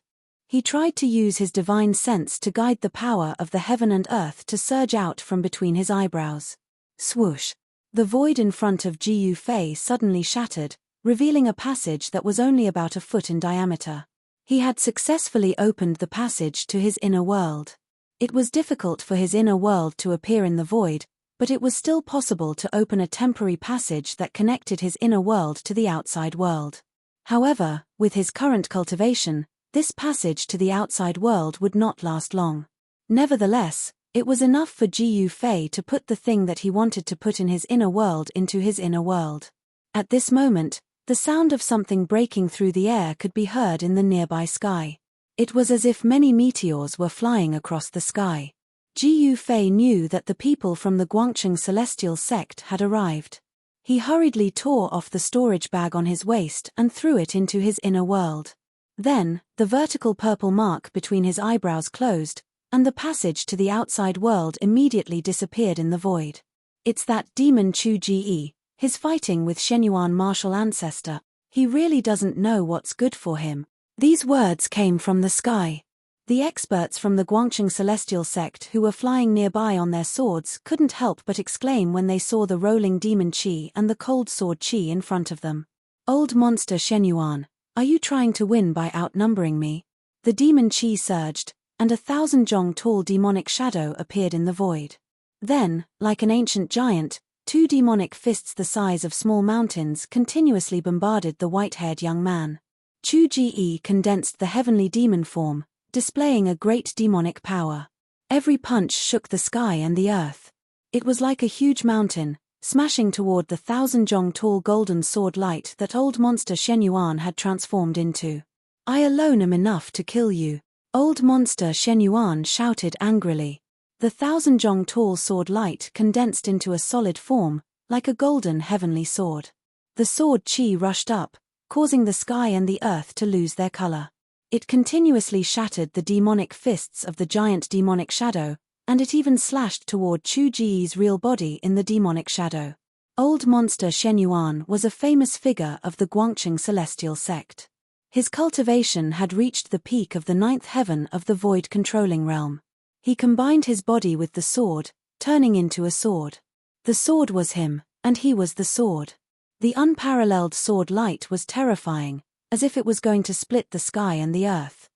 He tried to use his divine sense to guide the power of the heaven and earth to surge out from between his eyebrows. Swoosh! The void in front of Ji Yufei suddenly shattered, revealing a passage that was only about a foot in diameter. He had successfully opened the passage to his inner world. It was difficult for his inner world to appear in the void, but it was still possible to open a temporary passage that connected his inner world to the outside world. However, with his current cultivation, this passage to the outside world would not last long. Nevertheless, it was enough for Ji Yufei to put the thing that he wanted to put in his inner world into his inner world. At this moment, the sound of something breaking through the air could be heard in the nearby sky. It was as if many meteors were flying across the sky. Ji Yufei knew that the people from the Guangcheng celestial sect had arrived. He hurriedly tore off the storage bag on his waist and threw it into his inner world. Then, the vertical purple mark between his eyebrows closed, and the passage to the outside world immediately disappeared in the void. It's that demon Chu Ji, his fighting with Shenyuan martial ancestor. He really doesn't know what's good for him. These words came from the sky. The experts from the Guangcheng celestial sect who were flying nearby on their swords couldn't help but exclaim when they saw the rolling demon chi and the cold sword chi in front of them. Old monster Shenyuan, are you trying to win by outnumbering me? The demon chi surged, and 1,000 jong tall demonic shadow appeared in the void. Then, like an ancient giant, 2 demonic fists the size of small mountains continuously bombarded the white-haired young man. Chu Ji condensed the heavenly demon form, displaying a great demonic power. Every punch shook the sky and the earth. It was like a huge mountain, smashing toward the 1,000 jong tall golden sword light that old monster Shenyuan had transformed into. I alone am enough to kill you. Old monster Shenyuan shouted angrily. The 1,000 jong tall sword light condensed into a solid form, like a golden heavenly sword. The sword chi rushed up, causing the sky and the earth to lose their color. It continuously shattered the demonic fists of the giant demonic shadow, and it even slashed toward Chu Ji's real body in the demonic shadow. Old monster Shenyuan was a famous figure of the Guangcheng celestial sect. His cultivation had reached the peak of the 9th heaven of the void controlling realm. He combined his body with the sword, turning into a sword. The sword was him, and he was the sword. The unparalleled sword light was terrifying, as if it was going to split the sky and the earth.